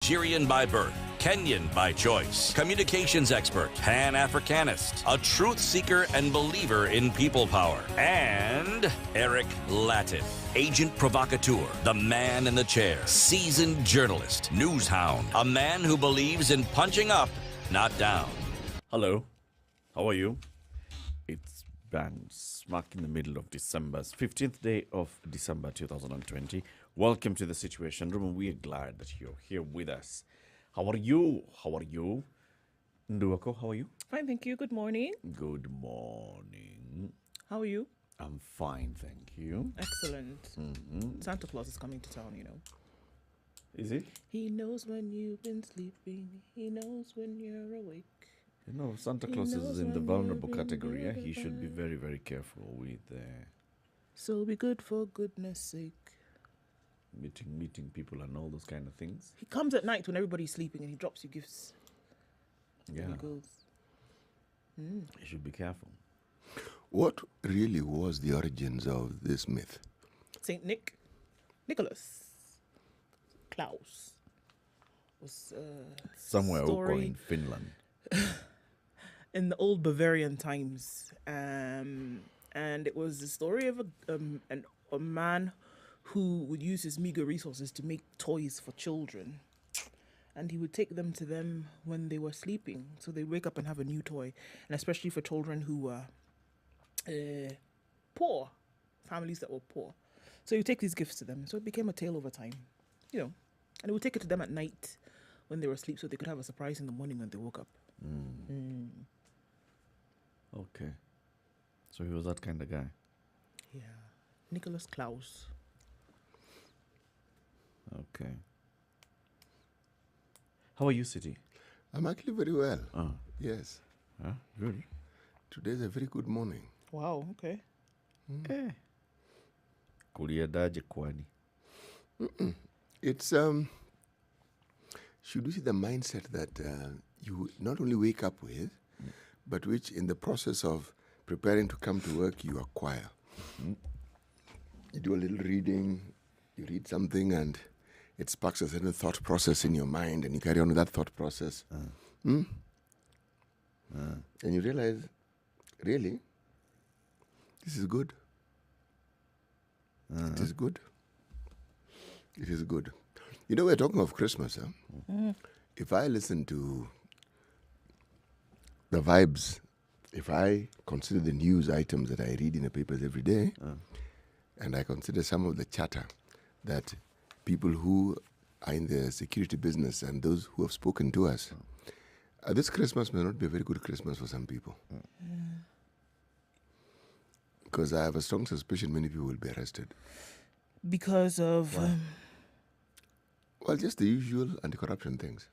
Nigerian by birth, Kenyan by choice, communications expert, Pan-Africanist, a truth seeker and believer in people power, and Eric Latin, agent provocateur, the man in the chair, seasoned journalist, news hound, a man who believes in punching up, not down. Hello, how are you? It's bang smack in the middle of December's 15th day of December 2020. Welcome to the Situation Room. We are glad that you're here with us. How are you? Nduako, how are you? Fine, thank you. Good morning. Good morning. How are you? I'm fine, thank you. Excellent. Santa Claus is coming to town, you know. Is it? He knows when you've been sleeping. He knows when you're awake. You know, Santa Claus knows is in the when vulnerable you've been category. Yeah? He good should be about. very, very careful with So be good for goodness sake. meeting people and all those kind of things. He comes at night when everybody's sleeping and he drops you gifts. Yeah, And he goes. you should be careful. What really was the origins of this myth? Saint Nicholas, Klaus was Somewhere story in Finland. in the old Bavarian times, and it was the story of a man who would use his meager resources to make toys for children, and he would take them to them when they were sleeping, so they wake up and have a new toy, and especially for children who were poor, families that were poor. So he would take these gifts to them. So it became a tale over time, you know, and he would take it to them at night when they were asleep, so they could have a surprise in the morning when they woke up. Okay. So he was that kind of guy. Yeah, Nicholas Klaus. Okay. How are you, City? I'm actually very well. Oh, Yes. good. Today's a very good morning. Wow. Okay. Kuliendaje kwani? It's, should we see the mindset that you not only wake up with, but which in the process of preparing to come to work, you acquire. You do a little reading, you read something, and it sparks a certain thought process in your mind, and you carry on with that thought process. And you realize, really, this is good. It is good. It is good. You know, we're talking of Christmas, huh? If I listen to the vibes, if I consider the news items that I read in the papers every day, and I consider some of the chatter that people who are in the security business and those who have spoken to us, this Christmas may not be a very good Christmas for some people. Because I have a strong suspicion many people will be arrested. Because of Well, just the usual anti-corruption things.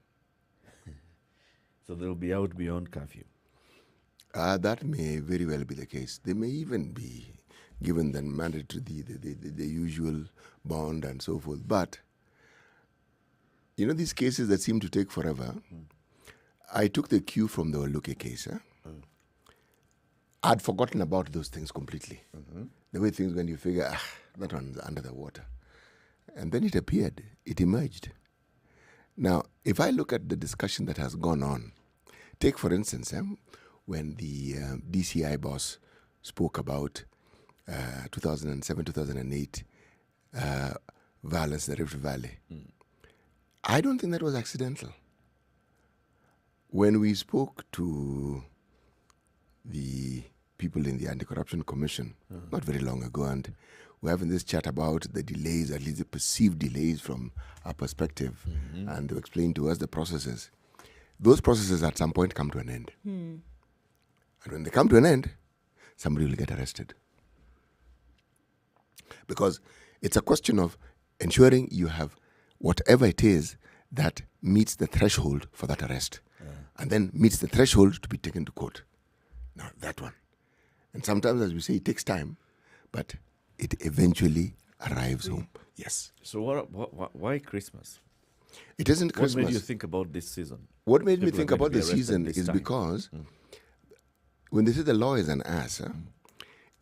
So they'll be out beyond curfew. That may very well be the case. They may even be given the mandate the usual bond and so forth. But, you know, these cases that seem to take forever, I took the cue from the Oluke case. I'd forgotten about those things completely. The way things when you figure, that one's under the water. And then it appeared, it emerged. Now, if I look at the discussion that has gone on, take for instance, when the DCI boss spoke about 2007, 2008 violence in the Rift Valley. I don't think that was accidental. When we spoke to the people in the Anti-Corruption Commission not very long ago, and we're having this chat about the delays, at least the perceived delays from our perspective, and they explained to us the processes. Those processes at some point come to an end. And when they come to an end, somebody will get arrested. Because it's a question of ensuring you have whatever it is that meets the threshold for that arrest. And then meets the threshold to be taken to court. Now, that one. And sometimes, as we say, it takes time, but it eventually arrives home. Yes. So why Christmas? It isn't Christmas. What made you think about this season? What made me People are think going to about be the arrested season this is time. because when they say the law is an ass,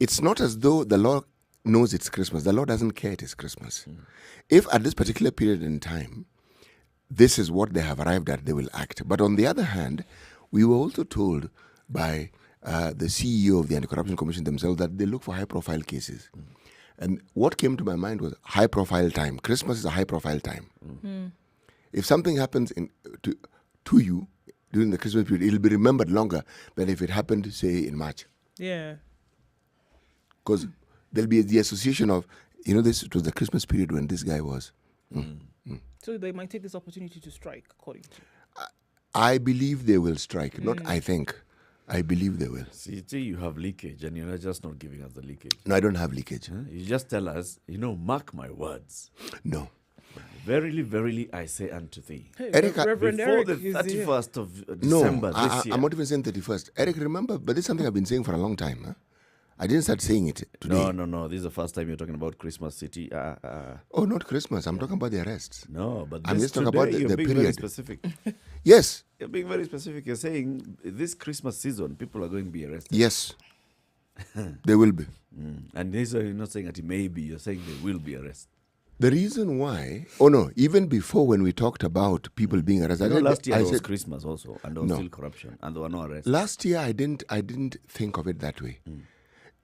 it's not as though the law knows it's Christmas. The law doesn't care it is Christmas. If at this particular period in time, this is what they have arrived at, they will act. But on the other hand, we were also told by the CEO of the Anti-Corruption Commission themselves that they look for high-profile cases. And what came to my mind was high-profile time. Christmas is a high-profile time. If something happens to you during the Christmas period, it'll be remembered longer than if it happened, say, in March. Yeah. Because there'll be the association of, it was the Christmas period when this guy was. So they might take this opportunity to strike, according to. I believe they will strike. Not I think. I believe they will. See, you have leakage and you're just not giving us the leakage. No, I don't have leakage. Huh? You just tell us, mark my words. No. Verily, verily, I say unto thee. Hey, Eric, Reverend Before Eric the is here. 31st of December this year. I'm not even saying 31st. Eric, remember, but this is something I've been saying for a long time. Huh? I didn't start saying it today. No. This is the first time you're talking about Christmas City. Oh, not Christmas. I'm talking about the arrests. No, but I'm this just talking today, about you're the being period. very specific. Yes. You're being very specific. You're saying this Christmas season, people are going to be arrested. Yes. They will be. And this, you're not saying that it may be. You're saying they will be arrested. The reason why, even before when we talked about people being arrested. Last year I was said, Christmas also, and there was No. still corruption, and there were no arrests. last year I didn't think of it that way.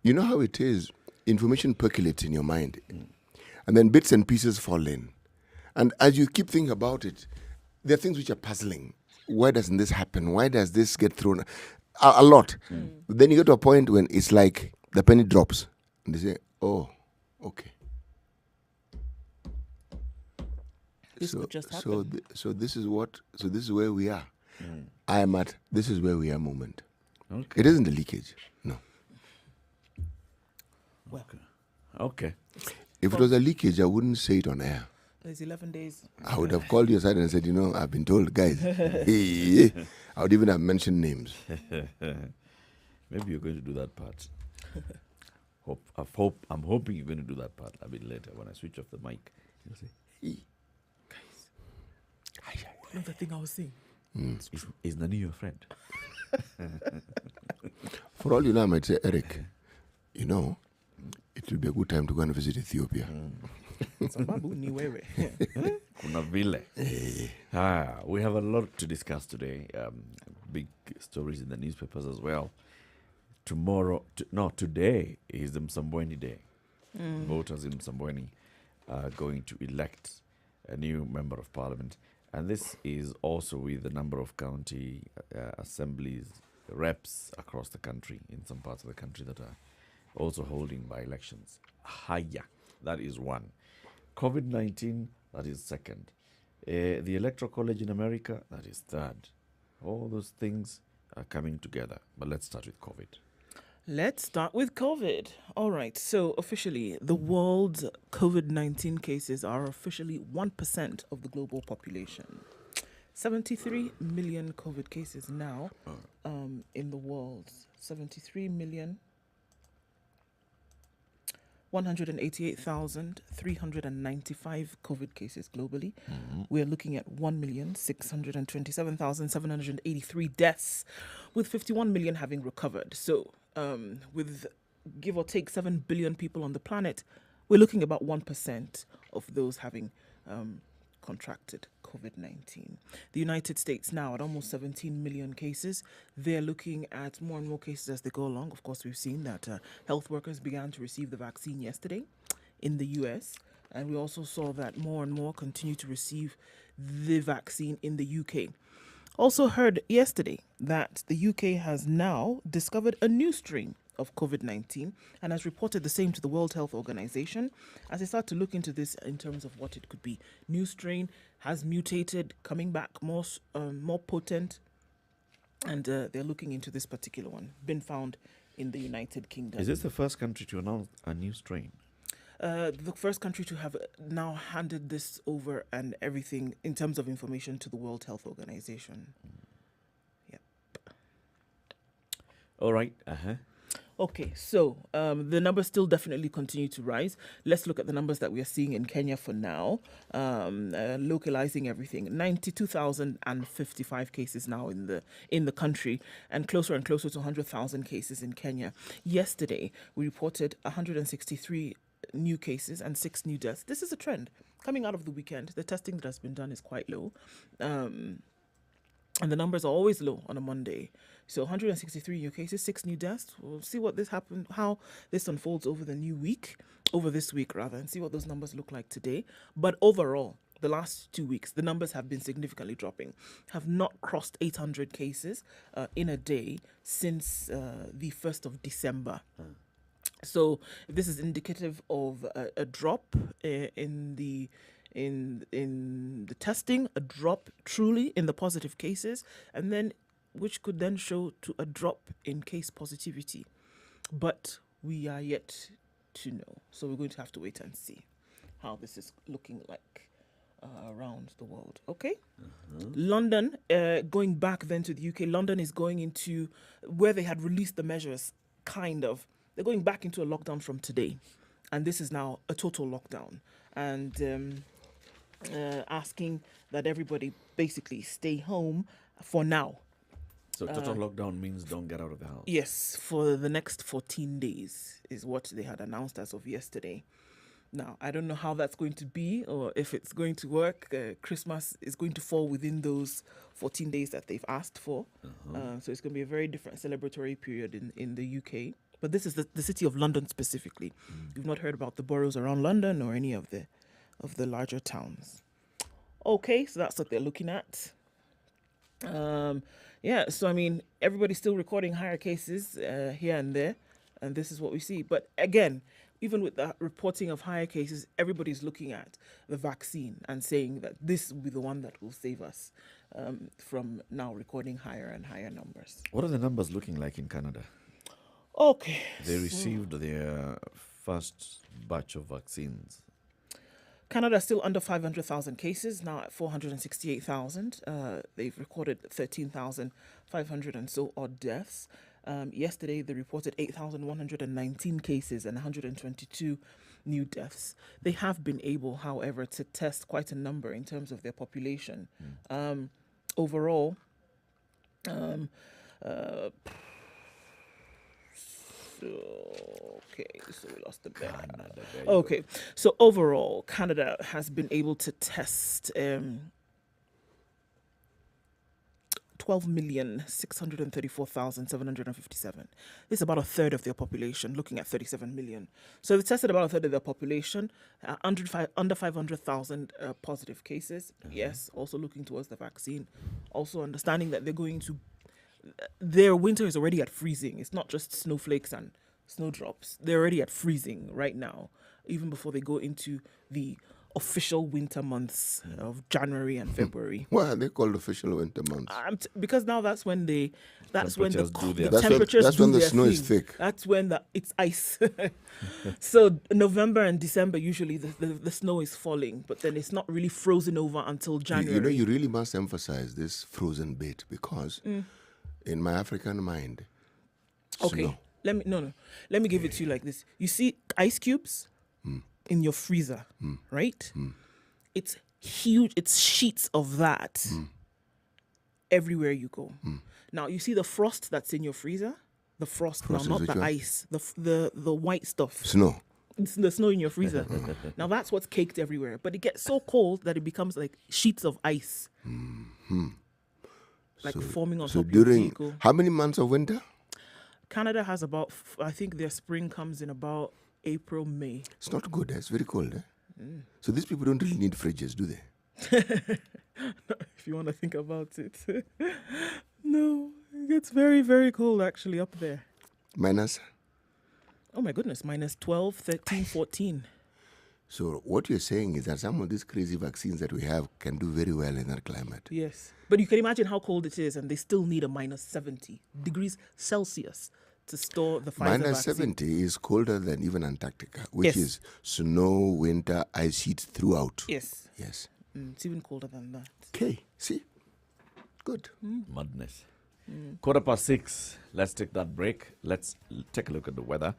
You know how it is, information percolates in your mind, and then bits and pieces fall in. And as you keep thinking about it, there are things which are puzzling. Why doesn't this happen? Why does this get thrown? A lot. Then you get to a point when it's like the penny drops. And they say, oh, okay. This could just So, happen. so this is where we are. I am at, this is where we are moment. Okay. It isn't the leakage. No. Well, Okay. If it was a leakage, I wouldn't say it on air. there's 11 days. I would have called you aside and said, I've been told, guys. Hey. I would even have mentioned names. Maybe you're going to do that part. I'm hoping you're going to do that part a bit later when I switch off the mic. You'll say, hey, You know the thing I was saying? is Nani your friend? For all you know, I might say, Eric, it will be a good time to go and visit Ethiopia. Sababu ni wewe. Kuna vile. We have a lot to discuss today. Big stories in the newspapers as well. Today is the Msambweni Day. Voters in Msambweni are going to elect a new member of parliament. And this is also with the number of county assemblies, reps across the country, in some parts of the country that are also holding by-elections. Haya, that is one. COVID-19, that is second. The Electoral College in America, that is third. All those things are coming together. But let's start with COVID. Let's start with COVID. All right. So officially, the world's COVID-19 cases are officially 1% of the global population. 73 million COVID cases now in the world. 73 million. 188,395 COVID cases globally. We're looking at 1,627,783 deaths, with 51 million having recovered. So, with give or take 7 billion people on the planet, we're looking about 1% of those having contracted COVID-19. The United States now at almost 17 million cases. They're looking at more and more cases as they go along. Of course, we've seen that health workers began to receive the vaccine yesterday in the US. And we also saw that more and more continue to receive the vaccine in the UK. Also heard yesterday that the UK has now discovered a new strain of COVID-19 and has reported the same to the World Health Organization as they start to look into this in terms of what it could be. New strain has mutated, coming back more potent, and they're looking into this particular one, been found in the United Kingdom. Is this the first country to announce a new strain? The first country to have now handed this over and everything in terms of information to the World Health Organization. Yep. All right. Okay, so the numbers still definitely continue to rise. Let's look at the numbers that we are seeing in Kenya for now. Localizing everything, 92,055 cases now in the country, and closer to 100,000 cases in Kenya. Yesterday, we reported 163 new cases and 6 new deaths. This is a trend. coming out of the weekend, the testing that has been done is quite low. And the numbers are always low on a Monday. So 163 new cases, 6 new deaths. We'll see how this unfolds over this week, and see what those numbers look like today. But overall, the last 2 weeks, the numbers have been significantly dropping, have not crossed 800 cases in a day since the 1st of December. So this is indicative of a drop in the testing, a drop truly in the positive cases, and then which could then show to a drop in case positivity. But we are yet to know. So we're going to have to wait and see how this is looking like around the world. Okay? London, going back then to the UK, London is going into where they had released the measures, kind of. They're going back into a lockdown from today. And this is now a total lockdown. And asking that everybody basically stay home for now. So total lockdown means don't get out of the house. Yes, for the next 14 days is what they had announced as of yesterday. Now, I don't know how that's going to be or if it's going to work. Christmas is going to fall within those 14 days that they've asked for. So it's going to be a very different celebratory period in the UK. But this is the city of London specifically. You've not heard about the boroughs around London or any of the larger towns. Okay, so that's what they're looking at. So I mean, everybody's still recording higher cases here and there, and this is what we see. But again, even with the reporting of higher cases, everybody's looking at the vaccine and saying that this will be the one that will save us from now recording higher and higher numbers. What are the numbers looking like in Canada? Okay. They received their first batch of vaccines. Canada is still under 500,000 cases, now at 468,000. They've recorded 13,500 and so odd deaths. Yesterday, they reported 8,119 cases and 122 new deaths. They have been able, however, to test quite a number in terms of their population. Overall, so we lost the bed. Okay, so overall, Canada has been able to test 12,634,757. This is about a third of their population, looking at 37 million. So they tested about a third of their population, under 500,000 positive cases. Yes, also looking towards the vaccine. Also understanding that their winter is already at freezing. It's not just snowflakes and snowdrops. They're already at freezing right now, even before they go into the official winter months of January and February. Why are they called official winter months? Because now that's when the temperatures do their temperatures that's when do the their snow thing. is thick. That's when it's ice. So November and December, usually the snow is falling, but then it's not really frozen over until January. You really must emphasize this frozen bit because in my African mind, okay, snow. let me give it to you like this. You see ice cubes in your freezer, right? It's huge. It's sheets of that everywhere you go. Now you see the frost that's in your freezer. The frost now, not the ice. The white stuff. Snow. It's the snow in your freezer. Now that's what's caked everywhere. But it gets so cold that it becomes like sheets of ice. Like forming on top of your vehicle. How many months of winter? Canada has about, I think their spring comes in about April, May. It's not good. It's very cold. So these people don't really need fridges, do they? If you want to think about it. No, it gets very, very cold actually up there. Minus? Oh my goodness, minus 12, 13, 14. So what you're saying is that some of these crazy vaccines that we have can do very well in that climate. Yes. But you can imagine how cold it is, and they still need a minus 70 degrees Celsius to store the Pfizer Minus vaccine. 70 is colder than even Antarctica, which is snow, winter, ice sheets throughout. Yes. Yes. It's even colder than that. Okay, see? Good. Madness. 6:15. Let's take that break. Let's take a look at the weather.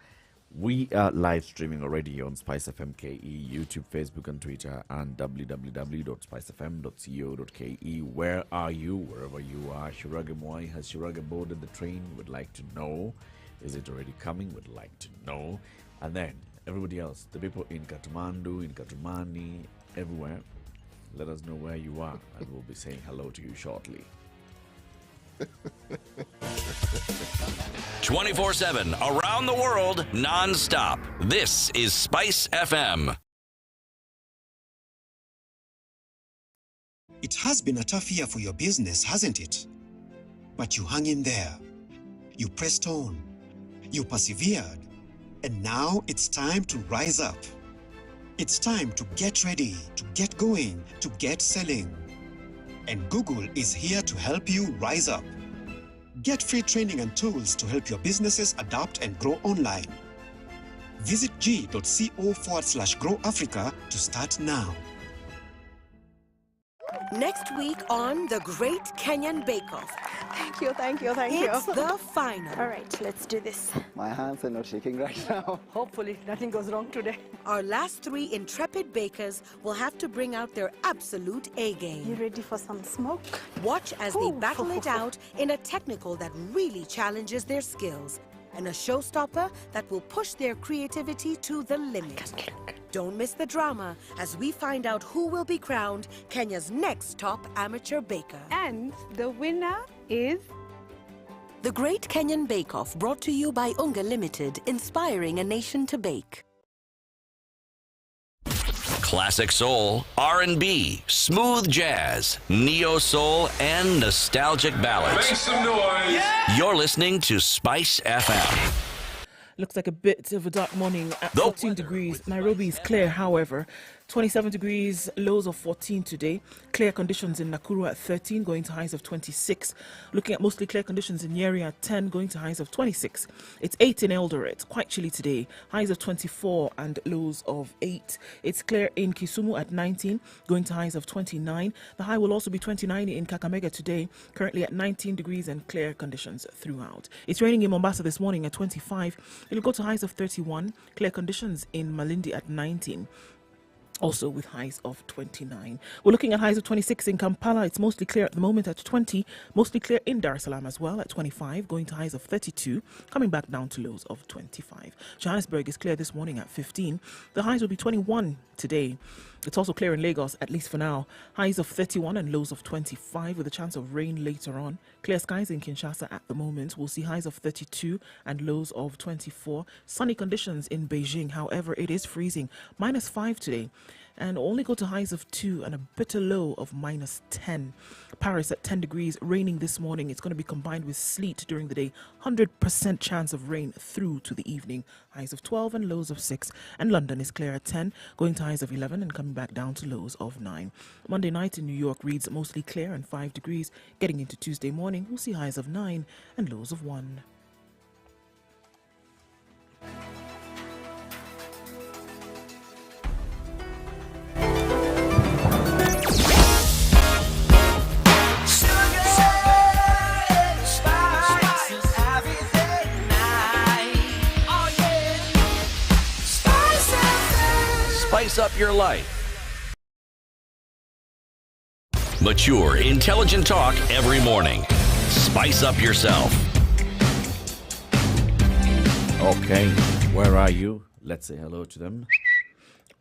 We are live streaming already on Spice FM KE, YouTube, Facebook, and Twitter, and www.spicefm.co.ke. Where are you? Wherever you are. Shirage Mwai, has Shirage boarded the train? Would like to know. Is it already coming? Would like to know. And then everybody else, the people in Kathmandu, in Katumani, everywhere. Let us know where you are, and we'll be saying hello to you shortly. 24/7 around the world, non-stop. This is Spice FM. It has been a tough year for your business, hasn't it? But you hung in there. You pressed on. You persevered. And now it's time to rise up. It's time to get ready, to get going, to get selling. And Google is here to help you rise up. Get free training and tools to help your businesses adapt and grow online. Visit g.co/Grow Africa to start now. Next week on The Great Kenyan Bake Off. Thank you, thank you, thank It's you. the final. All right, let's do this. My hands are not shaking right now. Hopefully, nothing goes wrong today. Our last 3 intrepid bakers will have to bring out their absolute A You game. ready for some smoke? Watch as they Ooh. battle it out in a technical that really challenges their skills and a showstopper that will push their creativity to the limit. Don't miss the drama as we find out who will be crowned Kenya's next top amateur baker. And the winner is... The Great Kenyan Bake Off, brought to you by Unga Limited, inspiring a nation to bake. Classic soul, R&B, smooth jazz, neo soul, and nostalgic ballads. Make some noise. You're listening to Spice FM. Looks like a bit of a dark morning at The 14 weather degrees. Nairobi is clear, however. 27 degrees, lows of 14 today. Clear conditions in Nakuru at 13, going to highs of 26. Looking at mostly clear conditions in Nyeri at 10, going to highs of 26. It's 8 in Eldoret, quite chilly today. Highs of 24 and lows of 8. It's clear in Kisumu at 19, going to highs of 29. The high will also be 29 in Kakamega today, currently at 19 degrees and clear conditions throughout. It's raining in Mombasa this morning at 25. It'll go to highs of 31. Clear conditions in Malindi at 19. Also with highs of 29. We're looking at highs of 26 in Kampala. It's mostly clear at the moment at 20. Mostly clear in Dar es Salaam as well at 25. Going to highs of 32. Coming back down to lows of 25. Johannesburg is clear this morning at 15. The highs will be 21 today. It's also clear in Lagos, at least for now. Highs of 31 and lows of 25 with a chance of rain later on. Clear skies in Kinshasa at the moment. We'll see highs of 32 and lows of 24. Sunny conditions in Beijing. However, it is freezing. -5 today. And only go to highs of 2 and a bitter low of -10. Paris at 10 degrees, raining this morning. It's going to be combined with sleet during the day. 100% chance of rain through to the evening. Highs of 12 and lows of 6. And London is clear at 10, going to highs of 11 and coming back down to lows of 9. Monday night in New York reads mostly clear and 5 degrees. Getting into Tuesday morning, we'll see highs of 9 and lows of 1. Spice up your life. Mature, intelligent talk every morning. Spice up yourself. Okay, where are you? Let's say hello to them.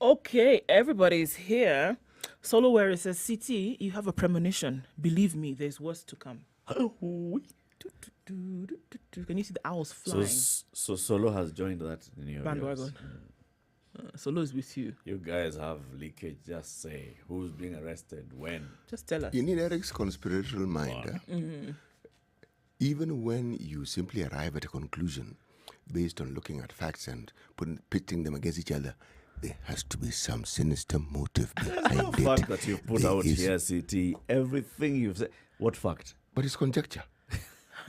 Okay, everybody's here. Solo where it says, CT, you have a premonition. Believe me, there's worse to come. Can you see the owls flying? So Solo has joined that in your Bandwagon. Solo is with you. You guys have leakage. Just say who's being arrested, when. Just tell us. You need Eric's conspiratorial mind. Even when you simply arrive at a conclusion based on looking at facts and pitting them against each other, there has to be some sinister motive behind it. Fact that you put There out is- here, CT, everything you've said. What fact? But it's conjecture.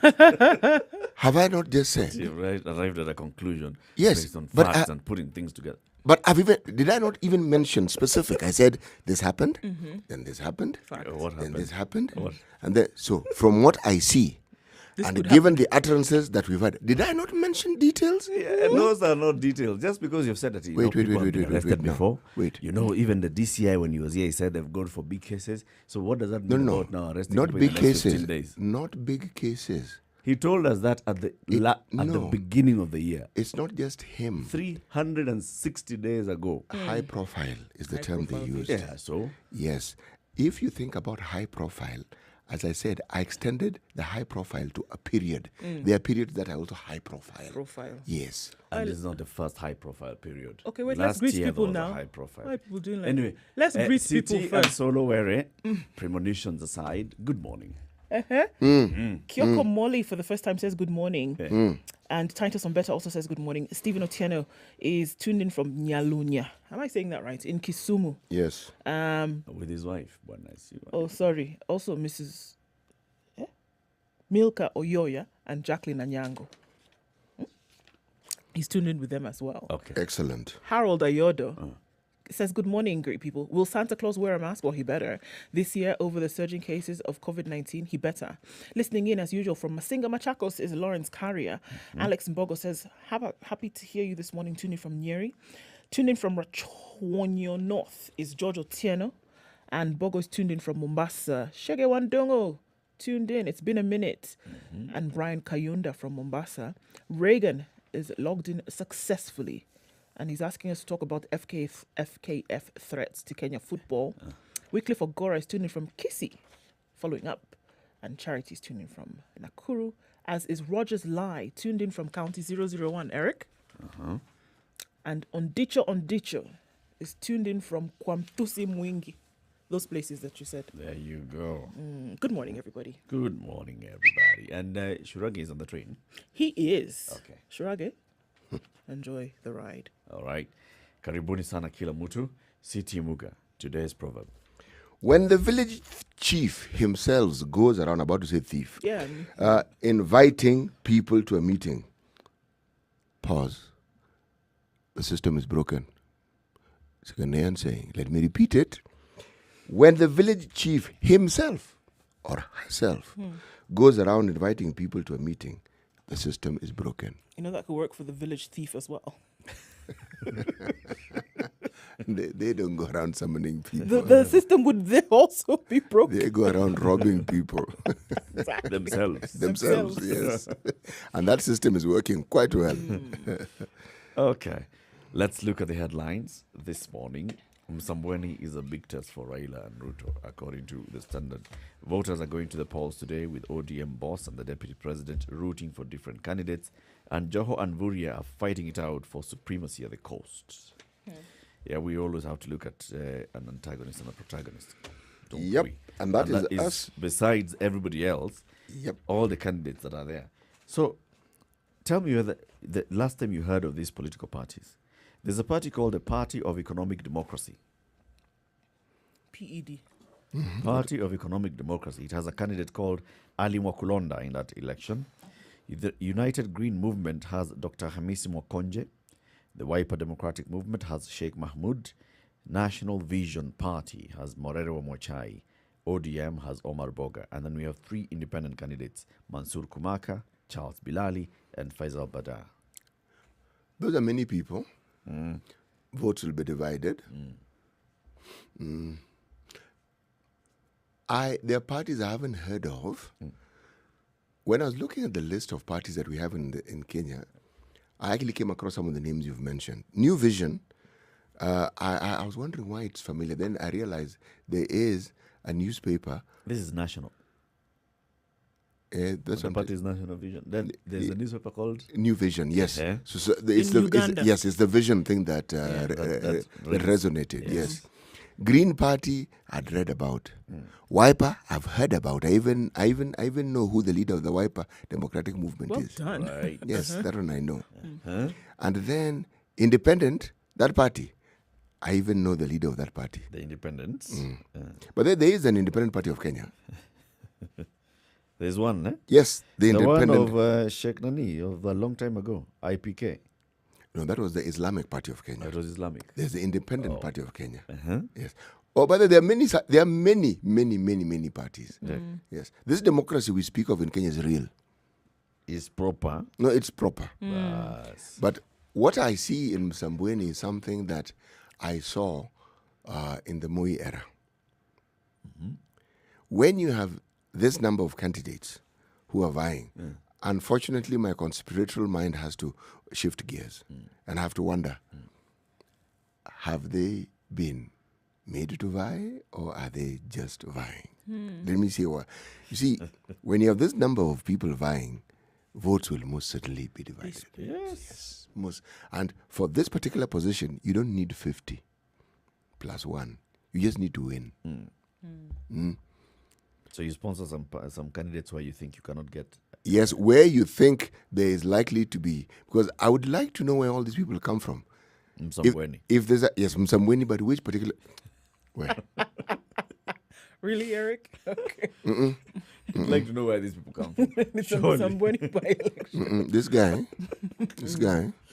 Have I not just said? You've arrived at a conclusion Yes, based on but facts and putting things together. But did I not even mention specific? I said this happened, then this happened, What then happened? this happened, What? and then so from what I see, This and could given the utterances that we've had, did I not mention details? Yeah, those are not details. Just because you've said that you know Wait, people have been wait, arrested now. before. Wait. You know, even the DCI when he was here, he said they've gone for big cases. So what does that mean No, about now arresting not people big in the next 15 cases. days? Not big cases. He told us that at the no. beginning of the year, It's not just him. 360 days ago. High profile is the term they profile used. Yeah, so Yes. If you think about high profile, as I said, I extended the high profile to a period. There are periods that are also high profile. Yes. and this is not the first high-profile period. Okay, wait, let's Last greet year people there was a now. high-profile. Why are people doing like Anyway, let's greet City people and first. Solo Were, premonitions aside, good morning. Kyoko Molly for the first time says good morning. And Titus Umbeta also says good morning. Stephen Otieno is tuned in from Nyalunya. Am I saying that right? In Kisumu. Yes. With his wife, but nice. Oh, sorry. Also Mrs. Milka Oyoya and Jacqueline Anyango. He's tuned in with them as well. Okay. Excellent. Harold Ayodo says, good morning, great people. Will Santa Claus wear a mask? Well, he better. This year, over the surging cases of COVID-19, he better. Listening in, as usual, from Masinga Machakos is Lawrence Carrier. Alex Mbogo says, happy to hear you this morning, tuning from Nyeri. Tuned in from Rachonyo North is George Otieno. And Bogo is tuned in from Mombasa. Shege Wandongo, tuned in. It's been a minute. And Brian Kayunda from Mombasa. Reagan is logged in successfully. And he's asking us to talk about FKF threats to Kenya football. Wycliffe Ogora is tuning from Kisii, following up. And Charity is tuning from Nakuru, as is Rogers Lai, tuned in from County 001. Eric? And Ondicho is tuned in from Kwamtusi Mwingi. Those places that you said. There you go. Good morning, everybody. Good morning, everybody. And Shuragi is on the train. He is. Okay. Shurage, enjoy the ride. All right. Karibuni sana kila mutu. Siti Muga. Today's proverb. When the village chief himself goes around, about to say thief, Yeah. inviting people to a meeting, pause. The system is broken. It's a Ghanaian saying. Let me repeat it. When the village chief himself or herself goes around inviting people to a meeting, the system is broken. You know, that could work for the village thief as well. They don't go around summoning people. The system would then also be broken. They go around robbing people. Themselves. Yes. And that system is working quite well. Okay. Let's look at the headlines this morning. Msambweni is a big test for Raila and Ruto, according to the Standard. Voters are going to the polls today with ODM boss and the deputy president rooting for different candidates, and Joho and Vuria are fighting it out for supremacy at the coast. Yeah, we always have to look at an antagonist and a protagonist. Don't Yep, we? and that is us. Besides everybody else, Yep. all the candidates that are there. So, tell me whether the last time you heard of these political parties. There's a party called the Party of Economic Democracy. PED. Party of Economic Democracy. It has a candidate called Ali Mwakulonda in that election. The United Green Movement has Dr. Hamisi Mwakonje. The Wiper Democratic Movement has Sheikh Mahmoud. National Vision Party has Morero Mochai. ODM has Omar Boga. And then we have three independent candidates, Mansour Kumaka, Charles Bilali, and Faisal Badar. Those are many people. Votes will be divided. There are parties I haven't heard of. When I was looking at the list of parties that we have in Kenya, I actually came across some of the names you've mentioned. New Vision, I was wondering why it's familiar. Then I realized there is a newspaper. This is national. That's The party is National Vision. Then there's a newspaper called New Vision, yes. Yeah. So Uganda. it's the vision thing that that resonated. Yes. Green Party, I'd read about. Wiper, I've heard about. I even know who the leader of the Wiper Democratic Movement Well is. done. Right. Yes, that one I know. Huh? And then Independent, that party, I even know the leader of that party. The Independents. But there is an Independent Party of Kenya. There's one, eh? Yes, the one Independent. of Sheikh Nani of a long time ago, IPK. No, that was the Islamic Party of Kenya. That was Islamic. There's the Independent Party of Kenya. Uh-huh. Yes. Oh, but there are many parties. Yes. This democracy we speak of in Kenya is real. Is proper. No, it's proper. Yes. But what I see in Msambweni is something that I saw in the Moi era. When you have this number of candidates who are vying, unfortunately, my conspiratorial mind has to shift gears and I have to wonder, have they been made to vie or are they just vying? Let me see what. You see, when you have this number of people vying, votes will most certainly be divided. Yes. Most. And for this particular position, you don't need 50 plus 1. You just need to win. So you sponsor some candidates where you think you cannot get. Yes, where you think there is likely to be. Because I would like to know where all these people come from. Msambweni. If there's a, yes, Msambweni, but which particular. Where? Really, Eric? Okay. I'd like to know where these people come from. Somebody by election. This guy.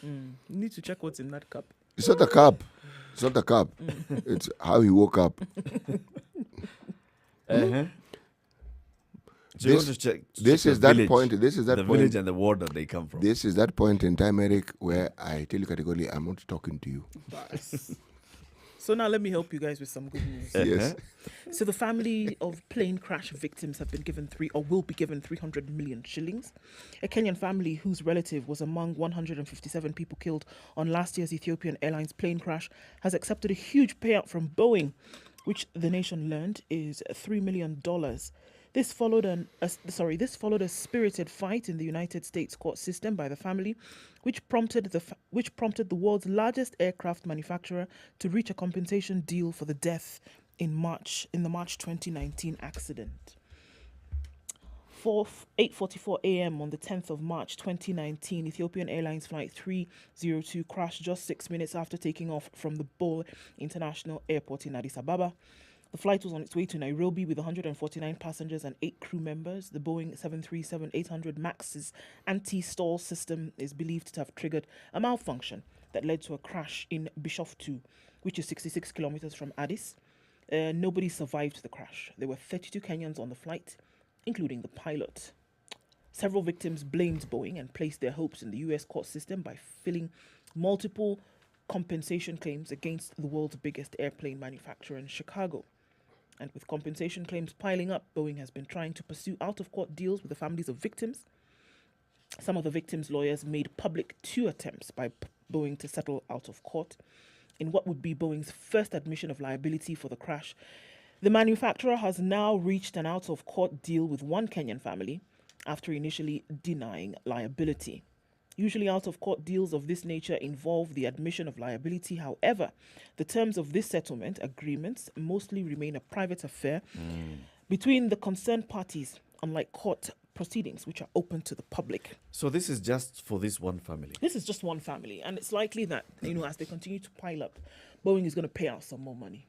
You need to check what's in that cup. It's not a cup. It's not a cup. It's how he woke up. So you want to check This is the that village, point. This is that the point. village and the ward that they come from. This is that point in time, Eric, where I tell you categorically, I'm not talking to you. So now let me help you guys with some good news. Yes. So the family of plane crash victims have been given will be given 300 million shillings. A Kenyan family whose relative was among 157 people killed on last year's Ethiopian Airlines plane crash has accepted a huge payout from Boeing, which the nation learned is $3 million. This followed a spirited fight in the United States court system by the family, which prompted the world's largest aircraft manufacturer to reach a compensation deal for the death in the March 2019 accident. 8:44 a.m. on the 10th of March 2019, Ethiopian Airlines Flight 302 crashed just 6 minutes after taking off from the Bole International Airport in Addis Ababa. The flight was on its way to Nairobi with 149 passengers and 8 crew members. The Boeing 737-800 MAX's anti-stall system is believed to have triggered a malfunction that led to a crash in Bishoftu, which is 66 kilometers from Addis. Nobody survived the crash. There were 32 Kenyans on the flight, including the pilot. Several victims blamed Boeing and placed their hopes in the US court system by filing multiple compensation claims against the world's biggest airplane manufacturer in Chicago. And with compensation claims piling up, Boeing has been trying to pursue out-of-court deals with the families of victims. Some of the victims' lawyers made public 2 attempts by Boeing to settle out of court. In what would be Boeing's first admission of liability for the crash, the manufacturer has now reached an out-of-court deal with one Kenyan family after initially denying liability. Usually out-of-court deals of this nature involve the admission of liability. However, the terms of this settlement agreements mostly remain a private affair between the concerned parties, unlike court proceedings, which are open to the public. So this is just for this one family? This is just one family, and it's likely that, as they continue to pile up, Boeing is going to pay out some more money.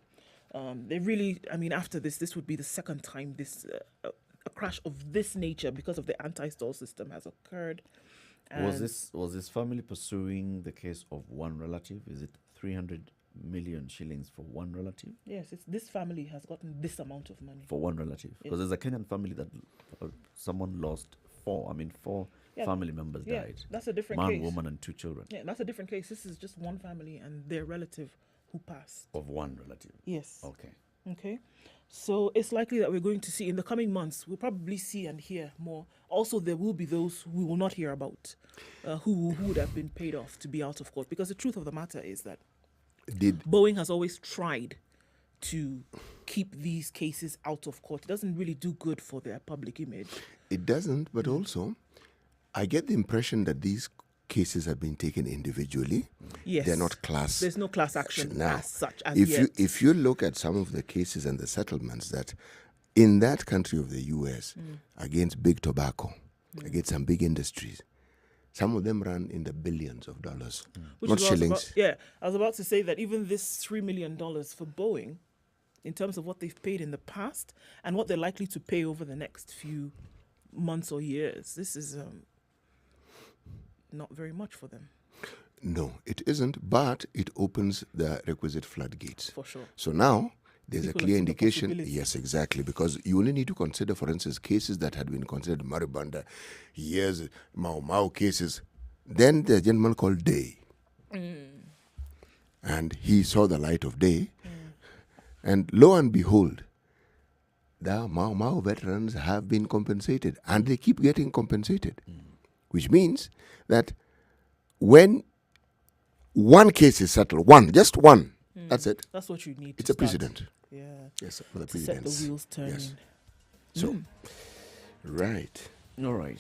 After this would be the second time a crash of this nature because of the anti-stall system has occurred. Was this family pursuing the case of one relative? Is it 300 million shillings for one relative? Yes, this family has gotten this amount of money. For one relative? Because there's a Kenyan family that someone lost 4 family members died. That's a different Man, case. woman, and 2 children. Yeah, that's a different case. This is just one family and their relative who passed. Of one relative? Yes. Okay. So it's likely that we're going to see in the coming months, we'll probably see and hear more. Also, there will be those we will not hear about who would have been paid off to be out of court. Because the truth of the matter is that Boeing has always tried to keep these cases out of court. It doesn't really do good for their public image. It doesn't, but also, I get the impression that these cases have been taken individually. Yes. They're not class. There's no class action now, as such as if you look at some of the cases and the settlements that in that country of the US against big tobacco, against some big industries, some of them run in the billions of dollars, not shillings. I was about to say that even this $3 million for Boeing, in terms of what they've paid in the past and what they're likely to pay over the next few months or years, this is not very much for them. No, it isn't, but it opens the requisite floodgates. For sure. So now there's People a clear have seen the indication. possibilities. Yes, exactly, because you only need to consider, for instance, cases that had been considered Maribanda, years, Mau cases. Then there's a gentleman called Day. And he saw the light of day. And lo and behold, the Mau veterans have been compensated, and they keep getting compensated. which means that when one case is settled, just one, that's it. That's what you need. It's to a precedent. Yeah. Yes, for the To set the precedents. wheels turning. Yes. So, right. All right.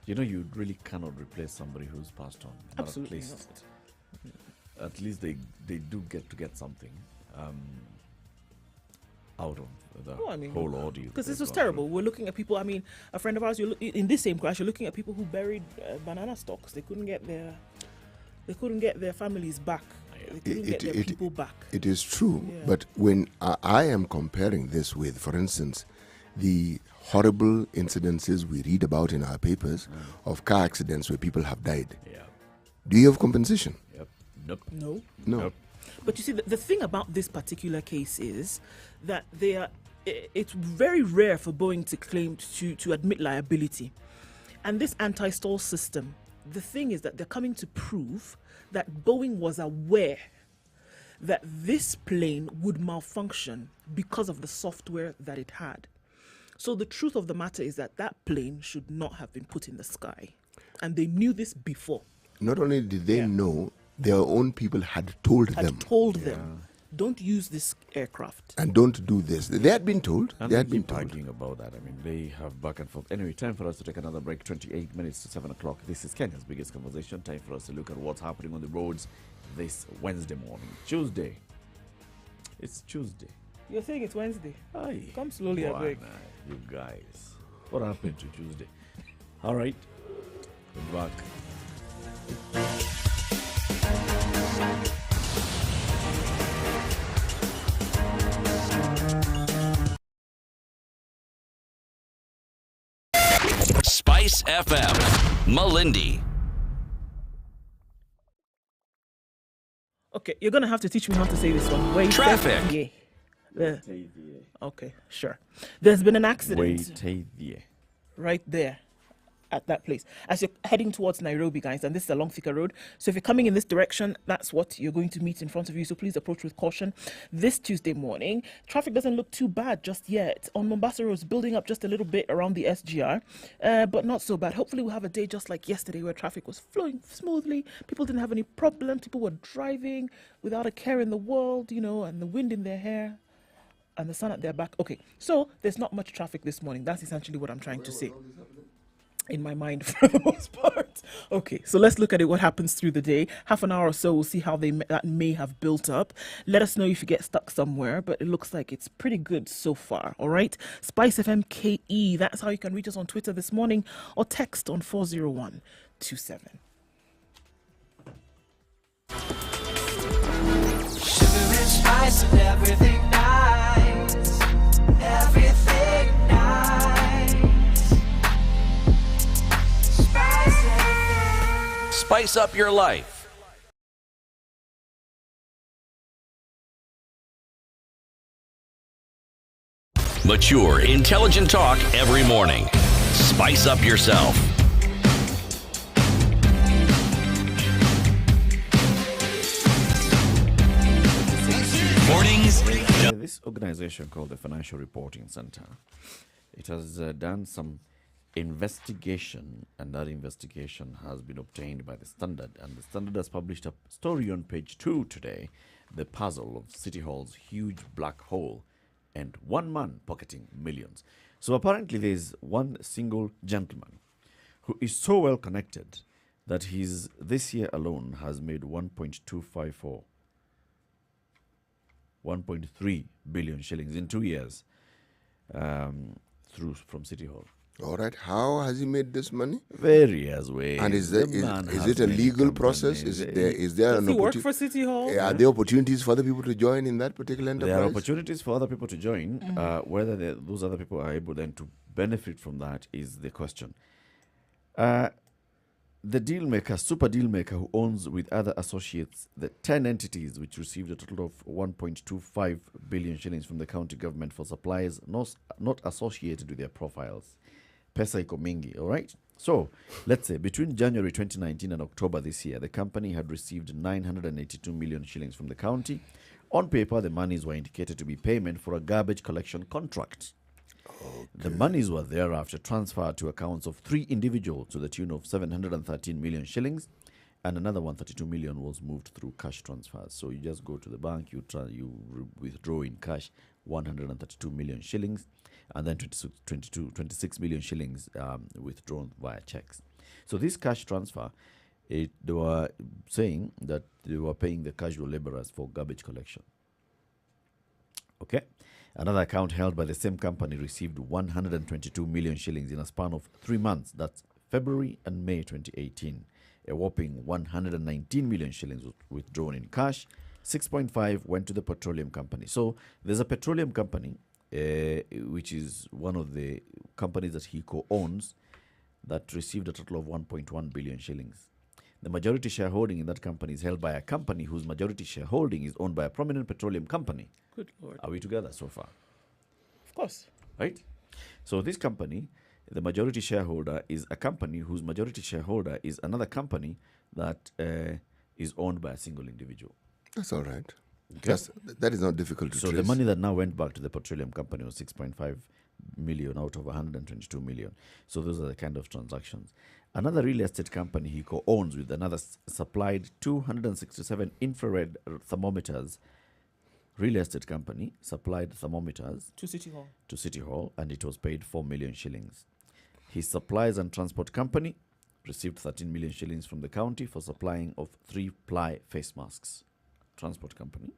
You really cannot replace somebody who's passed on. But Absolutely at least, not. At least they do get something out of the whole ordeal. Because this they've was gone terrible. through. We're looking at people. I mean, a friend of ours. In this same crash, you're looking at people who buried banana stalks. They couldn't get their families back. They couldn't get their people back. It is true, Yeah. but when I am comparing this with, for instance, the horrible incidences we read about in our papers of car accidents where people have died, Yeah. do you have compensation? Yep. Nope. No. No. Nope. But you see, the thing about this particular case is that it's very rare for Boeing to claim to admit liability. And this anti-stall system, the thing is that they're coming to prove that Boeing was aware that this plane would malfunction because of the software that it had. So the truth of the matter is that plane should not have been put in the sky. And they knew this before. Not only did they know, their own people had told them. Don't use this aircraft. And don't do this. They had been told. And They had been keep told. arguing about that. I mean, they have back and forth. Anyway, time for us to take another break. 28 minutes to 7 o'clock. This is Kenya's biggest conversation. Time for us to look at what's happening on the roads this Wednesday morning. Tuesday. It's Tuesday. You're saying it's Wednesday. Aye. Come slowly, I beg. Bwana, you guys. What happened to Tuesday? All right. Good luck. Spice FM, Malindi. Okay, you're gonna have to teach me how to say this one. Wait, Traffic. Okay, sure. There's been an accident right there at that place as you're heading towards Nairobi, guys, and this is along Thika Road. So if you're coming in this direction, that's what you're going to meet in front of you. So please approach with caution. This Tuesday morning, traffic doesn't look too bad just yet. On Mombasa Road, it's building up just a little bit around the SGR, but not so bad. Hopefully we'll have a day just like yesterday where traffic was flowing smoothly. People didn't have any problems. People were driving without a care in the world, and the wind in their hair and the sun at their back. Okay, so there's not much traffic this morning. That's essentially what I'm trying to say in my mind for the most part. Okay, so let's look at it, what happens through the day. Half an hour or so, we'll see how that may have built up. Let us know if you get stuck somewhere, but it looks like it's pretty good so far, all right? Spice FM KE, that's how you can reach us on Twitter this morning or text on 40127. Sugar and spice and everything nice. Everything nice. Spice up your life. Mature, intelligent talk every morning. Spice up yourself. Mornings. This organization called the Financial Reporting Center, it has done some investigation, and that investigation has been obtained by the Standard, and the Standard has published a story on page 2 today, the puzzle of City Hall's huge black hole and one man pocketing millions. So apparently there's one single gentleman who is so well connected that he's this year alone has made 1.3 billion shillings in 2 years from City Hall. All right. How has he made this money? Various ways. And is The it man has a many legal process? companies. Is there Does an he work opportunity? for City Hall? Are there opportunities for other people to join in that particular enterprise? There are opportunities for other people to join. Whether those other people are able then to benefit from that is the question. The super deal maker who owns with other associates the 10 entities which received a total of 1.25 billion shillings from the county government for supplies not associated with their profiles. Pesa iko mingi, all right? So, let's say between January 2019 and October this year, the company had received 982 million shillings from the county. On paper, the monies were indicated to be payment for a garbage collection contract. The monies were thereafter transferred to accounts of 3 individuals to the tune of 713 million shillings, and another 132 million was moved through cash transfers. So you just go to the bank, you withdraw in cash 132 million shillings, and then 26 million shillings withdrawn via checks. So this cash transfer, they were saying that they were paying the casual laborers for garbage collection. Okay. Another account held by the same company received 122 million shillings in a span of 3 months. That's February and May 2018. A whopping 119 million shillings was withdrawn in cash. 6.5 went to the petroleum company. So there's a petroleum company, which is one of the companies that he co-owns, that received a total of 1.1 billion shillings. The majority shareholding in that company is held by a company whose majority shareholding is owned by a prominent petroleum company. Good Lord. Are we together so far? Of course. Right? So this company, the majority shareholder is a company whose majority shareholder is another company that is owned by a single individual. That's all right. Okay. That is not difficult to So trace. the money that now went back to the petroleum company was 6.5 million out of 122 million. So those are the kind of transactions. Another real estate company he co-owns with another supplied 267 infrared thermometers. Real estate company supplied thermometers To City Hall. to City Hall, and it was paid 4 million shillings. His supplies and transport company received 13 million shillings from the county for supplying of 3-ply face masks. Transport company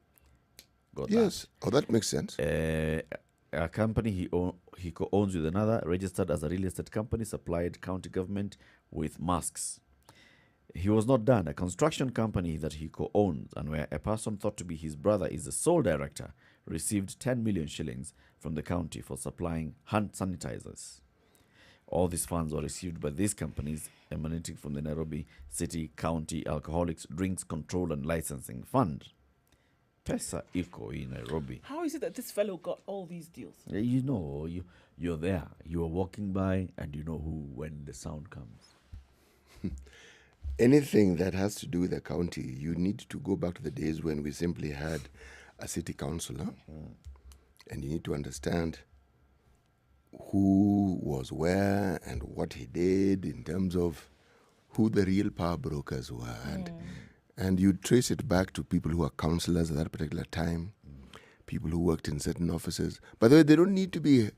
got Yes. Oh, that makes sense. that. A company he co-owns with another, registered as a real estate company, supplied county government with masks. He was not done. A construction company that he co-owns and where a person thought to be his brother is the sole director received 10 million shillings from the county for supplying hand sanitizers. All these funds were received by these companies emanating from the Nairobi City County Alcoholics Drinks Control and Licensing Fund. Pesa iko in Nairobi. How is it that this fellow got all these deals? You know, you're there. You are walking by and you know who when the sound comes. Anything that has to do with the county, you need to go back to the days when we simply had a city councillor, and you need to understand who was where and what he did in terms of who the real power brokers were. And you trace it back to people who were councillors at that particular time, people who worked in certain offices. By the way, they don't need to be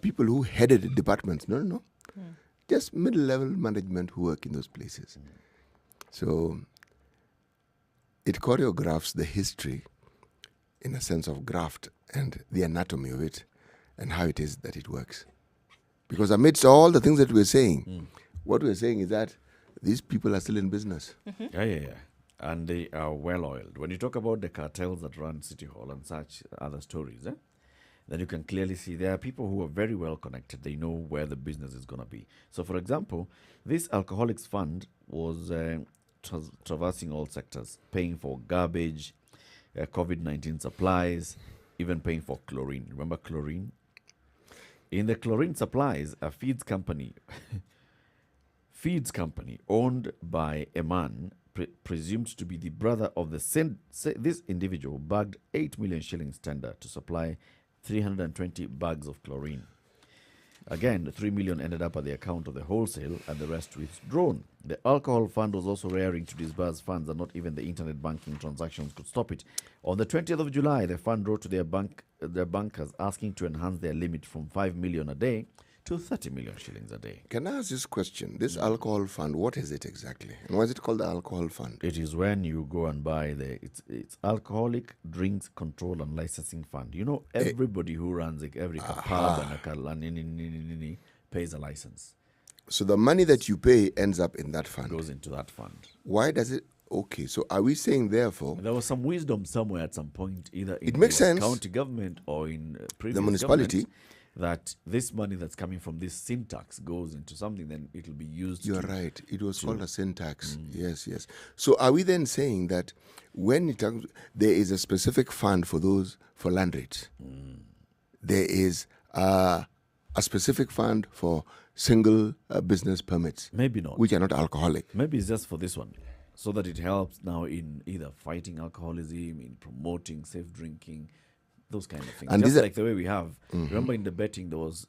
people who headed departments. No. Just middle-level management who work in those places. So it choreographs the history in a sense of graft and the anatomy of it and how it is that it works. Because amidst all the things that we're saying, what we're saying is that these people are still in business. Yeah. And they are well oiled. When you talk about the cartels that run City Hall and such other stories, then you can clearly see there are people who are very well connected. They know where the business is going to be. So, for example, this Alcoholics Fund was traversing all sectors, paying for garbage, COVID-19 supplies, even paying for chlorine. Remember chlorine? In the chlorine supplies, a feeds company owned by a man presumed to be the brother of this individual bagged 8 million shillings tender to supply 320 bags of chlorine. Again, the 3 million ended up at the account of the wholesale and the rest withdrawn. The alcohol fund was also raring to disburse funds, and not even the internet banking transactions could stop it. On the 20th of July, the fund wrote to their bankers asking to enhance their limit from 5 million a day to 30 million shillings a day. Can I ask this question? This alcohol fund, what is it exactly? And why is it called the alcohol fund? It is when you go and buy it's Alcoholic Drinks Control and Licensing Fund. You know, everybody who runs every pub and a pays a license. So the money that you pay ends up in that fund. Goes into that fund. Why does it? Okay, so are we saying therefore there was some wisdom somewhere at some point, either in it makes sense. county government or in previous the municipality, that this money that's coming from this sin tax goes into something, then it will be used. You're right. It was called a sin tax. Yes. So are we then saying that when there is a specific fund for land rates, there is a specific fund for single business permits? Maybe not. Which are not alcoholic. Maybe it's just for this one, so that it helps now in either fighting alcoholism, in promoting safe drinking. those kind of things. And Just these are- like the way we have. Remember in the betting, there was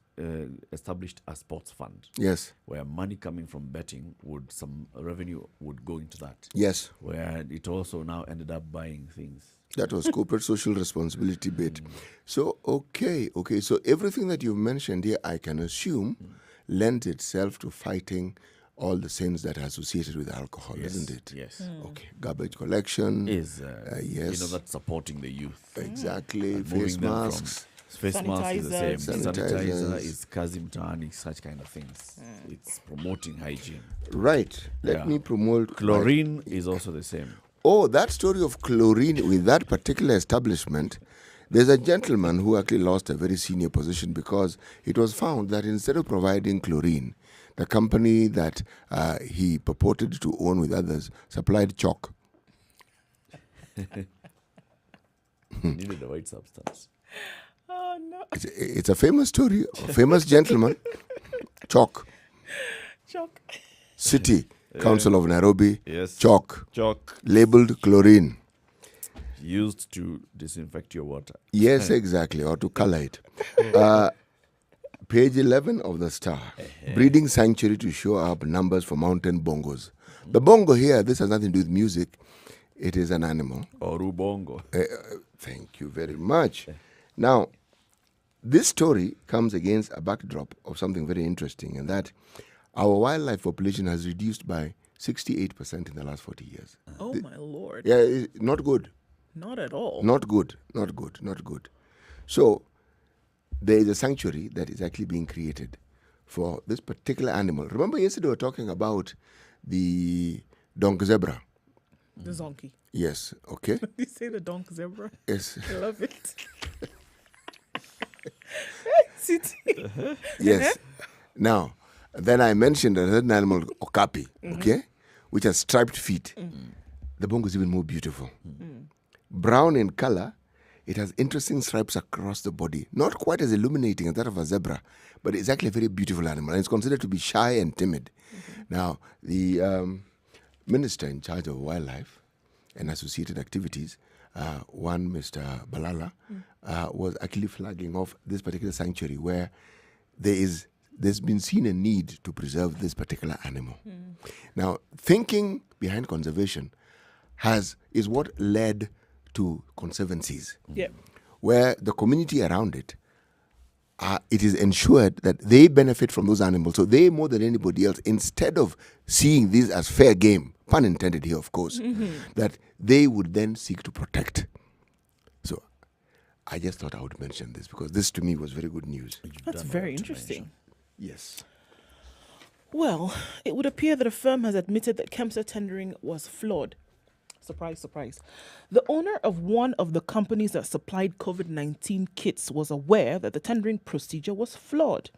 established a sports fund. Yes. Where money coming from betting some revenue would go into that. Yes. Where it also now ended up buying things. That was corporate social responsibility bit. So, okay. So everything that you've mentioned here, I can assume, lends itself to fighting all the sins that are associated with alcohol, isn't it? Yes. Okay. Garbage collection. Is, yes. that's supporting the youth. Exactly. Moving Face them from- masks. Face mask is the same. Sanitizers. Sanitizer is kazi mtaani, such kind of things. It's promoting hygiene. Right. Let me promote... Chlorine is also the same. Oh, that story of chlorine with that particular establishment, there's a gentleman who actually lost a very senior position because it was found that instead of providing chlorine, the company that he purported to own with others supplied chalk. Needed the white substance. Oh no. It's a famous story, a famous gentleman, chalk. Shock. City Council of Nairobi, Yes. chalk, Chalk labeled chlorine. used to disinfect your water. Yes, exactly, or to color it. Page 11 of the Star. Breeding sanctuary to show up numbers for mountain bongos. The bongo here, this has nothing to do with music. It is an animal. Or ubongo. Thank you very much. Now, this story comes against a backdrop of something very interesting, and that our wildlife population has reduced by 68% in the last 40 years. Oh my lord. Yeah, not good. Not at all. Not good. So, there is a sanctuary that is actually being created for this particular animal. Remember yesterday we were talking about the donk zebra? The zonkey. Yes, okay. You say the donk zebra? Yes. I love it. City. Yes. Now, then I mentioned another animal, okapi, okay, which has striped feet. The bongo is even more beautiful. Brown in color, it has interesting stripes across the body. Not quite as illuminating as that of a zebra, but it's actually a very beautiful animal. And it's considered to be shy and timid. Now, the minister in charge of wildlife and associated activities, one Mr. Balala, was actually flagging off this particular sanctuary where there's been seen a need to preserve this particular animal. Now, thinking behind conservation is what led to conservancies, where the community around it is ensured that they benefit from those animals. So they, more than anybody else, instead of seeing these as fair game, pun intended here, of course, that they would then seek to protect. So I just thought I would mention this because this to me was very good news. That's very interesting. Yes. Well, it would appear that a firm has admitted that KEMSA tendering was flawed. Surprise, surprise. The owner of one of the companies that supplied COVID-19 kits was aware that the tendering procedure was flawed.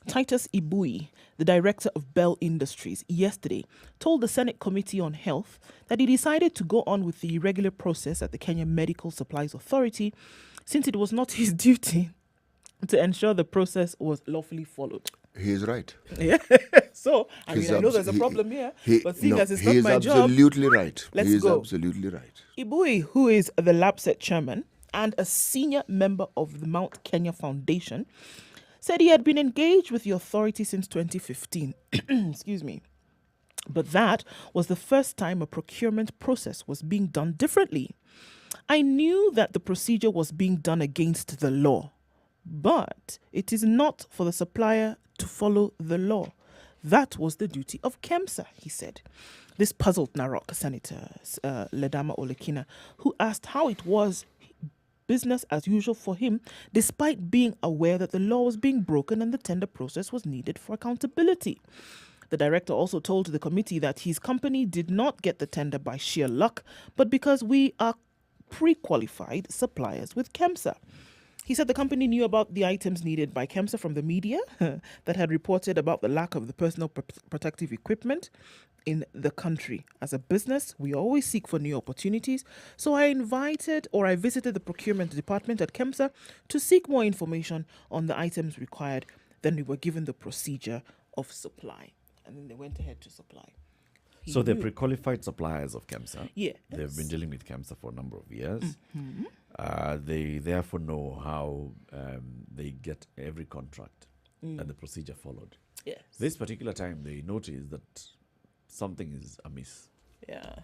Titus Ibui, the director of Bell Industries, yesterday told the Senate Committee on Health that he decided to go on with the irregular process at the Kenya Medical Supplies Authority since it was not his duty to ensure the process was lawfully followed. He is right. Yeah. So, I know there's a problem here, but seeing as it's not my job... He is absolutely right. Let's he is go. absolutely right. Ibui, who is the LabSet chairman and a senior member of the Mount Kenya Foundation, said he had been engaged with the authority since 2015. Excuse me. But that was the first time a procurement process was being done differently. I knew that the procedure was being done against the law, but it is not for the supplier to follow the law. That was the duty of KEMSA, he said. This puzzled Narok Senator Ledama Olekina, who asked how it was business as usual for him, despite being aware that the law was being broken and the tender process was needed for accountability. The director also told the committee that his company did not get the tender by sheer luck, but because we are pre-qualified suppliers with KEMSA. He said the company knew about the items needed by KEMSA from the media that had reported about the lack of the personal protective equipment in the country. As a business, we always seek for new opportunities. So I visited the procurement department at KEMSA to seek more information on the items required. Then we were given the procedure of supply. And then they went ahead to supply. So they're pre-qualified suppliers of KEMSA. Yeah. They've been dealing with KEMSA for a number of years. They therefore know how they get every contract and the procedure followed. Yes. This particular time, they notice that something is amiss. Yeah.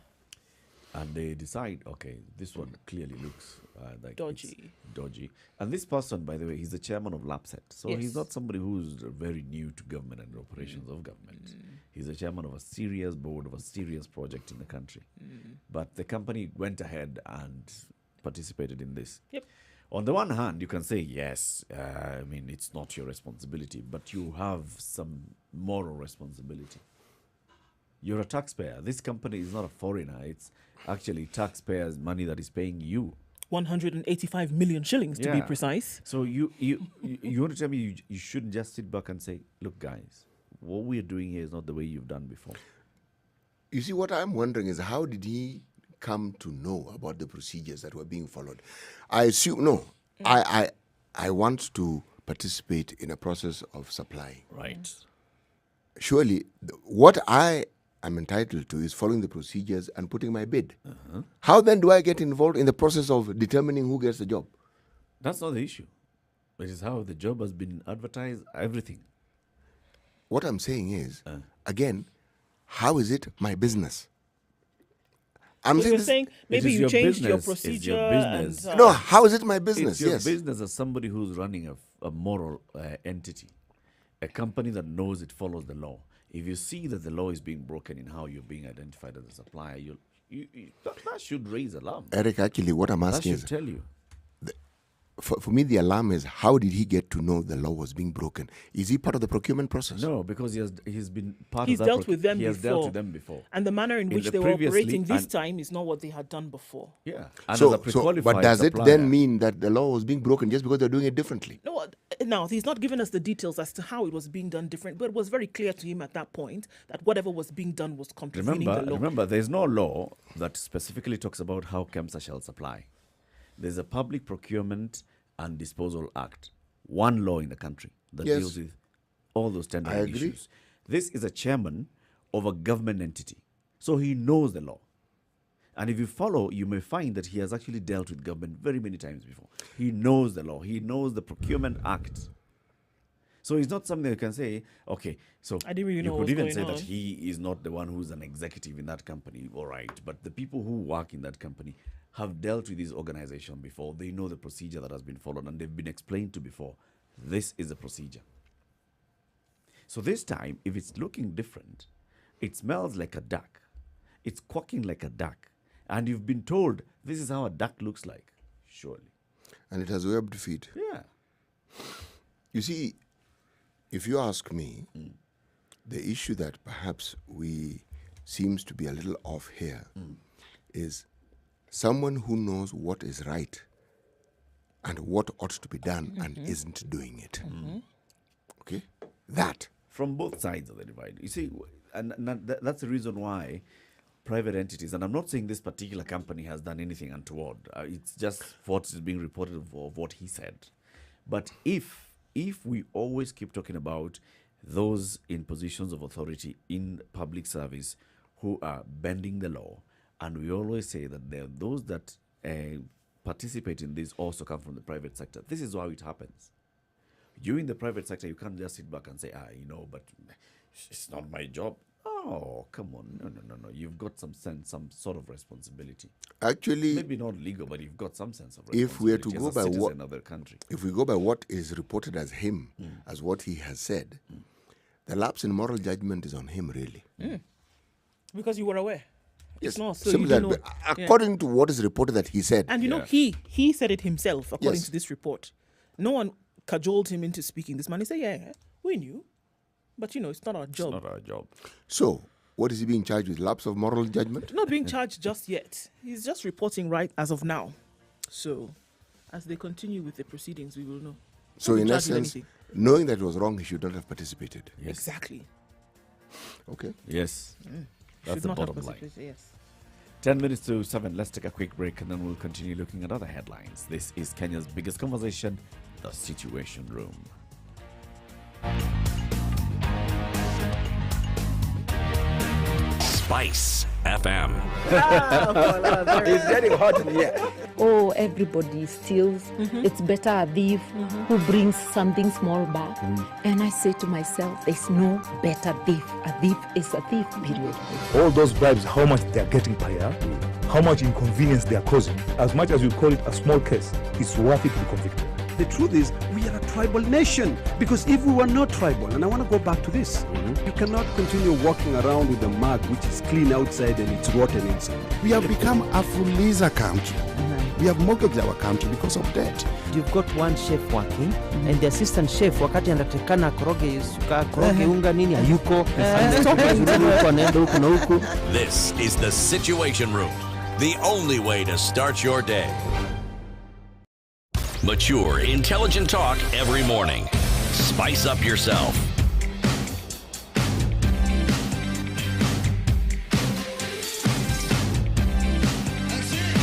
And they decide, okay, this one clearly looks like Dodgy. it's dodgy. And this person, by the way, he's the chairman of LAPSET. So Yes. he's not somebody who's very new to government and operations of government. He's the chairman of a serious board of a serious project in the country. But the company went ahead and participated in this. Yep. On the one hand, you can say, yes, I mean, it's not your responsibility, but you have some moral responsibility. You're a taxpayer. This company is not a foreigner. It's actually taxpayers' money that is paying you. 185 million shillings, to be Yeah. precise. So you want to tell me you shouldn't just sit back and say, look, guys, what we're doing here is not the way you've done before. You see, what I'm wondering is how did he come to know about the procedures that were being followed? I assume, no, I want to participate in a process of supplying. Right. Surely, what I am entitled to is following the procedures and putting my bid. How then do I get involved in the process of determining who gets the job? That's not the issue. It is how the job has been advertised, everything. What I'm saying is, again, how is it my business? I'm So you're this- saying maybe is you your changed your business, it's procedure. your business. And, no, how is it my business? It's your Yes. business as somebody who's running a moral entity, a company that knows it follows the law. If you see that the law is being broken in how you're being identified as a supplier, that should raise alarm. Eric, actually, what I'm That asking should is, tell you. for me, the alarm is how did he get to know the law was being broken? Is he part of the procurement process? No, because he's been part He's of that. dealt with them he has dealt before. with them before. And the manner in In which the they were previously operating this and- time is not what they had done before. Yeah. And So, as a pre-qualified but does it supplier- then mean that the law was being broken just because they're doing it differently? No, now he's not given us the details as to how it was being done different, but it was very clear to him at that point that whatever was being done was contravening the law. Remember, there's no law that specifically talks about how KEMSA shall supply. There's a Public Procurement and Disposal Act, one law in the country that Yes. deals with all those I tendering agree. issues. This is a chairman of a government entity, so he knows the law. And if you follow, you may find that he has actually dealt with government very many times before. He knows the law. He knows the Procurement Act. So it's not something you can say, okay, so I didn't really know you what could was even say going that on. he is not the one who's an executive in that company, all right. But the people who work in that company have dealt with this organization before. They know the procedure that has been followed and they've been explained to before. This is the procedure. So this time, if it's looking different, it smells like a duck. It's quacking like a duck. And you've been told this is how a duck looks like. Surely. And it has webbed feet. Yeah. You see, if you ask me, the issue that perhaps we seems to be a little off here is someone who knows what is right and what ought to be done and isn't doing it. Okay? That. From both sides of the divide. You see, and that's the reason why private entities, and I'm not saying this particular company has done anything untoward. It's just what is being reported of what he said. But if we always keep talking about those in positions of authority in public service who are bending the law, and we always say that there are those that participate in this also come from the private sector. This is how it happens. You in the private sector, you can't just sit back and say, but it's not my job. Oh, come on. No. You've got some sense, some sort of responsibility. Actually, Maybe not legal, but you've got some sense of if we are to responsibility go as a by citizen of the country. if we go by what is reported as him, as what he has said, the lapse in moral judgment is on him, really. Because you were aware. Yes, No, so simply you that. know- But according to what is reported that he said, And you know, Yeah. he said it himself, according Yes. to this report. No one cajoled him into speaking this man. He said, yeah, we knew. But, it's not our job. Not our job. so what is he being charged with? Lapse of moral judgment? Not being charged just yet. He's just reporting right as of now. So, as they continue with the proceedings, we will know. So Not in being charged with essence, anything. knowing that it was wrong, he should not have participated. Yes. Exactly. Okay. Yes. That's Should the not have bottom line. participated, Yes. 10 minutes to 7. Let's take a quick break and then we'll continue looking at other headlines. This is Kenya's biggest conversation, The Situation Room. Spice FM. It's getting hot in here. oh, everybody steals. It's better a thief who brings something small back. And I say to myself, there's no better thief. A thief is a thief, period. All those bribes, how much they're getting per year, how much inconvenience they're causing, as much as you call it a small case, it's worth it to be convicted. The truth is, we are a tribal nation. Because if we were not tribal, and I want to go back to this, you cannot continue walking around with a mug which is clean outside and it's rotten inside. We have become a fuliza country. We have mortgaged our country because of debt. You've got one chef working and the assistant chef wakati anatakana koroge unga nini hayuko. This is the Situation Room, the only way to start your day. Mature, intelligent talk every morning. Spice up yourself.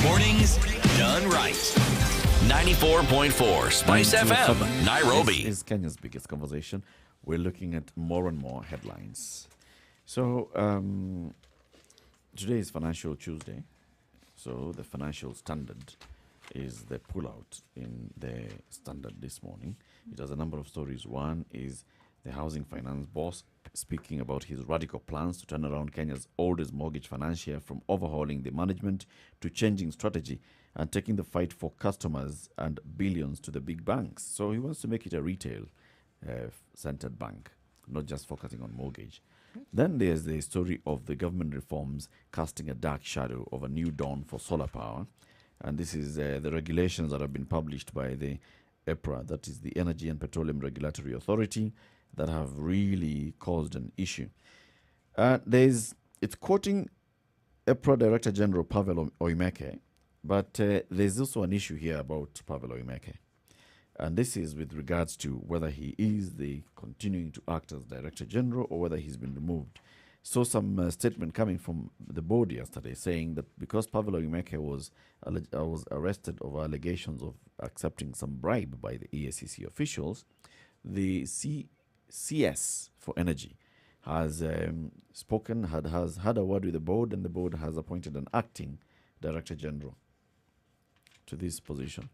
Mornings done right. 94.4 Spice FM, Nairobi. This is Kenya's biggest conversation. We're looking at more and more headlines. So, today is Financial Tuesday. So, the Financial Standard is the pullout in the Standard this morning. It has a number of stories. One is the housing finance boss speaking about his radical plans to turn around Kenya's oldest mortgage financier from overhauling the management to changing strategy and taking the fight for customers and billions to the big banks. So he wants to make it a retail-centered bank, not just focusing on mortgage. Then there's the story of the government reforms casting a dark shadow of a new dawn for solar power. And this is the regulations that have been published by the EPRA, that is the Energy and Petroleum Regulatory Authority, that have really caused an issue. It's quoting EPRA Director General Pavel Oimeke, but there's also an issue here about Pavel Oimeke. And this is with regards to whether he is continuing to act as Director General or whether he's been removed. So some statement coming from the board yesterday saying that because Pavel Oimeke was arrested over allegations of accepting some bribe by the EACC officials, the CS for Energy has has had a word with the board, and the board has appointed an acting Director General to this position.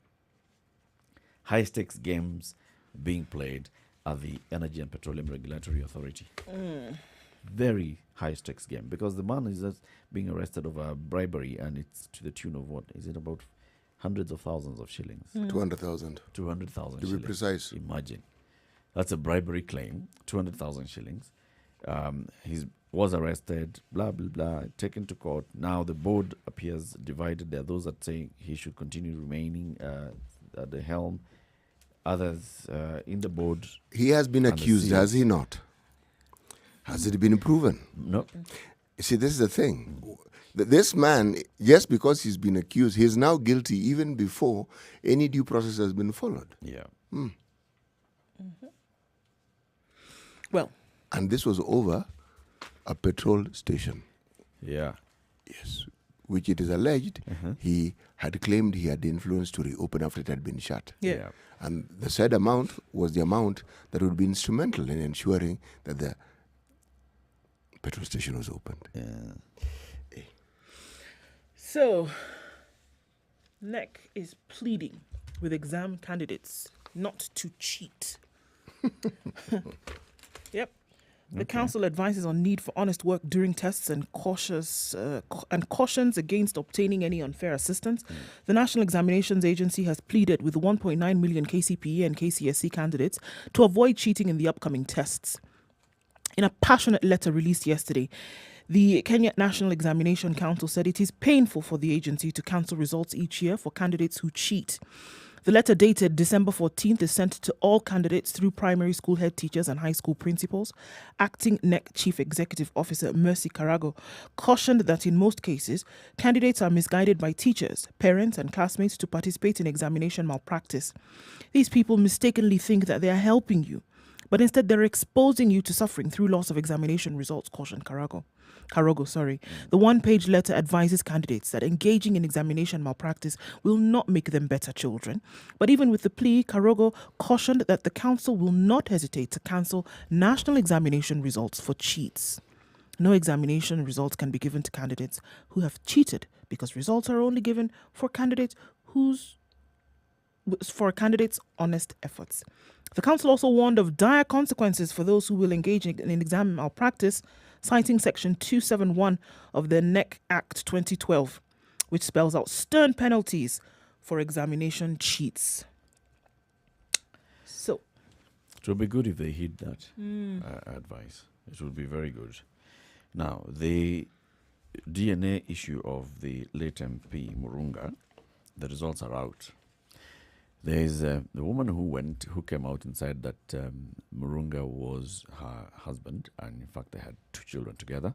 High-stakes games being played at the Energy and Petroleum Regulatory Authority. Very high-stakes game, because the man is just being arrested over bribery, and it's to the tune of what? Is it about hundreds of thousands of shillings? 200,000. 200,000 to shillings. be precise. Imagine. That's a bribery claim, 200,000 shillings. He was arrested, blah, blah, blah, taken to court. Now the board appears divided. There are those that say he should continue remaining at the helm. Others in the board. He has been accused, has he not? Has it been proven? No. You see, this is the thing. This man, just because he's been accused, he is now guilty even before any due process has been followed. Yeah. Well. And this was over a petrol station. Yeah. Yes. Which it is alleged he had claimed he had the influence to reopen after it had been shut. Yeah. And the said amount was the amount that would be instrumental in ensuring that the petrol station was opened. Yeah. So, NEC is pleading with exam candidates not to cheat. Yep. The council advises on need for honest work during tests and cautions against obtaining any unfair assistance. The National Examinations Agency has pleaded with 1.9 million KCPE and KCSE candidates to avoid cheating in the upcoming tests. In a passionate letter released yesterday, the Kenya National Examination Council said it is painful for the agency to cancel results each year for candidates who cheat. The letter dated December 14th is sent to all candidates through primary school head teachers and high school principals. Acting NEC Chief Executive Officer Mercy Karago cautioned that in most cases, candidates are misguided by teachers, parents and classmates to participate in examination malpractice. These people mistakenly think that they are helping you, but instead they're exposing you to suffering through loss of examination results, cautioned Karago. The one-page letter advises candidates that engaging in examination malpractice will not make them better children. But even with the plea, Karago cautioned that the council will not hesitate to cancel national examination results for cheats. No examination results can be given to candidates who have cheated, because results are only given for candidates for a candidate's honest efforts. The council also warned of dire consequences for those who will engage in exam malpractice, citing Section 271 of the NEC Act 2012, which spells out stern penalties for examination cheats. So, it would be good if they heed that advice. It would be very good. Now, the DNA issue of the late MP Murunga, the results are out. There is the woman who came out and said that Murunga was her husband, and in fact they had 2 children together.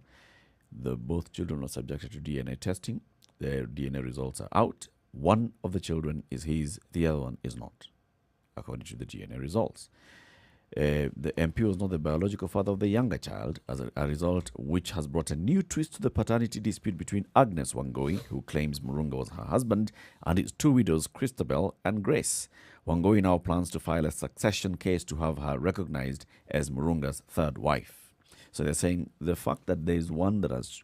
Both children were subjected to DNA testing. Their DNA results are out. One of the children is his, the other one is not, according to the DNA results. The MP was not the biological father of the younger child, as a result, which has brought a new twist to the paternity dispute between Agnes Wangoi, who claims Murunga was her husband, and his 2 widows, Christabel and Grace. Wangoi now plans to file a succession case to have her recognized as Murunga's 3rd wife. So they're saying the fact that there is one that has,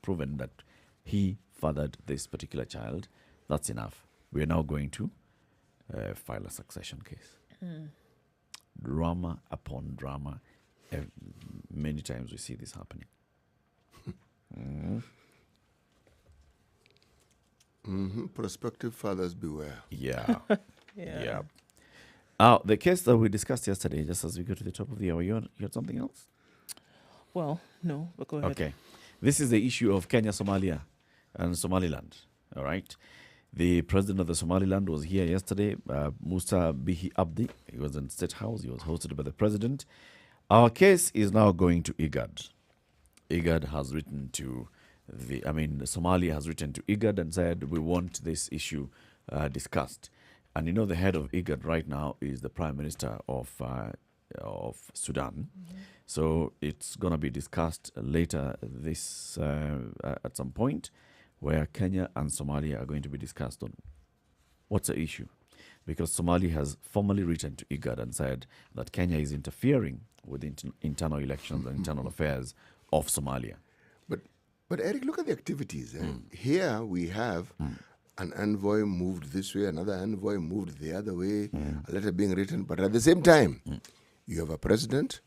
proven that he fathered this particular child, that's enough. We are now going to file a succession case. Drama upon drama. Many times we see this happening. Prospective fathers beware. Yeah. Yeah. The case that we discussed yesterday, just as we go to the top of the hour, you had something else? Well, no, but go ahead. Okay. This is the issue of Kenya, Somalia, and Somaliland. All right. The president of the Somaliland was here yesterday, Musa Bihi Abdi. He was in State House. He was hosted by the president. Our case is now going to IGAD. IGAD has written to Somalia has written to IGAD and said, we want this issue discussed. And the head of IGAD right now is the Prime Minister of Sudan. So it's going to be discussed later this at some point, where Kenya and Somalia are going to be discussed on what's the issue. Because Somalia has formally written to IGAD and said that Kenya is interfering with internal elections and internal affairs of Somalia. But Eric, look at the activities. Here we have an envoy moved this way, another envoy moved the other way, a letter being written. But at the same time, you have a president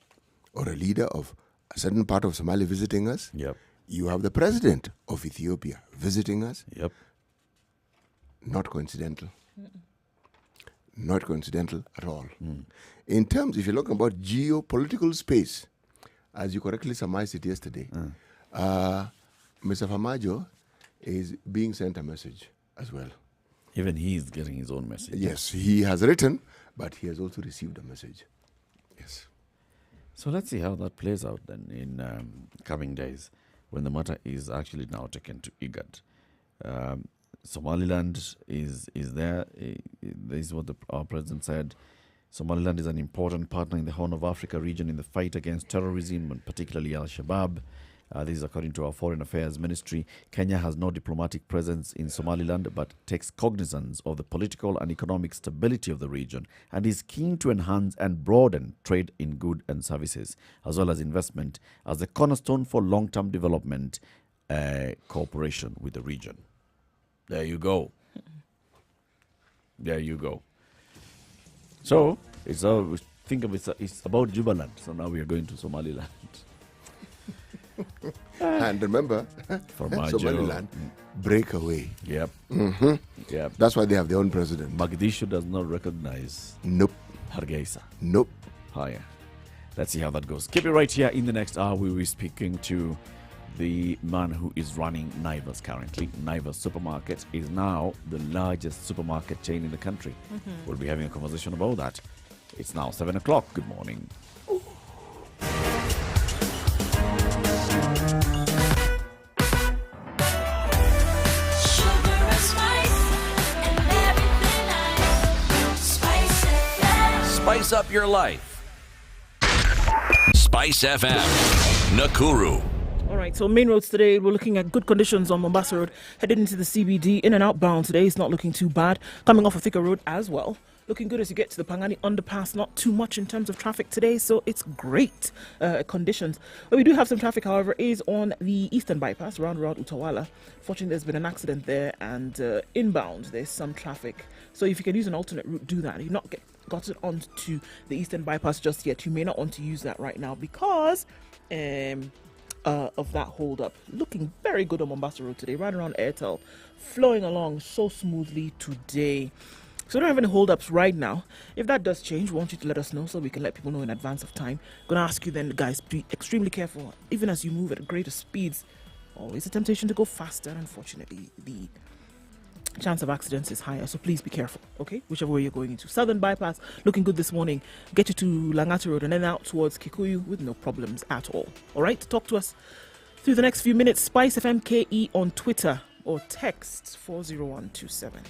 or a leader of a certain part of Somalia visiting us. Yep. You have the president of Ethiopia visiting us. Yep. Not coincidental. Not coincidental at all. In terms, if you're looking about geopolitical space, as you correctly surmised it yesterday, Mr. Famajo is being sent a message as well. Even he is getting his own message. Yes, he has written, but he has also received a message. Yes. So let's see how that plays out then in coming days, when the matter is actually now taken to IGAD. Somaliland is there. This is what our president said. Somaliland is an important partner in the Horn of Africa region in the fight against terrorism, and particularly Al-Shabaab. This is according to our Foreign Affairs Ministry. Kenya has no diplomatic presence in Somaliland, but takes cognizance of the political and economic stability of the region and is keen to enhance and broaden trade in goods and services, as well as investment, as the cornerstone for long-term development cooperation with the region. There you go. There you go. So, it's about Jubaland. So now we are going to Somaliland. And remember, Somaliland, break away. Yep. Yep. That's why they have their own president. Mogadishu does not recognize Hargeisa. Nope. Higher. Let's see how that goes. Keep it right here. In the next hour, we will be speaking to the man who is running Naivas currently. Naivas Supermarket is now the largest supermarket chain in the country. We'll be having a conversation about that. It's now 7 o'clock. Good morning. Spice up your life. Spice FM, Nakuru. All right, so main roads today, we're looking at good conditions on Mombasa Road, headed into the CBD, in and outbound today. It's not looking too bad. Coming off of Thika Road as well. looking good as you get to the Pangani underpass. Not too much in terms of traffic today, so it's great conditions. Where we do have some traffic, however, is on the Eastern Bypass, around Utawala. Fortunately, there's been an accident there, and inbound, there's some traffic. So if you can use an alternate route, do that. You've not gotten onto the Eastern Bypass just yet. You may not want to use that right now because of that hold up. Looking very good on Mombasa Road today, right around Airtel, flowing along so smoothly today. So we don't have any hold ups right now. If that does change, we want you to let us know so we can let people know in advance of time. Gonna ask you then, guys, be extremely careful. Even as you move at greater speeds, always a temptation to go faster. Unfortunately, the chance of accidents is higher, so please be careful, okay? Whichever way you're going into. Southern Bypass, looking good this morning. Get you to Langata Road and then out towards Kikuyu with no problems at all. All right, talk to us through the next few minutes. Spice FMKE on Twitter or text 40127.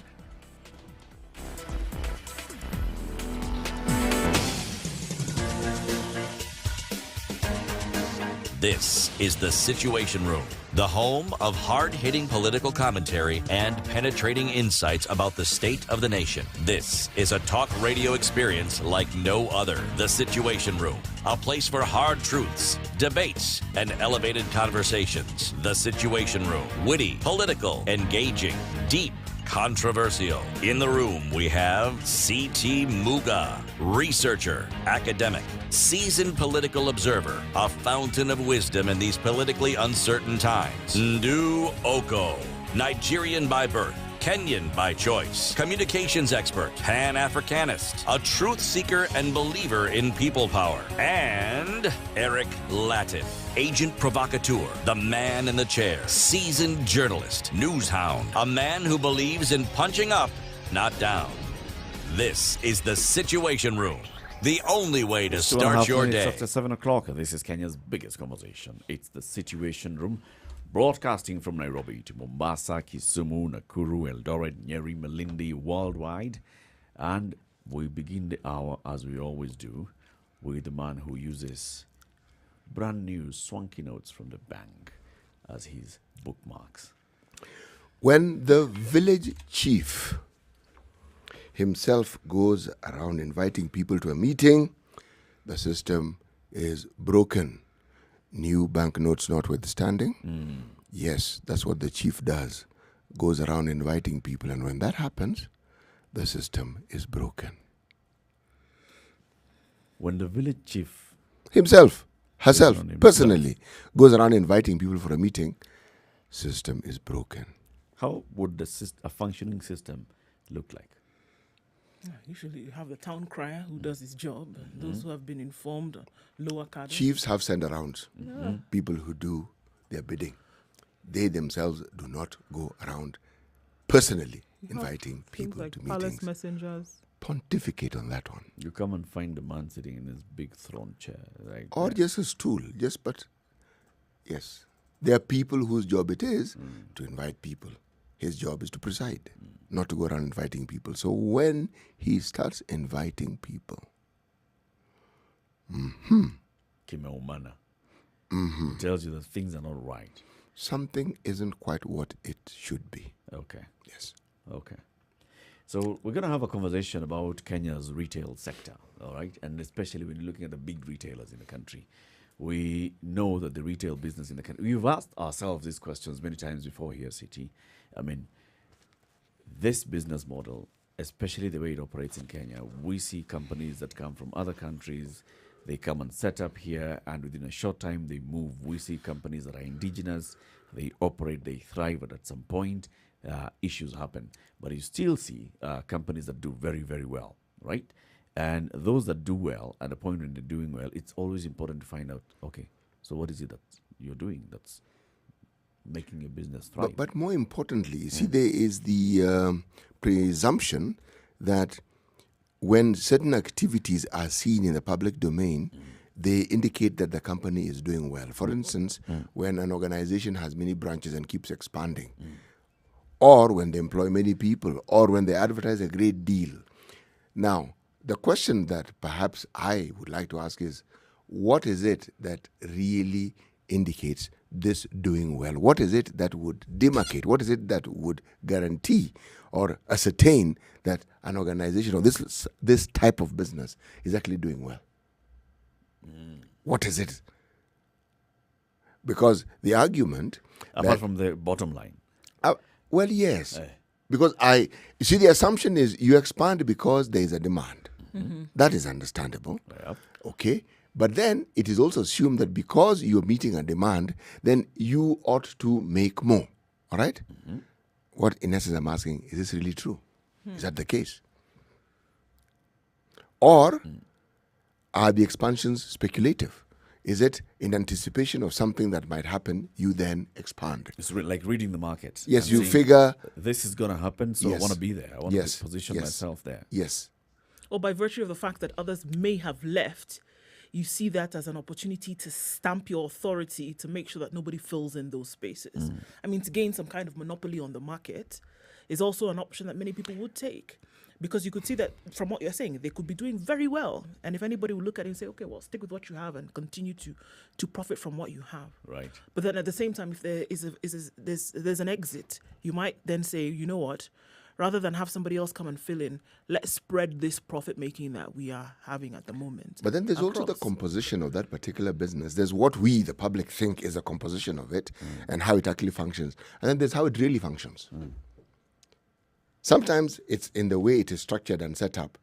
This is The Situation Room, the home of hard-hitting political commentary and penetrating insights about the state of the nation. This is a talk radio experience like no other. The Situation Room, a place for hard truths, debates, and elevated conversations. The Situation Room, witty, political, engaging, deep, controversial. In the room, we have C.T. Muga, researcher, academic, seasoned political observer, a fountain of wisdom in these politically uncertain times. Ndu Oko, Nigerian by birth, Kenyan by choice, communications expert, Pan-Africanist, a truth seeker and believer in people power, and Eric Latin, agent provocateur, the man in the chair, seasoned journalist, news hound, a man who believes in punching up, not down. This is The Situation Room, the only way to start your day. After 7 o'clock, this is Kenya's biggest conversation. It's The Situation Room, broadcasting from Nairobi to Mombasa, Kisumu, Nakuru, Eldoret, Nyeri, Malindi, worldwide. And we begin the hour, as we always do, with the man who uses brand new swanky notes from the bank as his bookmarks. When the village chief himself goes around inviting people to a meeting, the system is broken. New banknotes notwithstanding. Yes, that's what the chief does. Goes around inviting people, and when that happens, the system is broken. When the village chief herself, personally, goes around inviting people for a meeting, system is broken. How would a functioning system look like? Usually you have the town crier who does his job, those who have been informed, lower cadres. Chiefs have send-arounds, people who do their bidding. They themselves do not go around personally inviting people like to palace meetings. Messengers. Pontificate on that one. You come and find the man sitting in his big throne chair, right? Or just a stool, yes. There are people whose job it is to invite people. His job is to preside, not to go around inviting people. So when he starts inviting people, Kimeumana, it tells you that things are not right. Something isn't quite what it should be. Okay. Yes. Okay. So we're going to have a conversation about Kenya's retail sector, all right? And especially when you're looking at the big retailers in the country. We know that the retail business in the country, we've asked ourselves these questions many times before here, City. I mean, this business model, especially the way it operates in Kenya, we see companies that come from other countries, they come and set up here, and within a short time they move. We see companies that are indigenous, they operate, they thrive, but at some point, issues happen. But you still see companies that do very, very well, right? And those that do well, at the point when they're doing well, it's always important to find out, okay, so what is it that you're doing that's making your business thrive? But more importantly, you see, there is the presumption that when certain activities are seen in the public domain, they indicate that the company is doing well. For instance, when an organization has many branches and keeps expanding, or when they employ many people, or when they advertise a great deal. Now, the question that perhaps I would like to ask is, what is it that really indicates this doing well? What is it that would demarcate? What is it that would guarantee or ascertain that an organization or this type of business is actually doing well? What is it? Because the argument... Apart from the bottom line. Well, yes. Because you see, the assumption is you expand because there is a demand. That is understandable. Okay. But then it is also assumed that because you're meeting a demand, then you ought to make more. All right? What, in essence, I'm asking, is this really true? Is that the case? Or are the expansions speculative? Is it in anticipation of something that might happen, you then expand? It's like reading the market. Yes, you figure... This is going to happen, so I want to be there. I want to position myself there. Yes. Or by virtue of the fact that others may have left, you see that as an opportunity to stamp your authority to make sure that nobody fills in those spaces. I mean, to gain some kind of monopoly on the market is also an option that many people would take. Because you could see that from what you're saying, they could be doing very well. And if anybody would look at it and say, okay, well, stick with what you have and continue to profit from what you have. Right. But then at the same time, if there there's an exit, you might then say, you know what, rather than have somebody else come and fill in, let's spread this profit making that we are having at the moment. But then there's also the composition of that particular business. There's what we, the public, think is the composition of it and how it actually functions. And then there's how it really functions. Sometimes it's in the way it is structured and set up.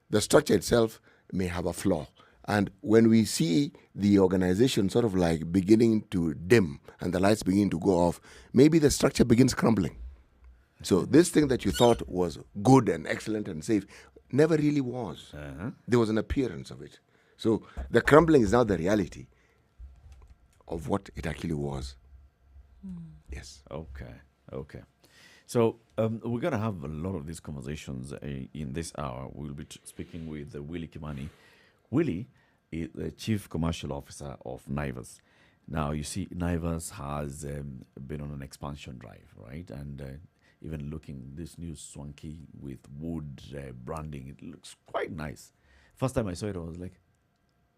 The structure itself may have a flaw. And when we see the organization sort of like beginning to dim and the lights begin to go off, maybe the structure begins crumbling. So this thing that you thought was good and excellent and safe never really was. There was an appearance of it. So the crumbling is now the reality of what it actually was. Yes. Okay. So we're going to have a lot of these conversations in this hour. We'll be speaking with Willie Kimani. Willie is the Chief Commercial Officer of Naivas. Now, you see, Naivas has been on an expansion drive, right? And even looking this new swanky with wood branding, it looks quite nice. First time I saw it, I was like,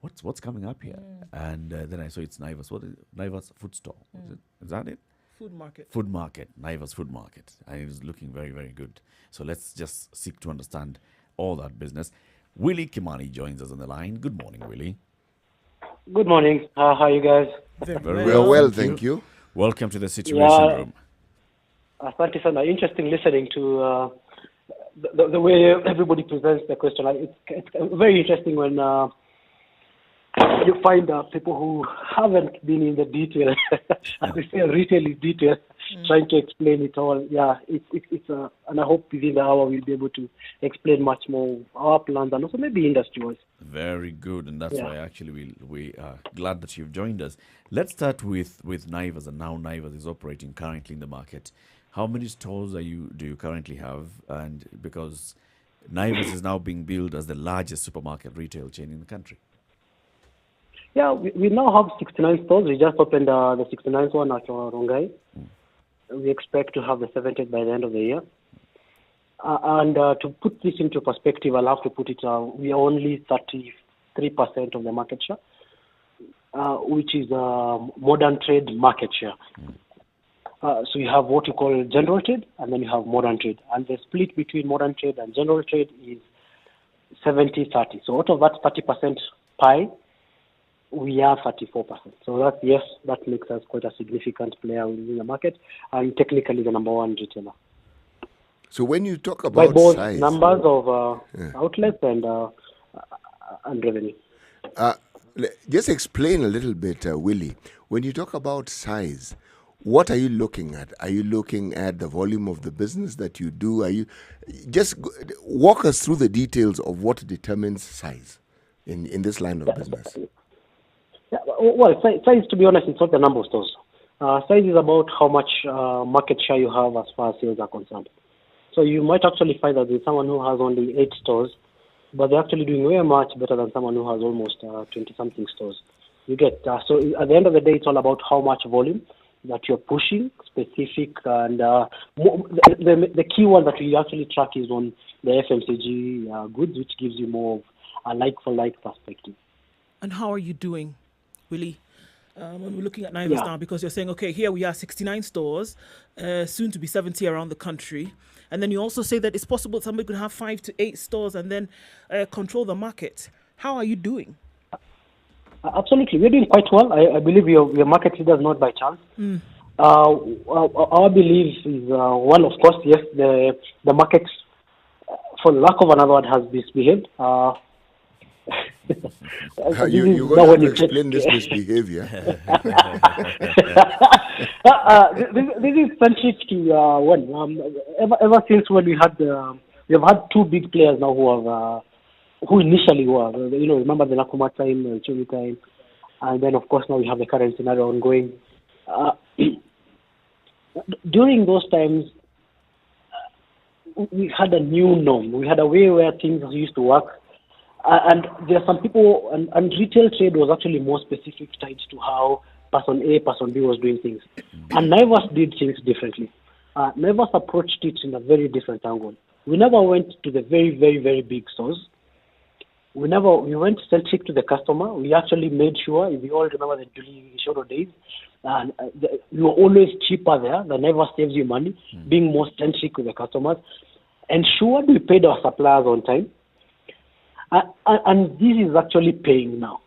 what's coming up here? And then I saw it's Naivas. What is it? Naivas Food Store. Is that it? Food market, Naivas Food Market. And it is looking very, very good. So let's just seek to understand all that business. Willie Kimani joins us on the line. Good morning, Willie. Good morning. How are you guys? Very well, thank you. Welcome to the Situation Room. Thank you, sir. Interesting listening to the way everybody presents the question. It's very interesting when you find people who haven't been in the detail, as we say, retail is detail, trying to explain it all. Yeah, it's and I hope within the hour we'll be able to explain much more our plans and also maybe industry-wise. Very good, and that's why actually we are glad that you've joined us. Let's start with Naivas, and now Naivas is operating currently in the market. How many stores do you currently have? And because Naivas is now being billed as the largest supermarket retail chain in the country. Yeah, we now have 69 stores. We just opened the 69th one at Rongai. We expect to have the 70th by the end of the year. And to put this into perspective, I'll have to put it, we are only 33% of the market share, which is modern trade market share. So you have what you call general trade, and then you have modern trade. And the split between modern trade and general trade is 70-30. So out of that 30% pie, we are 34%. So that makes us quite a significant player within the market, and technically the number one retailer. So when you talk about by both size, numbers of outlets and revenue. Just explain a little bit, Willie. When you talk about size, what are you looking at? Are you looking at the volume of the business that you do? Are you just walk us through the details of what determines size in this line of business? Yeah, well, size, to be honest, it's not the number of stores. Size is about how much market share you have as far as sales are concerned. So you might actually find that there's someone who has only 8 stores, but they're actually doing way much better than someone who has almost 20-something stores. You get so at the end of the day, it's all about how much volume that you're pushing, specific, and the key one that we actually track is on the FMCG goods, which gives you more of a like-for-like perspective. And how are you doing, Willie? when we're looking at Naivas now, because you're saying, okay, here we are, 69 stores, soon to be 70 around the country. And then you also say that it's possible somebody could have 5 to 8 stores and then control the market. How are you doing? Absolutely. We're doing quite well. I believe we are market leaders, not by chance. Our belief is, one, of course, yes, the market, for lack of another word, has misbehaved. You're going to explain this misbehavior. This is centric to ever since when we have had 2 big players now who initially were, remember the Nakuru time, the Chumi time, and then of course now we have the current scenario ongoing. During those times, we had a new norm. We had a way where things used to work. And there are some people, and retail trade was actually more specific, tied to how person A, person B was doing things. And Naivas did things differently. Naivas approached it in a very different angle. We never went to the very, very, very big stores. We went centric to the customer. We actually made sure, if you all remember the Julie Shoro days, you were always cheaper there. The Naivas saves you money, being more centric with the customers. Ensured we paid our suppliers on time. And this is actually paying now.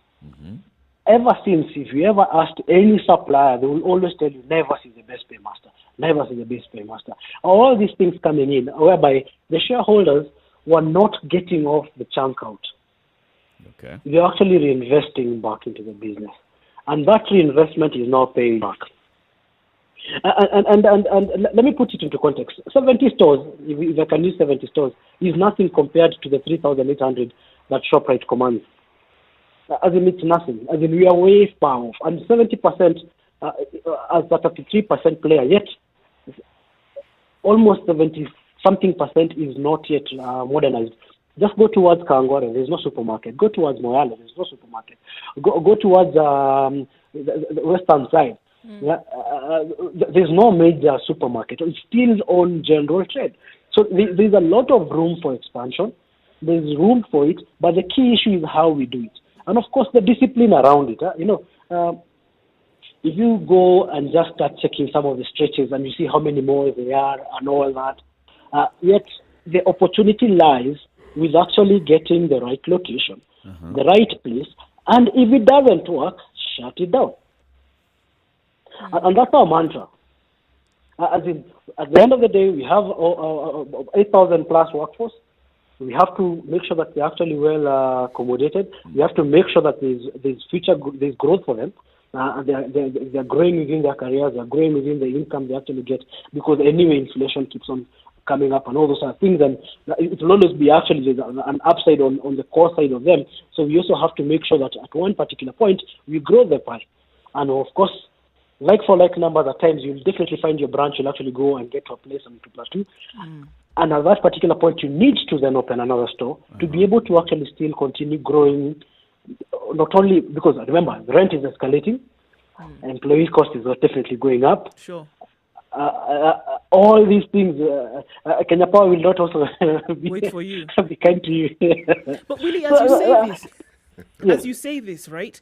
Ever since, if you ever asked any supplier, they will always tell you, Naivas is the best paymaster. Naivas is the best paymaster. All these things coming in, whereby the shareholders were not getting off the chunk out. Okay. They're actually reinvesting back into the business. And that reinvestment is now paying back. And let me put it into context. 70 stores, if I can use 70 stores, is nothing compared to the 3,800 that ShopRite commands. As in, it's nothing. As in, we are way far off. And 70% as a 33% player, yet almost 70-something percent is not yet modernized. Just go towards Kangware, there's no supermarket. Go towards Moyale, there's no supermarket. Go towards the western side. There's no major supermarket. It's still on general trade. So there's a lot of room for expansion. There's room for it, but the key issue is how we do it. And of course, the discipline around it. If you go and just start checking some of the stretches and you see how many more there are and all that, yet the opportunity lies with actually getting the right location, the right place, and if it doesn't work, shut it down. And that's our mantra. As in, at the end of the day, we have 8,000 plus workforce. We have to make sure that they're actually well accommodated. We have to make sure that there's growth for them. They're growing within their careers. They're growing within the income they actually get, because anyway, inflation keeps on coming up and all those sort of things, and it will always be actually an upside on the core side of them. So we also have to make sure that at one particular point we grow the pie. And of course, like for like numbers, at times you'll definitely find your branch will actually go and get to a place on 2+2. And at that particular point, you need to then open another store to be able to actually still continue growing. Not only because, remember, the rent is escalating, employee cost is definitely going up. Sure. All these things, Kenya Power will not also wait for you. Be kind to you. But really, as you say this, right?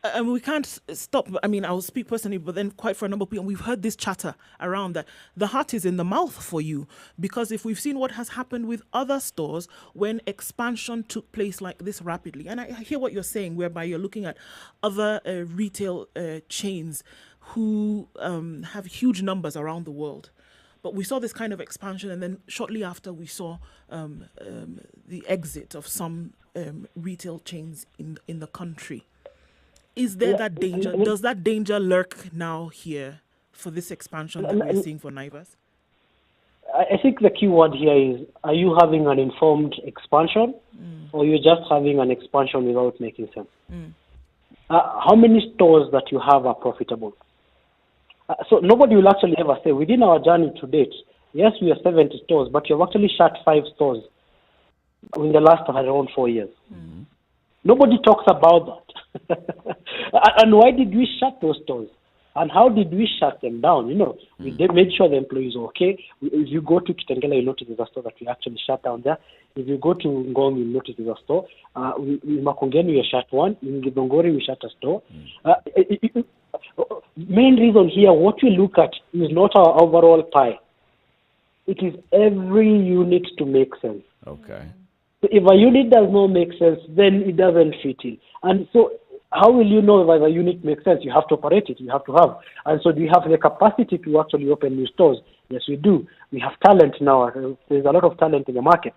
And we can't stop. I mean, I will speak personally, but then quite for a number of people, we've heard this chatter around that the heart is in the mouth for you, because if we've seen what has happened with other stores when expansion took place like this rapidly, and I hear what you're saying, whereby you're looking at other retail chains who have huge numbers around the world. But we saw this kind of expansion, and then shortly after we saw the exit of some retail chains in the country. Is there that danger? Does that danger lurk now here for this expansion that we're seeing for Naivas? I think the key word here is, are you having an informed expansion or you're just having an expansion without making sense? How many stores that you have are profitable? So nobody will actually ever say, within our journey to date, yes, we are 70 stores, but you've actually shut 5 stores in the last around 4 years. Nobody talks about that. And why did we shut those stores? And how did we shut them down? We did made sure the employees were okay. If you go to Kitengela, you notice there's a store that we actually shut down there. If you go to Ngong, you notice there's a store. In Makongeni, we shut one. In Githongori, we shut a store. Main reason here, what we look at is not our overall pie. It is every unit to make sense. Okay. So if a unit does not make sense, then it doesn't fit in. And so how will you know if a unit makes sense? You have to operate it. You have to have. And so do you have the capacity to actually open new stores? Yes, we do. We have talent now. There's a lot of talent in the market.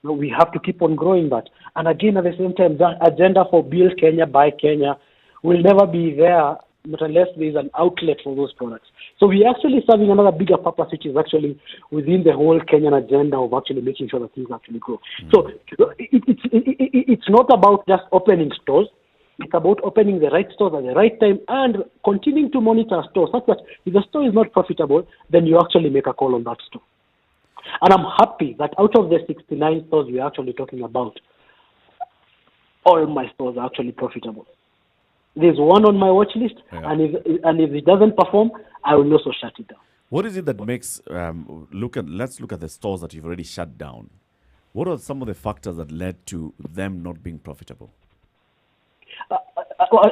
We have to keep on growing that. And again, at the same time, that agenda for build Kenya, buy Kenya will never be there, but unless there is an outlet for those products. So we're actually serving another bigger purpose, which is actually within the whole Kenyan agenda of actually making sure that things actually grow. So it's not about just opening stores. It's about opening the right stores at the right time and continuing to monitor stores such that if the store is not profitable, then you actually make a call on that store. And I'm happy that out of the 69 stores we're actually talking about, all my stores are actually profitable. There's one on my watch list, and if it doesn't perform, I will also shut it down. What is it that makes let's look at the stores that you've already shut down. What are some of the factors that led to them not being profitable?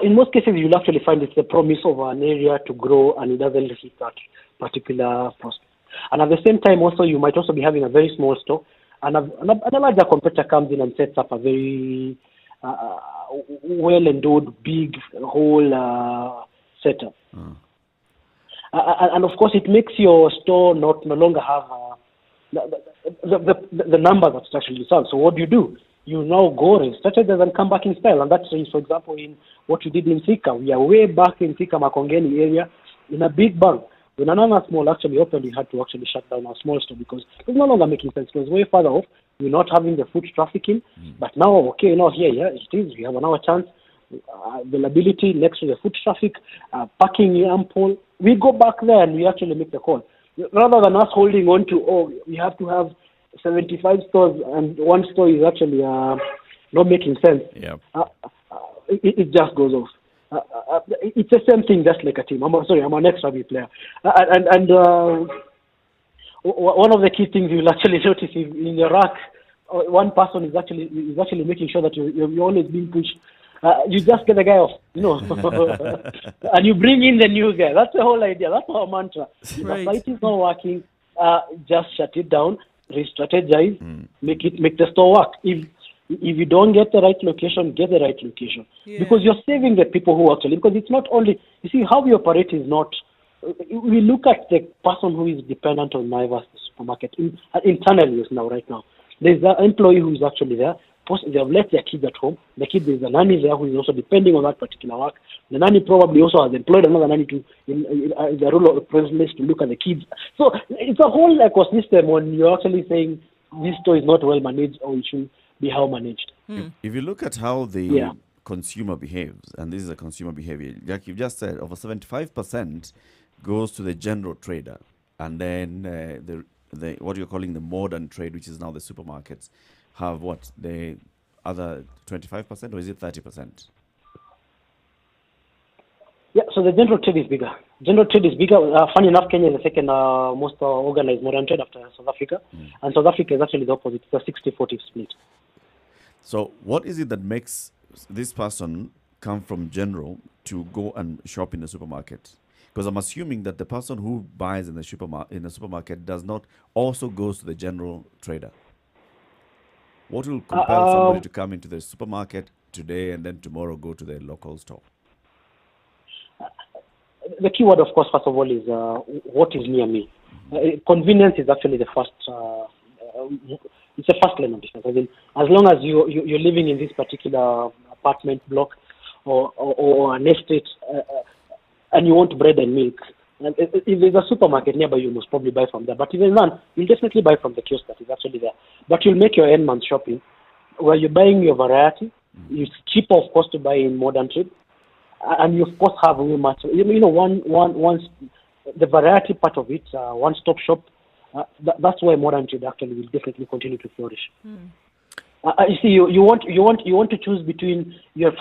In most cases, you'll actually find it's the promise of an area to grow, and it doesn't hit that particular prospect. And at the same time, also you might also be having a very small store, and a larger competitor comes in and sets up a very well-endowed, big whole setup. And of course, it makes your store no longer have the number that's actually sold. So what do? You now go and strategize and come back in style. And that's, for example, in what we did in Thika. We are way back in Thika, Makongeni area, in a big bang. When another small actually opened, we had to actually shut down our small store because it was no longer making sense. It was way further off. We're not having the foot traffic in. But now, okay, here it is. We have another chance. Availability next to the foot traffic, parking ample. We go back there and we actually make the call. Rather than us holding on to, we have to have 75 stores and one store is actually not making sense. It just goes off. It's the same thing, just like a team. I'm an extra B player. And one of the key things you'll actually notice is in the rack, one person is actually making sure that you're always being pushed. You just get the guy off, and you bring in the new guy. That's the whole idea. That's our mantra. If the site is not working, just shut it down, re-strategize, make the store work. If you don't get the right location, get the right location. Because you're saving the people who actually, because it's not only, you see, how we operate is not, we look at the person who is dependent on Naivas supermarket internally now, right now. There's an employee who is actually there. They have left their kids at home. There's a nanny there who is also depending on that particular work. The nanny probably also has employed another nanny in the rural place to look at the kids. So it's a whole ecosystem when you're actually saying this store is not well managed or it should be how managed. If you look at how the consumer behaves, and this is a consumer behavior, like you just said, over 75% goes to the general trader, and then the what you're calling the modern trade, which is now the supermarkets, have what, the other 25%, or is it 30%? Yeah, so the general trade is bigger. Funny enough, Kenya is the second most organized modern trade after South Africa. And South Africa is actually the opposite. It's a 60-40 split. So what is it that makes this person come from general to go and shop in the supermarket? Because I'm assuming that the person who buys in the supermarket does not also goes to the general trader. What will compel somebody to come into the supermarket today and then tomorrow go to their local store? The key word, of course, first of all, is what is near me. Convenience is actually the first. It's a first line of defense. I mean, as long as you're living in this particular apartment block or an estate, and you want bread and milk, if there's a supermarket nearby, you must probably buy from there. But if there's none, you'll definitely buy from the kiosk that is actually there. But you'll make your end month shopping where you're buying your variety. It's cheaper, of course, to buy in modern trade. And you, of course, have very much, the variety part of it, one-stop shop. That's why modern trade actually will definitely continue to flourish. You see, you want to choose between your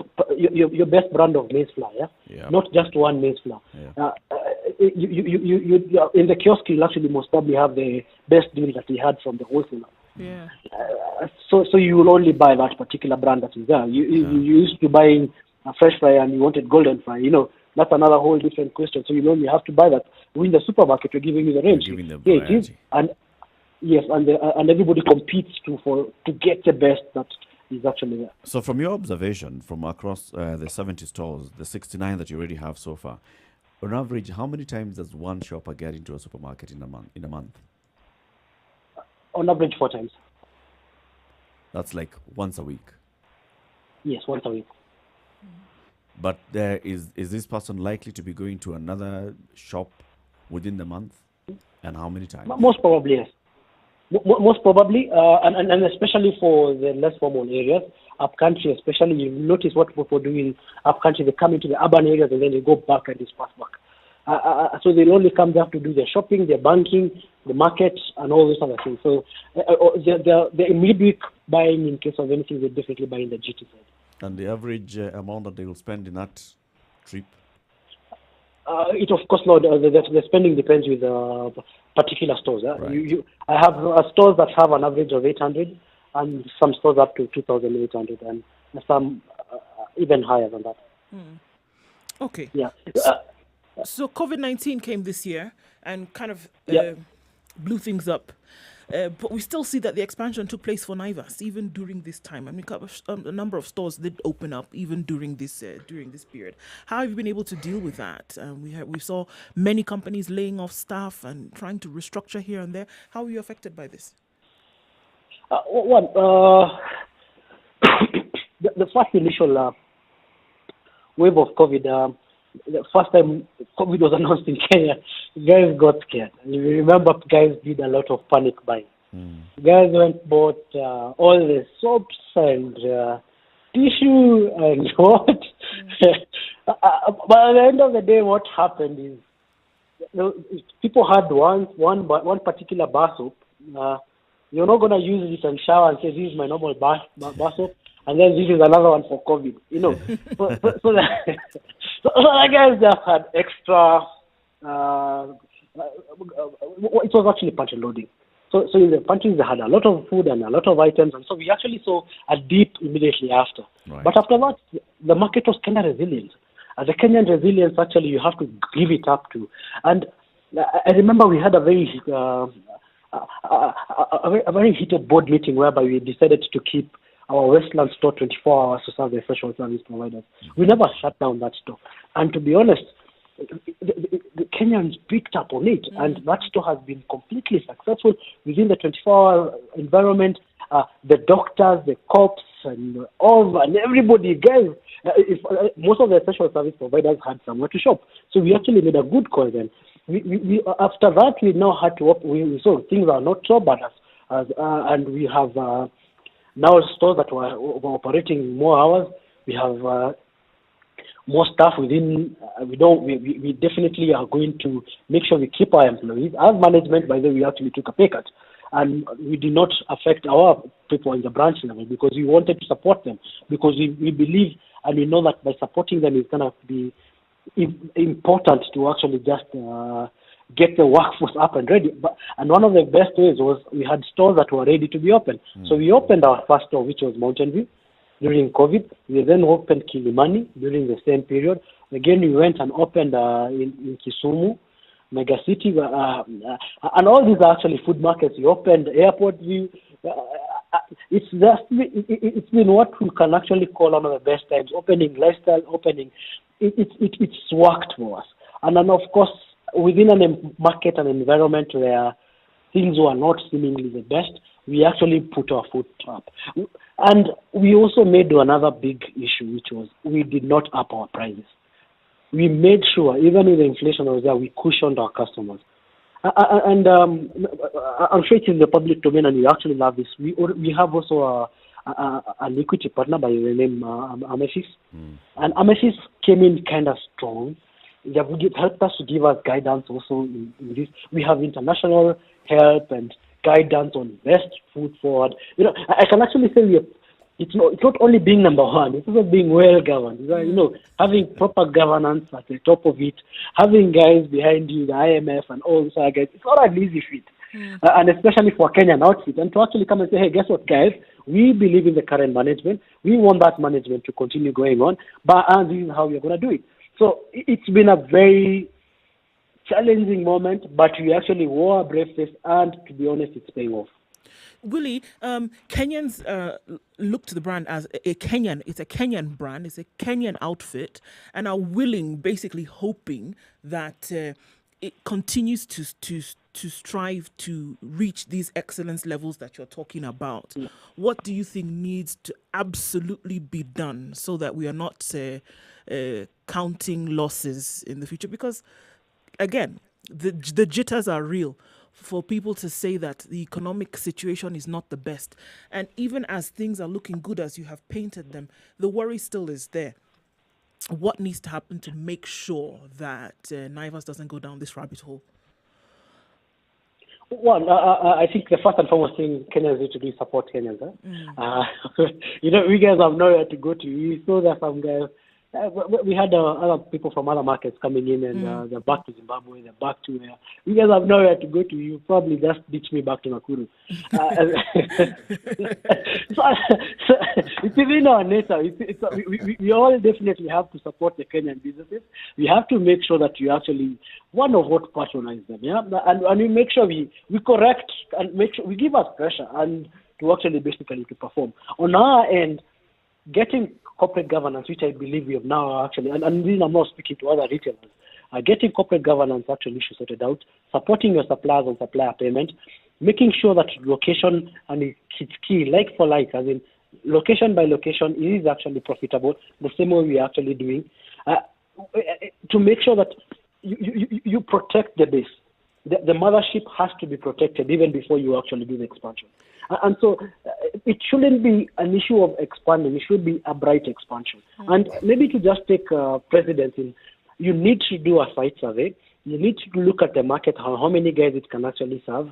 best brand of maize flour, Yeah. not just one maize flour. Yeah. You in the kiosk, you'll actually most probably have the best deal that he had from the wholesaler. Yeah. So you will only buy that particular brand that is there. You used to buying a fresh fry and you wanted golden fry. That's another whole different question. So you only have to buy that. In the supermarket, we're giving you the range. Giving the Here it is, variety. and yes, and everybody competes to get the best that is actually there. So from your observation from across the 70 stores, the 69 that you already have so far, on average, how many times does one shopper get into a supermarket in a month? On average, 4 times. That's like once a week. Yes, once a week. But there is this person likely to be going to another shop within the month? And how many times? Most probably, yes. Most probably, and especially for the less formal areas, up country especially, you notice what people do in up country. They come into the urban areas and then they go back and disperse back. So they'll only come there to do their shopping, their banking, the market, and all those other things. So the midweek buying, in case of anything, they definitely buy in the GT side. And the average amount that they will spend in that trip? It of course not. The spending depends with particular stores. Right. I have stores that have an average of 800, and some stores up to 2,800, and some even higher than that. Okay. Yeah. So COVID-19 came this year and kind of Yeah. blew things up. But we still see that the expansion took place for Naivas even during this time. I mean, a number of stores did open up even during this period. How have you been able to deal with that? We saw many companies laying off staff and trying to restructure here and there. How were you affected by this? The first initial wave of COVID, the first time COVID was announced in Kenya, guys got scared. You remember, guys did a lot of panic buying. Guys went bought all the soaps and tissue and what. But at the end of the day, what happened is people had one particular bar soap. You're not going to use it and shower and say, this is my normal bar soap, and then this is another one for COVID. So the guys just had extra. It was actually pantry loading. So in the pantries they had a lot of food and a lot of items, and so we actually saw a dip immediately after. Right. But after that, the market was kind of resilient. The Kenyan resilience, actually, you have to give it up to. And I remember we had a very heated board meeting whereby we decided to keep our Westland store 24 hours to serve the essential service providers. We never shut down that store. And to be honest, the Kenyans picked up on it, and that store has been completely successful within the 24-hour environment. The doctors, the cops, and everybody, guys, most of the essential service providers had somewhere to shop. So we actually made a good call then. We after that, we now had to we saw things are not so bad and we have now stores that were operating more hours. We have more staff within. We definitely are going to make sure we keep our employees. As management, by the way, we actually took a pay cut, and we did not affect our people in the branch level because we wanted to support them, because we believe and we know that by supporting them is going to be important to actually just get the workforce up and ready. And one of the best ways was we had stores that were ready to be open. So we opened our first store, which was Mountain View, during COVID. We then opened Kilimani during the same period. Again, we went and opened in Kisumu, Mega City, and all these are actually food markets. We opened Airport View. It's been what we can actually call one of the best times. Opening lifestyle, opening. It's worked for us. And then, of course, within a market and environment where things were not seemingly the best, we actually put our foot up. And we also made another big issue, which was we did not up our prices. We made sure, even if the inflation was there, we cushioned our customers. And I'm sure it's in the public domain, and you actually love this. We have also an equity partner by the name Amephis. And Amephis came in kind of strong. They have helped us to give us guidance also in this. We have international help, and guidance on best food forward. I can actually say it's not only being number one, it's also being well governed. Having proper governance at the top of it, having guys behind you, the IMF and all those other guys, it's not an easy feat. And especially for Kenyan outfit, and to actually come and say, hey, guess what, guys? We believe in the current management. We want that management to continue going on, but this is how we're going to do it. So it's been a very challenging moment, but we actually wore a brave face, and to be honest, it's paying off. Willie, Kenyans look to the brand as a Kenyan. It's a Kenyan brand. It's a Kenyan outfit, and are willing, basically hoping that it continues to strive to reach these excellence levels that you're talking about. What do you think needs to absolutely be done so that we are not counting losses in the future? Because, again, the jitters are real for people to say that the economic situation is not the best. And even as things are looking good as you have painted them, the worry still is there. What needs to happen to make sure that Naivas doesn't go down this rabbit hole? Well, I think the first and foremost thing Kenyans need to do is support Kenyans. We guys have nowhere to go to. You saw that some guys, we had other people from other markets coming in, and they're back to Zimbabwe, they're back to where you guys have nowhere to go to. You probably just ditch me back to Nakuru. So it's in our nature. We all definitely have to support the Kenyan businesses. We have to make sure that you actually, one of what, patronize them, and we make sure we correct and make sure we give us pressure and to actually basically to perform. On our end, getting corporate governance, which I believe we have now actually, and this I'm not speaking to other retailers, getting corporate governance actually issues sorted out, supporting your suppliers on supplier payment, making sure that location, and it's key, like for like, as in location by location, is actually profitable, the same way we are actually doing, to make sure that you protect the base. The mothership has to be protected even before you actually do the expansion. And so it shouldn't be an issue of expanding. It should be a bright expansion. And maybe to just take precedence in, you need to do a site survey. You need to look at the market, how many guys it can actually serve.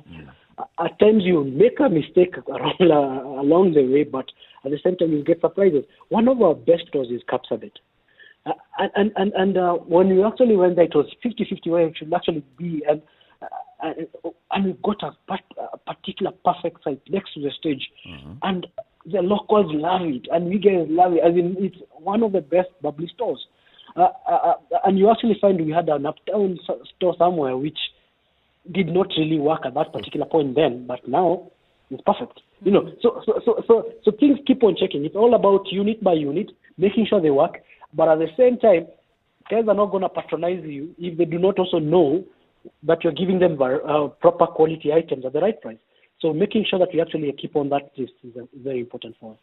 At times you make a mistake along the way, but at the same time you get surprises. One of our best stores is Kapsabet. And when we actually went there, it was 50-50 where it should actually be. And we got a particular perfect site next to the stage, and the locals love it, and we guys love it. I mean, it's one of the best bubbly stores. And you actually find we had an uptown store somewhere which did not really work at that particular point then, but now it's perfect. So things keep on checking. It's all about unit by unit, making sure they work, but at the same time, guys are not going to patronize you if they do not also know that you're giving them proper quality items at the right price. So making sure that we actually keep on that list is very important for us.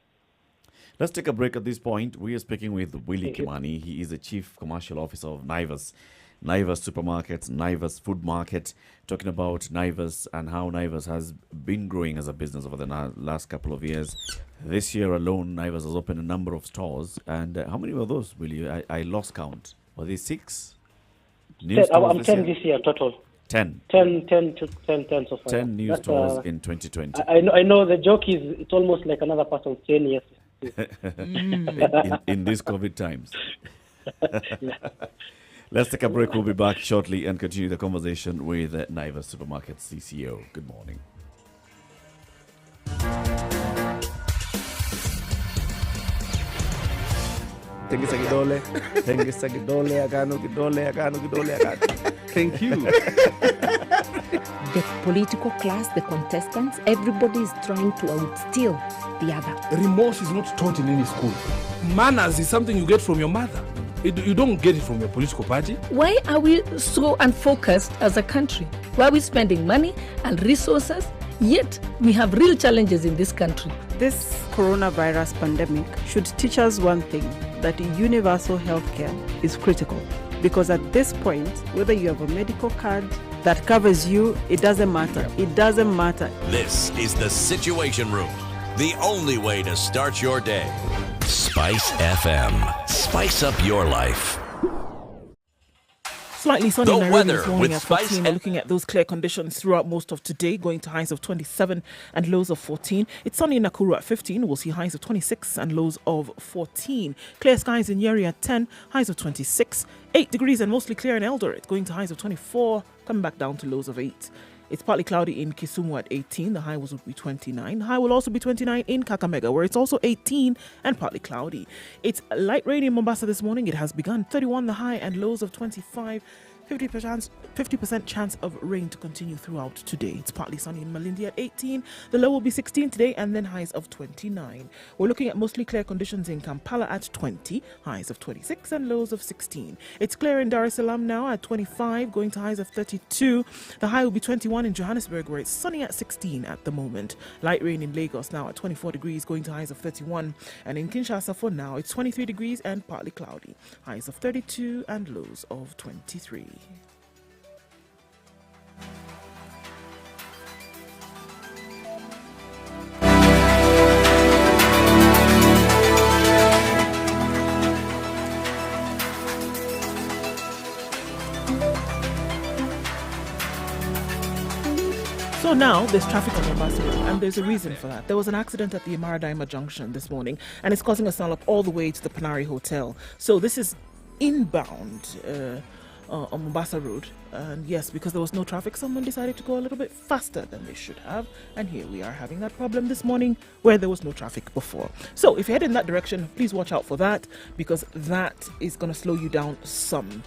Let's take a break at this point. We are speaking with Willie Kimani. He is the Chief Commercial Officer of Naivas Supermarkets, Naivas Food Market, talking about Naivas and how Naivas has been growing as a business over the last couple of years. This year alone, Naivas has opened a number of stores. And how many were those, Willie? I lost count. Were they 6? I'm 10 this year total. 10 so far. 10 new stores in 2020. I know the joke is it's almost like another person's 10 years. in these COVID times. Let's take a break. We'll be back shortly and continue the conversation with Naivas Supermarket CCO. Good morning. Thank you. The political class, the contestants, everybody is trying to outsteal the other. Remorse is not taught in any school. Manners is something you get from your mother. You don't get it from your political party. Why are we so unfocused as a country? Why are we spending money and resources, yet we have real challenges in this country? This coronavirus pandemic should teach us one thing, that universal healthcare is critical. Because at this point, whether you have a medical card that covers you, it doesn't matter. It doesn't matter. This is the Situation Room, the only way to start your day. Spice FM. Spice up your life. Slightly sunny The in Nairobi weather this morning with at Spice 14. We're looking at those clear conditions throughout most of today, going to highs of 27 and lows of 14. It's sunny in Nakuru at 15. We'll see highs of 26 and lows of 14. Clear skies in Nyeri at 10, highs of 26. 8 degrees and mostly clear in Eldoret, going to highs of 24, coming back down to lows of 8. It's partly cloudy in Kisumu at 18. The high will be 29. High will also be 29 in Kakamega, where it's also 18 and partly cloudy. It's light rain in Mombasa this morning. It has begun. 31 the high and lows of 25. 50% chance of rain to continue throughout today. It's partly sunny in Malindi at 18. The low will be 16 today and then highs of 29. We're looking at mostly clear conditions in Kampala at 20, highs of 26 and lows of 16. It's clear in Dar es Salaam now at 25, going to highs of 32. The high will be 21 in Johannesburg, where it's sunny at 16 at the moment. Light rain in Lagos now at 24 degrees, going to highs of 31. And in Kinshasa for now, it's 23 degrees and partly cloudy. Highs of 32 and lows of 23. So now there's traffic on Mombasa Road, and there's a reason for that. There was an accident at the Imaradaima Junction this morning, and it's causing us to up all the way to the Panari Hotel. So this is inbound on Mombasa Road. And yes, because there was no traffic, someone decided to go a little bit faster than they should have. And here we are having that problem this morning where there was no traffic before. So if you head in that direction, please watch out for that, because that is going to slow you down some.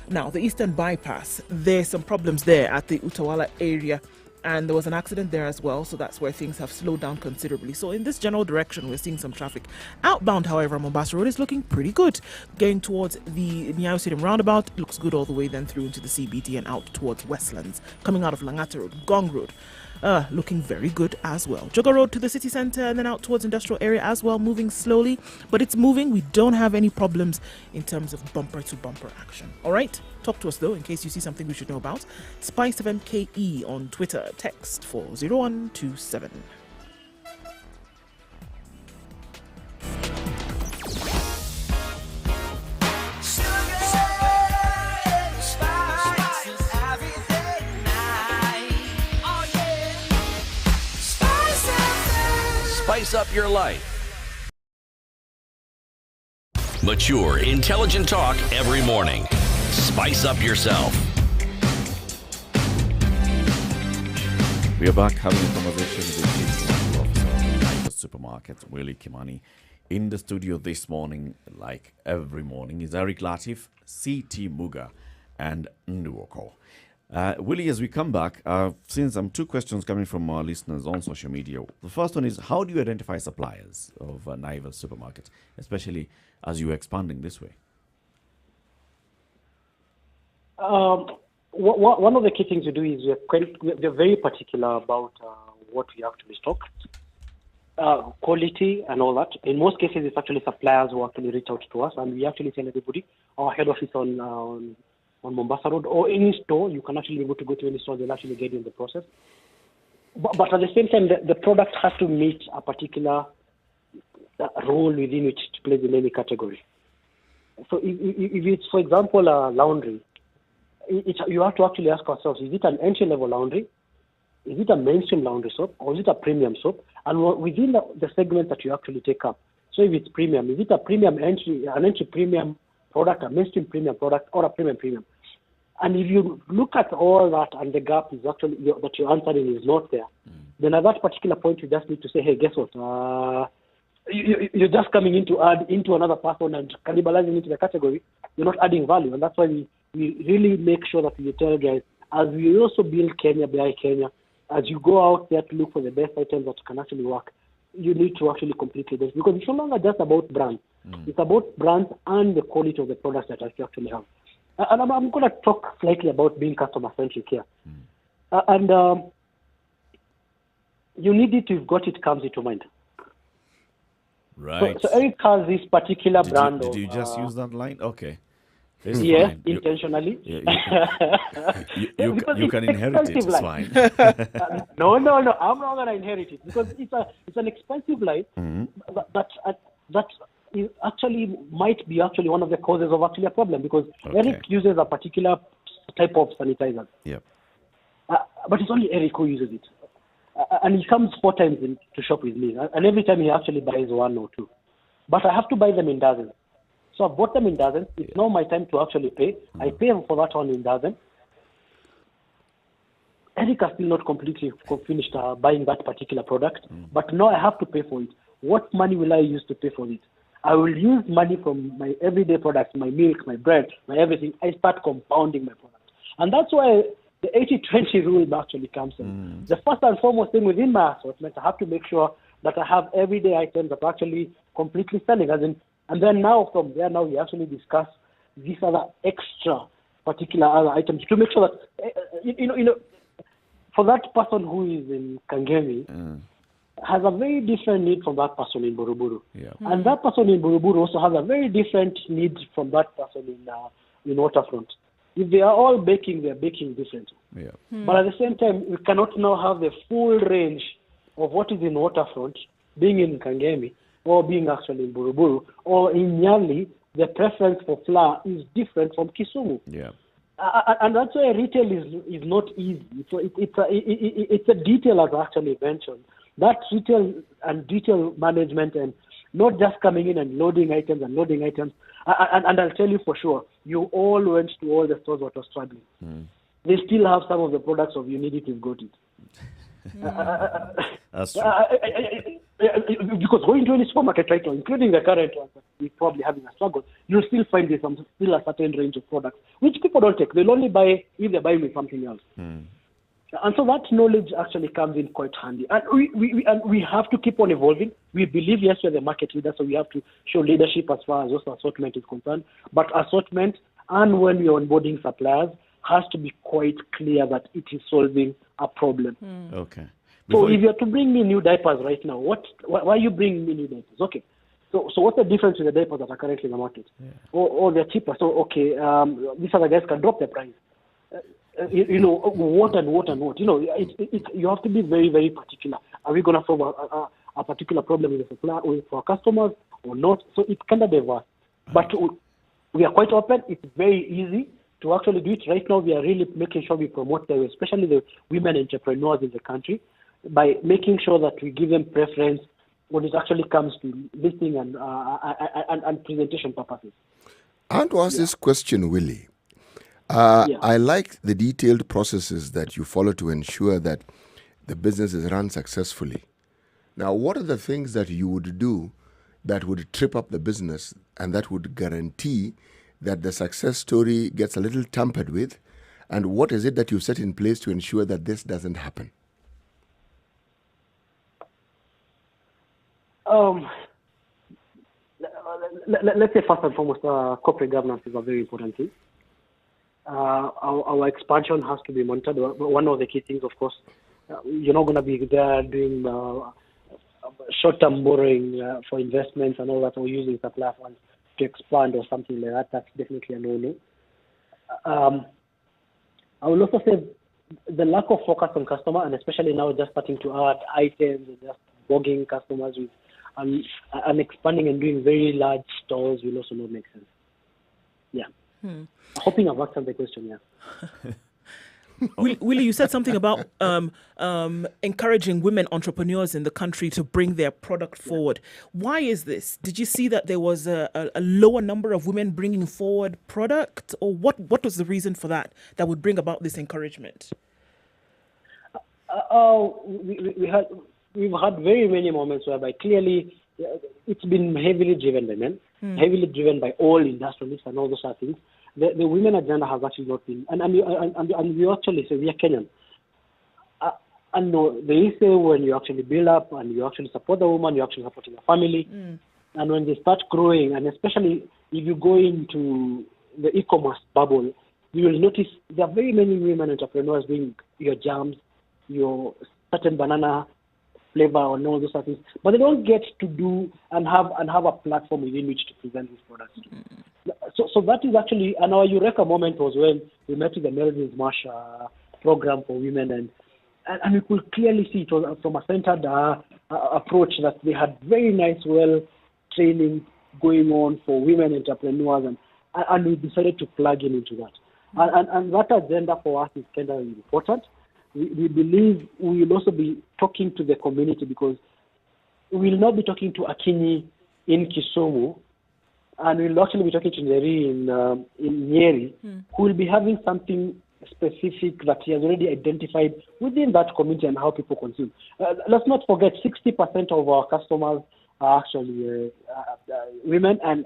Now, the Eastern Bypass, there's some problems there at the Utawala area. And there was an accident there as well, so that's where things have slowed down considerably. So in this general direction, we're seeing some traffic. Outbound, however, Mombasa Road is looking pretty good. Going towards the Nyayo Stadium roundabout, looks good all the way then through into the CBD and out towards Westlands. Coming out of Langata Road, Gong Road, looking very good as well. Jogger Road to the city centre and then out towards industrial area as well, moving slowly. But it's moving. We don't have any problems in terms of bumper-to-bumper action. All right? Talk to us, though, in case you see something we should know about. Spice of MKE on Twitter. Text 40127. Spice up your life. Mature, intelligent talk every morning. Spice up yourself. We are back having a conversation with Chief Officer of Hyper Supermarkets, Willie Kimani. In the studio this morning, like every morning, is Eric Latif, C.T. Muga, and Nduoko. Willie, as we come back, since two questions coming from our listeners on social media. The first one is, how do you identify suppliers of Naivas supermarkets, especially as you're expanding this way? One of the key things we do is we're very particular about what we actually stock, quality and all that. In most cases, it's actually suppliers who actually reach out to us, and we actually tell everybody. Our head office on Mombasa Road or any store, you can actually be able to go to any store, they'll actually get you in the process. But at the same time, the product has to meet a particular role within which it plays in any category. So if it's, for example, a laundry, you have to actually ask ourselves, is it an entry-level laundry? Is it a mainstream laundry soap? Or is it a premium soap? And within the segment that you actually take up, so if it's premium, is it a premium an entry premium product, a mainstream premium product, or a premium? And if you look at all that and the gap is actually that you're answering is not there, then at that particular point you just need to say, hey, guess what? You're just coming in to add into another person and cannibalizing into the category. You're not adding value, and that's why we really make sure that we tell guys, as we also build Kenya by Kenya, as you go out there to look for the best items that can actually work, you need to actually complete this, because it's no longer just about brands. It's about brands and the quality of the products that you actually have. And I'm going to talk slightly about being customer-centric here. And you need it, you've got it, comes into mind. Right. So Eric has this particular brand. Did you just use that line? Okay. Yes, intentionally. You can inherit it. It's fine. No. I'm not going to inherit it, because it's an expensive line. That is actually might be one of the causes of actually a problem, because Eric uses a particular type of sanitizers. Yep. But it's only Eric who uses it. And he comes 4 times to shop with me. And every time he actually buys 1 or 2. But I have to buy them in dozens. So I've bought them in dozens. It's now my time to actually pay. I pay for that one in dozens. Eric has still not completely finished buying that particular product. But now I have to pay for it. What money will I use to pay for it? I will use money from my everyday products, my milk, my bread, my everything. I start compounding my product. And that's why the 80-20 rule actually comes in. The first and foremost thing within my assortment, I have to make sure that I have everyday items that are actually completely selling. And then now from there, we actually discuss these other extra particular other items to make sure that, for that person who is in Kangemi, has a very different need from that person in Buruburu. Yeah. And that person in Buruburu also has a very different need from that person in Waterfront. If they are all baking, they are baking differently. Yeah. But at the same time, we cannot now have the full range of what is in Waterfront being in Kangemi or being actually in Buruburu or in Nyeri. The preference for flour is different from Kisumu. Yeah. And that's why retail is not easy. It's a detail, as I actually mentioned. That retail and detail management, and not just coming in and loading items. And I'll tell you for sure, you all went to all the stores that were struggling. They still have some of the products of you need it, you've got it. That's true. Because going to any supermarket right now, including the current one, we're probably having a struggle, you'll still find there's still a certain range of products, which people don't take. They'll only buy if they're buying with something else. And so that knowledge actually comes in quite handy. And we have to keep on evolving. We believe, yes, we're the market leader, so we have to show leadership as far as also assortment is concerned. But assortment, and when we're onboarding suppliers, has to be quite clear that it is solving a problem. Okay. So if you have to bring me new diapers right now, why are you bringing me new diapers? Okay. So what's the difference with the diapers that are currently in the market? Or they're cheaper. So, okay, these other guys can drop the price. What and what. You have to be very, very particular. Are we going to solve a particular problem with the supplier or for our customers or not? So it's kind of diverse. But we are quite open. It's very easy to actually do it. Right now, we are really making sure we promote them, especially the women entrepreneurs in the country, by making sure that we give them preference when it actually comes to listing and presentation purposes. I want to ask this question, Willie. I like the detailed processes that you follow to ensure that the business is run successfully. Now, what are the things that you would do that would trip up the business and that would guarantee that the success story gets a little tampered with? And what is it that you set in place to ensure that this doesn't happen? Let's say first and foremost, corporate governance is a very important thing. Our expansion has to be monitored. One of the key things, of course, you're not going to be there doing short-term borrowing for investments and all that, or using supply funds to expand or something like that. That's definitely a no-no. I will also say the lack of focus on customer, and especially now just starting to add items and just bogging customers with and expanding and doing very large stores will also not make sense. Yeah. Hoping I've answered the question, yeah. Willie, you said something about encouraging women entrepreneurs in the country to bring their product forward. Why is this? Did you see that there was a lower number of women bringing forward product? Or what was the reason for that would bring about this encouragement? We've had very many moments whereby clearly it's been heavily driven by men, heavily driven by all industrialists and all those other things. The women agenda has actually not been, and we actually say we are Kenyan. And no, they say when you actually build up and you actually support the woman, you're actually supporting the family. And when they start growing, and especially if you go into the e-commerce bubble, you will notice there are very many women entrepreneurs doing your jams, your certain banana flavor and all those things, but they don't get to do and have a platform within which to present these products. So that is actually, and our Eureka moment was when we met with the Melvin's Marsh program for women, and we could clearly see it was from a centered approach that they had very nice, training going on for women entrepreneurs, and we decided to plug into that. And that agenda for us is kind of important. We believe we will also be talking to the community, because we will not be talking to Akinyi in Kisumu, and we'll actually be talking to Nyeri in Nyeri, who will be having something specific that he has already identified within that community and how people consume. Let's not forget, 60% of our customers are actually women, and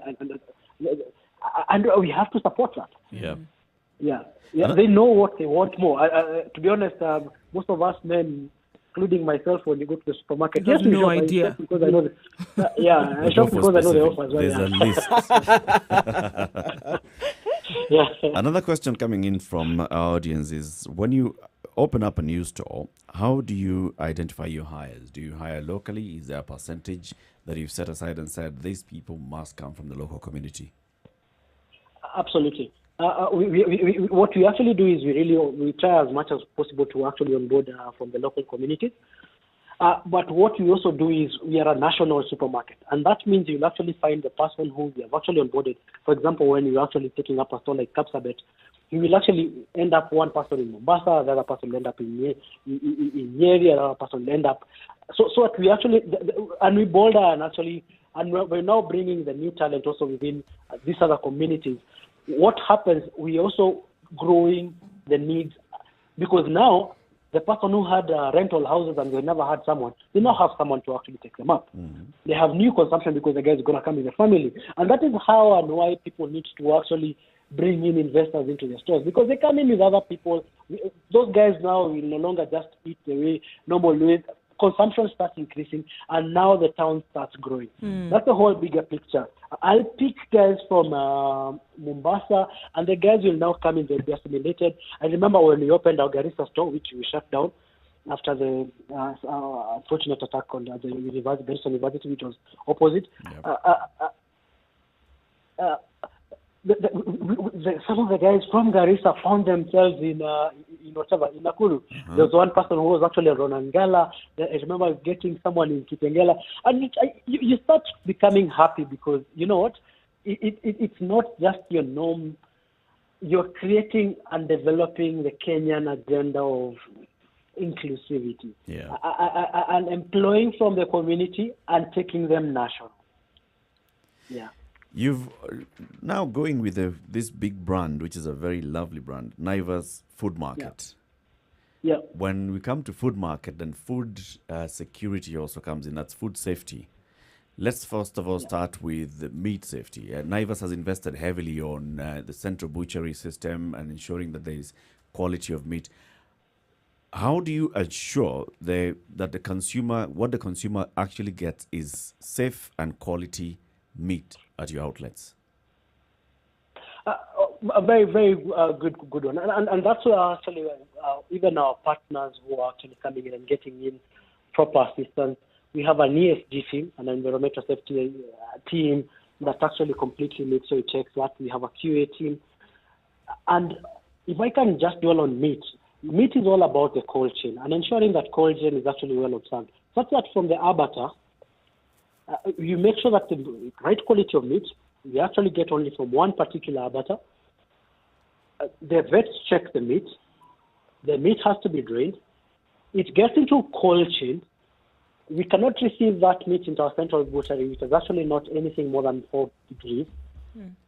we have to support that. Yeah. They know what they want more. To be honest, most of us men, including myself, when you go to the supermarket, You have we no shop, idea. because I know I shop because I know the offers. There's a list. Another question coming in from our audience is, when you open up a new store, how do you identify your hires? Do you hire locally? Is there a percentage that you've set aside and said these people must come from the local community? Absolutely. What we actually do is we try as much as possible to actually onboard from the local communities. But what we also do is we are a national supermarket, and that means you'll actually find the person who we have actually onboarded. For example, when you're actually taking up a store like Kapsabet, you will actually end up one person in Mombasa, the other person will end up in Nyeri, another person will end up. So what we actually, and we boulder and we're now bringing the new talent also within these other communities. What happens, we also growing the needs, because now the person who had rental houses and they never had someone, they now have someone to actually take them up. They have new consumption because the guy is going to come in the family. And that is how and why people need to actually bring in investors into the stores, because they come in with other people. Those guys now will no longer just eat the way normal way. Consumption starts increasing, and now the town starts growing. That's the whole bigger picture. I'll pick guys from Mombasa, and the guys will now come in, they'll be assimilated. I remember when we opened our Garissa store, which we shut down after the unfortunate attack on the Garissa University, which was opposite. Some of the guys from Garissa found themselves in Nakuru. There was one person who was actually a Ronangala. I remember getting someone in Kitengela. And you start becoming happy, because you know what? It's not just your norm. You're creating and developing the Kenyan agenda of inclusivity. And employing from the community and taking them national. You've now going with this big brand, which is a very lovely brand, Naivas Food Market. When we come to food market, then food security also comes in. That's food safety. Let's first of all start with the meat safety. Naivas has invested heavily on the central butchery system and ensuring that there is quality of meat. How do you ensure that the consumer, what the consumer actually gets is safe and quality meat at your outlets? A very, very good one. And that's where actually even our partners who are actually coming in and getting in proper assistance. We have an ESG team, an environmental safety team that actually completely makes sure it checks that. We have a QA team. And if I can just dwell on meat is all about the cold chain and ensuring that cold chain is actually well observed. Such that from the abattoir, you make sure that the right quality of meat, we actually get only from one particular abattoir. The vets check the meat. The meat has to be drained. It gets into cold chain. We cannot receive that meat into our central butchery, which is actually not anything more than 4 degrees.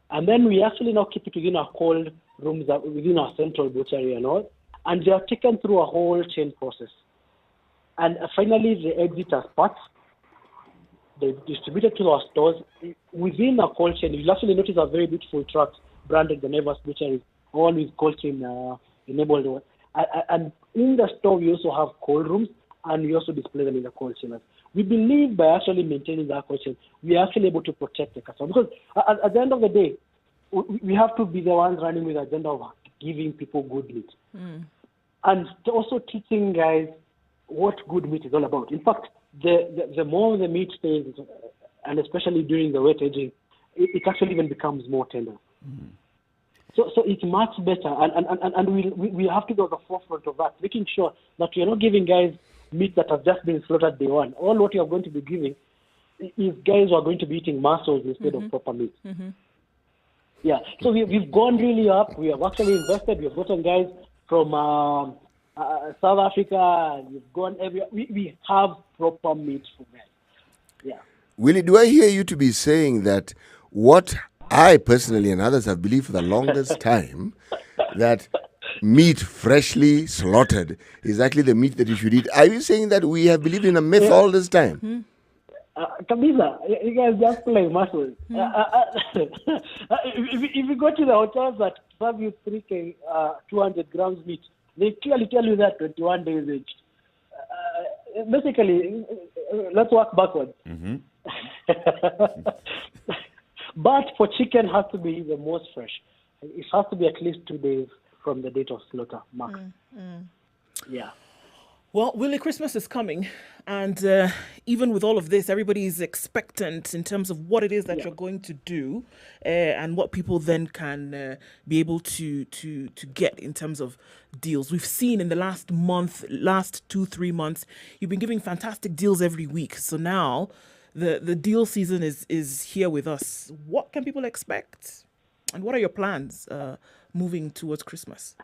And then we actually now keep it within our cold rooms, within our central butchery and all. And they are taken through a whole chain process. And finally, they exit as parts. They distributed to our stores. Within our cold chain, you'll actually notice a very beautiful truck branded the Naivas Butchery, all with cold chain enabled. And in the store, we also have cold rooms, and we also display them in the cold chain. We believe by actually maintaining that cold chain, we are actually able to protect the customer. Because at the end of the day, we have to be the ones running with the agenda of giving people good meat. And also teaching guys what good meat is all about. In fact, the more the meat stays, and especially during the wet aging, it actually even becomes more tender. So it's much better, and we have to go to the forefront of that, making sure that you're not giving guys meat that has just been slaughtered day one. All what you're going to be giving is guys who are going to be eating muscles instead of proper meat. Yeah, so we've gone really up. We have actually invested. We've gotten guys from South Africa. We've gone everywhere. We have proper meat for them. Yeah. Willie, do I hear you to be saying that what I personally and others have believed for the longest time, that meat freshly slaughtered is actually the meat that you should eat? Are you saying that we have believed in a myth all this time? Kamisa, you guys just play muscles. If you go to the hotels that serve you 3K, 200 grams meat, they clearly tell you that 21 days aged. Basically, let's work backwards. But for chicken, has to be the most fresh. It has to be at least 2 days from the date of slaughter, max. Yeah. Well, Willie, Christmas is coming, and even with all of this, everybody is expectant in terms of what it is that you're going to do, and what people then can be able to get in terms of deals. We've seen in the last 2-3 months, you've been giving fantastic deals every week. So now the deal season is here with us. What can people expect, and what are your plans moving towards Christmas?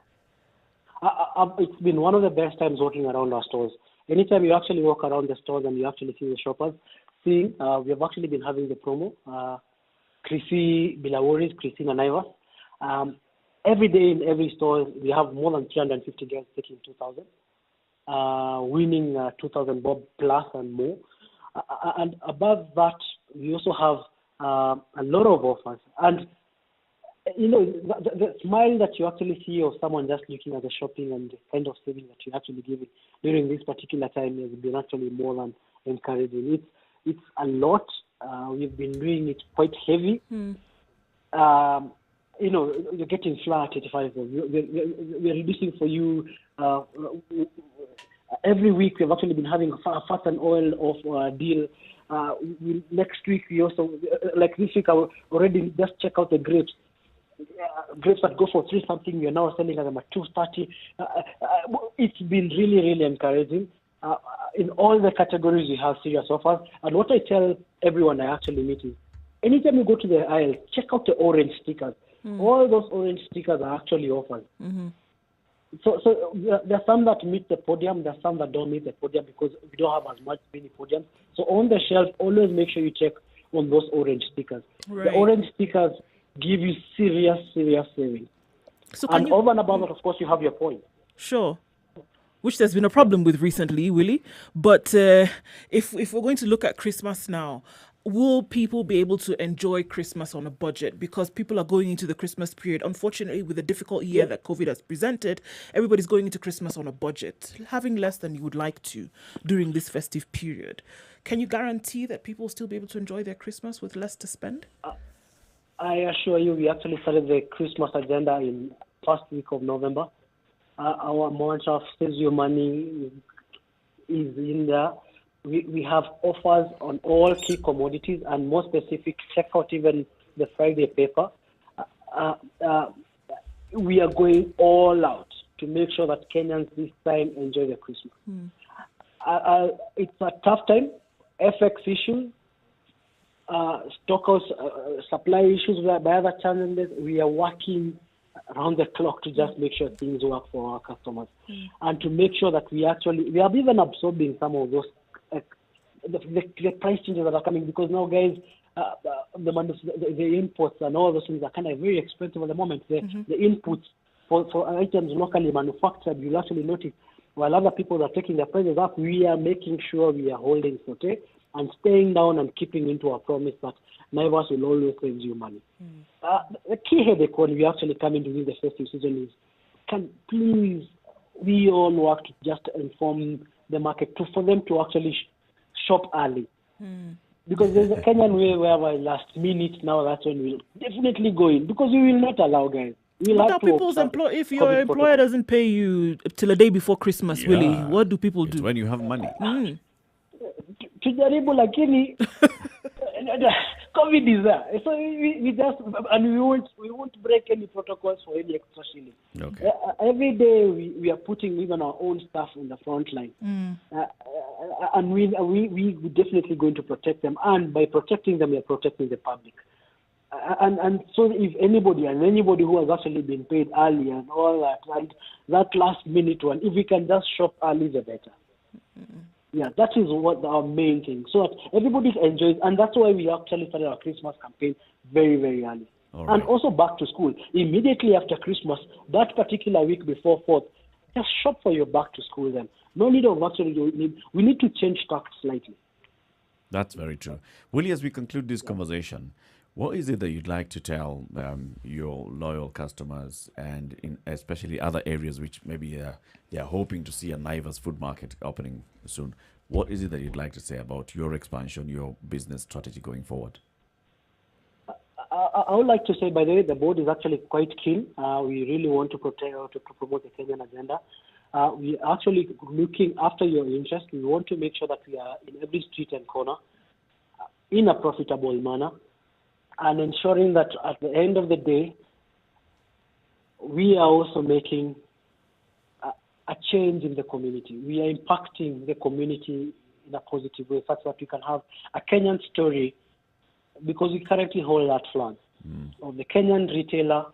It's been one of the best times walking around our stores. Anytime you actually walk around the stores and you actually see the shoppers, we have actually been having the promo. Chrissy, Bilawaris, Christina Naivas. Every day in every store, we have more than 350 girls taking 2,000, winning 2,000 bob plus and more. And above that, we also have a lot of offers. And you know, the smile that you actually see of someone just looking at the shopping and the kind of saving that you're actually giving during this particular time has been actually more than encouraging. It's a lot. We've been doing it quite heavy. You know, you're getting flat 85. We're reducing for you. Every week we've actually been having fat and oil of deal. Next week we also, like this week, I will already just check out the grapes. Grapes that go for 3 something, we are now selling them at 230. It's been really, really encouraging. In all the categories, we have serious offers. And what I tell everyone I actually meet is, anytime you go to the aisle, check out the orange stickers. All those orange stickers are actually offers. So there are some that meet the podium, there are some that don't meet the podium because we don't have as many podiums. So on the shelf, always make sure you check on those orange stickers. Right. The orange stickers give you serious savings. So and over and above that, of course, you have your points. Sure. Which there's been a problem with recently, Willie. But if we're going to look at Christmas now, will people be able to enjoy Christmas on a budget? Because people are going into the Christmas period. Unfortunately, with the difficult year that COVID has presented, everybody's going into Christmas on a budget, having less than you would like to during this festive period. Can you guarantee that people will still be able to enjoy their Christmas with less to spend? I assure you, we actually started the Christmas agenda in first week of November. Our mantra of Save Your Money is in there. We have offers on all key commodities, and more specific, check out even the Friday paper. We are going all out to make sure that Kenyans this time enjoy their Christmas. It's a tough time. FX issues, stockhouse supply issues by other challenges. We are working around the clock to just make sure things work for our customers, and to make sure that we are even absorbing some of those the price changes that are coming, because now, guys, the imports and all those things are kind of very expensive at the moment. The inputs for items locally manufactured, you'll actually notice, while other people are taking their prices up, we are making sure we are holding forte and staying down and keeping into our promise that Naivas will always save you money. The key headache when we actually come into the festive season is, please, we all work to just inform the market for them to actually shop early. Because there's a Kenyan way where by last minute now, that's when we'll definitely go in, because we will not allow, guys. What are people's if your employer doesn't pay you till a day before Christmas, Willie, what do people do? When you have money. Tujaribu lakini COVID is there, so we just, and we won't break any protocols for any extra shilling. Okay. Every day we are putting even our own staff on the front line, and we definitely going to protect them, and by protecting them, we are protecting the public. And so if anybody who has actually been paid early and all that, and that last minute one, if we can just shop early, the better. Yeah, that is what our main thing. So that everybody enjoys, and that's why we actually started our Christmas campaign very, very early. And also back to school. Immediately after Christmas, that particular week before 4th, just shop for your back to school then. No need of actually, we need to change tack slightly. That's very true. Willie, as we conclude this conversation, what is it that you'd like to tell your loyal customers and especially other areas which maybe they are hoping to see a Naivas food market opening soon? What is it that you'd like to say about your expansion, your business strategy going forward? I would like to say, by the way, the board is actually quite keen. We really want to promote the Kenyan agenda. We are actually looking after your interest. We want to make sure that we are in every street and corner in a profitable manner, and ensuring that at the end of the day, we are also making a change in the community. We are impacting the community in a positive way, such that we can have a Kenyan story, because we currently hold that flag of the Kenyan retailer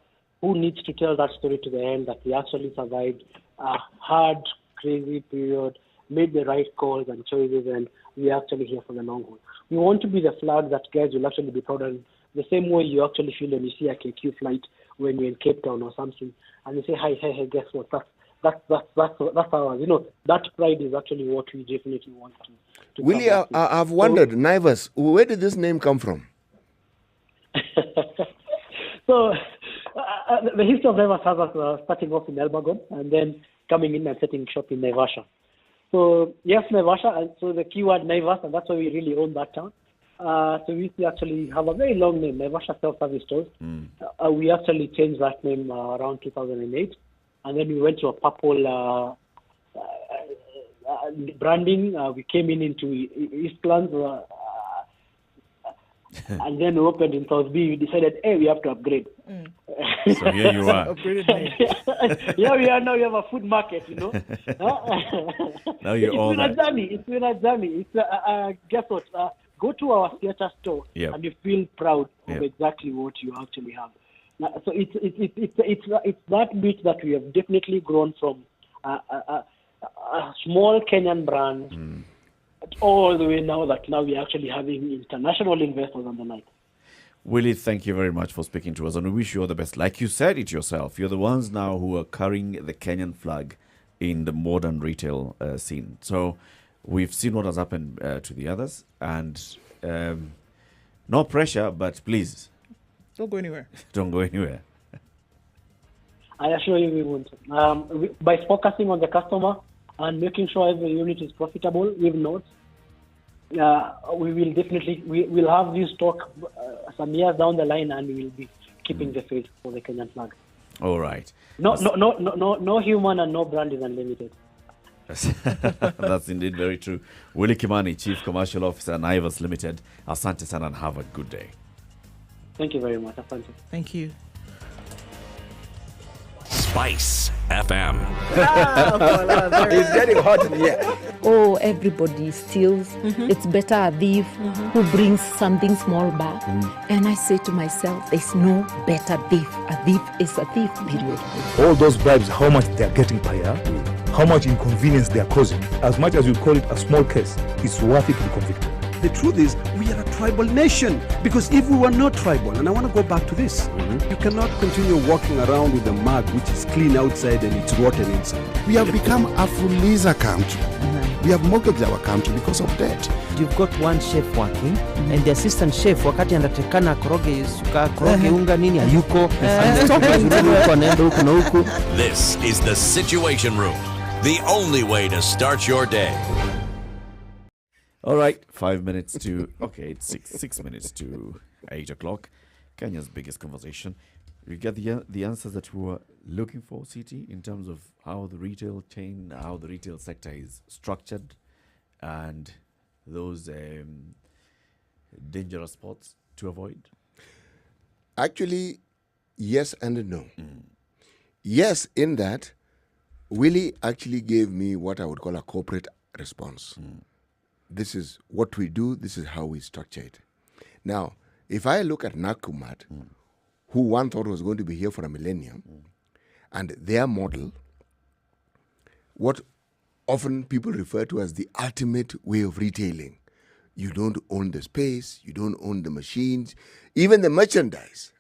who needs to tell that story to the end, that we actually survived a hard, crazy period, made the right calls and choices, and we are actually here for the long haul. We want to be the flag that guys will actually be proud of, the same way you actually feel when you see a KQ flight when you're in Cape Town or something, and you say, hey, guess what? That's ours. You know, that pride is actually what we definitely want to Willie, I've wondered, Naivas, where did this name come from? So, the history of Naivas has us starting off in Elbagon and then coming in and setting shop in Naivasha. So, yes, Naivasha, and so the keyword Naivas, and that's why we really own that town. So we actually have a very long name, Naivasha Self-Service Stores. We actually changed that name around 2008, and then we went to a purple branding. We came into Eastlands, and then we opened in South B. We decided, hey, we have to upgrade. So here you are. Yeah, we are now. We have a food market, you know. Now you're all that. It's been a journey. Guess what? Go to our theater store, and you feel proud of exactly what you actually have. So it's that bit that we have definitely grown from a small Kenyan brand all the way now that now we're actually having international investors on the night. Willie, thank you very much for speaking to us, and we wish you all the best. Like you said it yourself, you're the ones now who are carrying the Kenyan flag in the modern retail scene. So we've seen what has happened to the others, and no pressure, but please. Don't go anywhere. Don't go anywhere. I assure you we won't. By focusing on the customer and making sure every unit is profitable, we've not. We will definitely, we'll have this talk some years down the line, and we will be keeping the faith for the Kenyan flag. All right. No human and no brand is unlimited. That's indeed very true. Willie Kimani, Chief Commercial Officer, Naivas Limited. Asante sana and have a good day. Thank you very much. Asante. Thank you. Spice FM. It's getting hot in here. Oh, everybody steals. It's better a thief who brings something small back. And I say to myself, there's no better thief. A thief is a thief, period. All those bribes, how much they're getting per year, how much inconvenience they're causing, as much as you call it a small case, it's worth it to be convicted. The truth is, we are a tribal nation. Because if we were not tribal, and I want to go back to this, you cannot continue walking around with a mug which is clean outside and it's rotten inside. We have become a Fuliza country. We have mortgaged our country because of debt. You've got one chef working, and the assistant chef wakati anatakana koroge unga nini hayuko. This is the Situation Room, the only way to start your day. All right, 5 minutes to, okay, it's 6 minutes to 8 o'clock. Kenya's biggest conversation. We get the answers that we were looking for, CT, in terms of how the retail chain, how the retail sector is structured, and those dangerous spots to avoid? Actually, yes and no. Yes, in that, Willie actually gave me what I would call a corporate response. This is what we do, this is how we structure it. Now, if I look at Nakumat, who one thought was going to be here for a millennium, and their model, what often people refer to as the ultimate way of retailing. You don't own the space, you don't own the machines, even the merchandise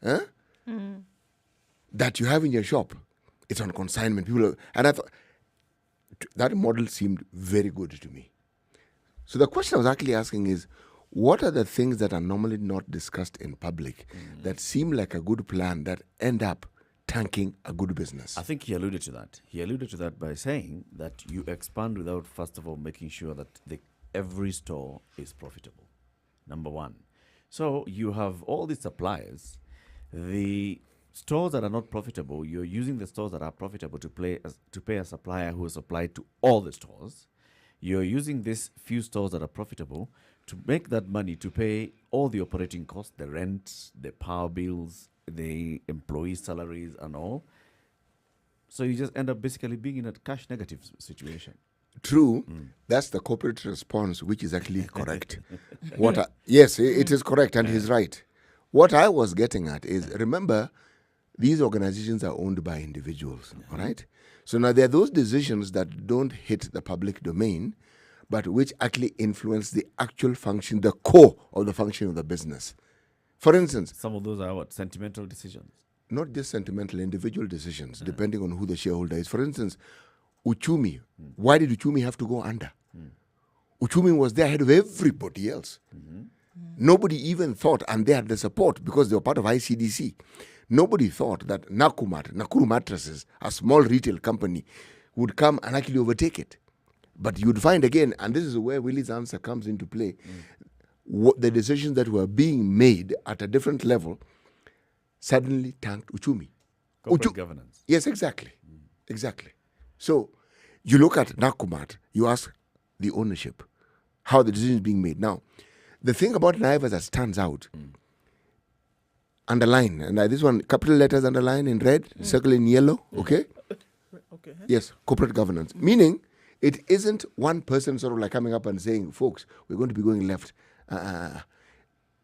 that you have in your shop. It's on consignment. And I thought that model seemed very good to me. So the question I was actually asking is, what are the things that are normally not discussed in public that seem like a good plan that end up tanking a good business? I think he alluded to that. He alluded to that by saying that you expand without, first of all, making sure that every store is profitable. Number one. So you have all these suppliers. The stores that are not profitable, you're using the stores that are profitable to pay a supplier who is supplied to all the stores. You're using these few stores that are profitable to make that money to pay all the operating costs, the rent, the power bills, the employee salaries and all. So you just end up basically being in a cash negative situation. True. That's the corporate response, which is actually correct. Yes, it is correct, and he's right. What I was getting at is, remember, these organizations are owned by individuals, all right? So now there are those decisions that don't hit the public domain, but which actually influence the actual function, the core of the function of the business. For instance, some of those are what? Sentimental decisions? Not just sentimental, individual decisions, depending on who the shareholder is. For instance, Uchumi. Why did Uchumi have to go under? Uchumi was there ahead of everybody else. Nobody even thought, and they had the support because they were part of ICDC. Nobody thought that Nakuru Mattresses, a small retail company, would come and actually overtake it. But you'd find again, and this is where Willie's answer comes into play, what the decisions that were being made at a different level suddenly tanked Uchumi. Corporate governance. Yes, exactly. Exactly. So you look at Nakumat, you ask the ownership, how the decision is being made. Now, the thing about Naivas that stands out, underline, and this one, capital letters underline in red, circle in yellow, okay? Okay. Yes, corporate governance. Meaning, it isn't one person sort of like coming up and saying, folks, we're going to be going left.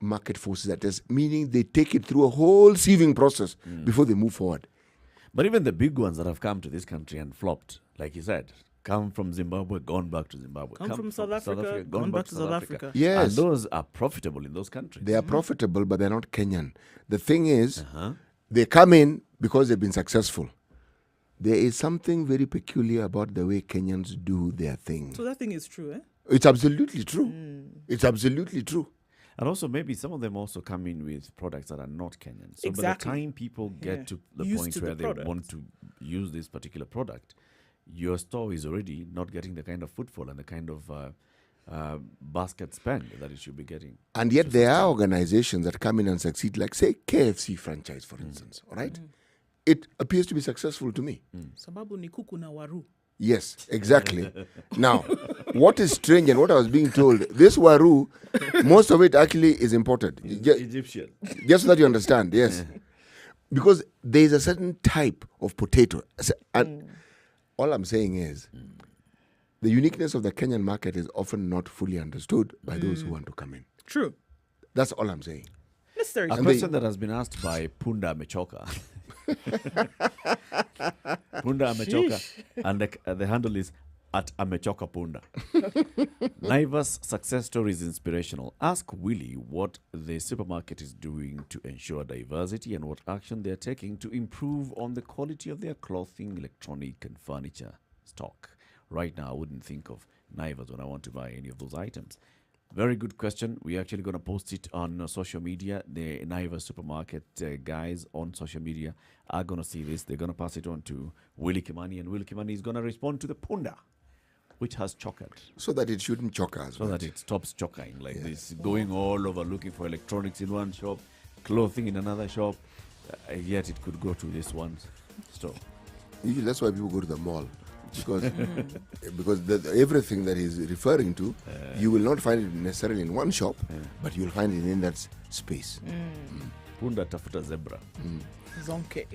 Market forces that is, meaning they take it through a whole sieving process before they move forward. But even the big ones that have come to this country and flopped, like you said, come from Zimbabwe, gone back to Zimbabwe. Come from South Africa, gone back to South Africa. Yes. And those are profitable in those countries. They are profitable, but they're not Kenyan. The thing is, they come in because they've been successful. There is something very peculiar about the way Kenyans do their thing. So that thing is true, eh? It's absolutely true. It's absolutely true. And also maybe some of them also come in with products that are not Kenyan. So by the time people get to the point where they want to use this particular product, your store is already not getting the kind of footfall and the kind of basket spend that it should be getting. And yet there are organizations that come in and succeed, like say KFC franchise, for instance, all right? It appears to be successful to me. Sababu ni kuku na waru. Yes, exactly. Now, what is strange and what I was being told, this waru, most of it actually is imported. Egyptian. Just so that you understand, yes. Because there is a certain type of potato. And all I'm saying is, the uniqueness of the Kenyan market is often not fully understood by those who want to come in. True. That's all I'm saying. Necessary. A question that has been asked by Punda Amechoka. Punda Amechoka, and the handle is at Amechoka Punda. Naivas' success story is inspirational. Ask Willie what the supermarket is doing to ensure diversity and what action they are taking to improve on the quality of their clothing, electronic, and furniture stock. Right now, I wouldn't think of Naivas when I want to buy any of those items. Very good question. We're actually going to post it on social media. The Naivas supermarket guys on social media are going to see this. They're going to pass it on to Willie Kimani, and Willie Kimani is going to respond to the Punda, which has chokered. So that it shouldn't choke us. So that it stops choking like this, going all over looking for electronics in one shop, clothing in another shop, yet it could go to this one store. Usually that's why people go to the mall. Because everything that he's referring to, you will not find it necessarily in one shop, but you'll find it in that space. Punda tafuta zebra. Zonke.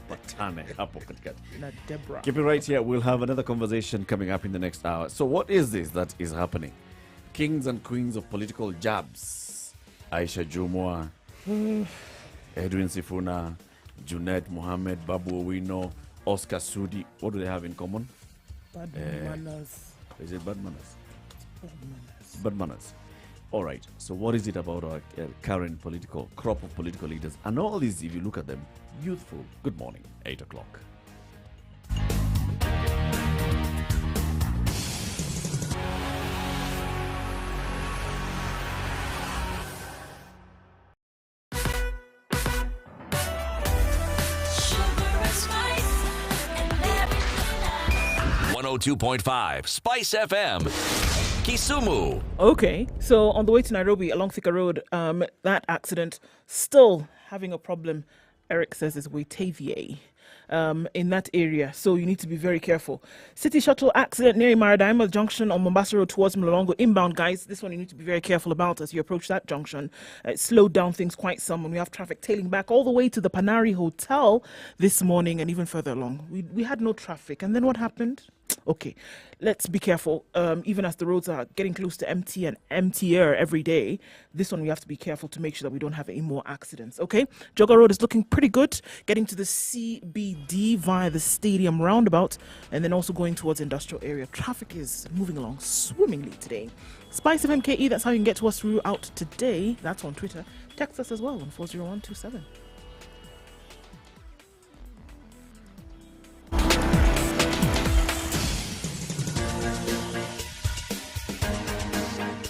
Patane hapo katikati. Na Debra. Keep it right here. We'll have another conversation coming up in the next hour. So what is this that is happening? Kings and queens of political jabs. Aisha Jumwa, Edwin Sifuna, Junet Mohammed, Babu Owino, Oscar Sudi. What do they have in common? Bad manners. Is it bad manners? Bad manners. Bad manners. All right. So what is it about our current crop of political leaders? And all these, if you look at them, youthful. Good morning, 8 o'clock. Oh 2.5 Spice FM, Kisumu. Okay, so on the way to Nairobi along Thika Road, that accident still having a problem. Eric says is Waitavia in that area, so you need to be very careful. City shuttle accident near Maradima Junction on Mombasa Road towards Mlolongo inbound, guys. This one you need to be very careful about as you approach that junction. It slowed down things quite some, and we have traffic tailing back all the way to the Panari Hotel this morning and even further along. We had no traffic, and then what happened? Okay, let's be careful. Even as the roads are getting close to empty and emptier every day, this one we have to be careful to make sure that we don't have any more accidents. Okay, Jogga Road is looking pretty good, getting to the CBD via the stadium roundabout, and then also going towards industrial area. Traffic is moving along swimmingly today. Spice of MKE, that's how you can get to us throughout today. That's on Twitter. Text us as well on 40127.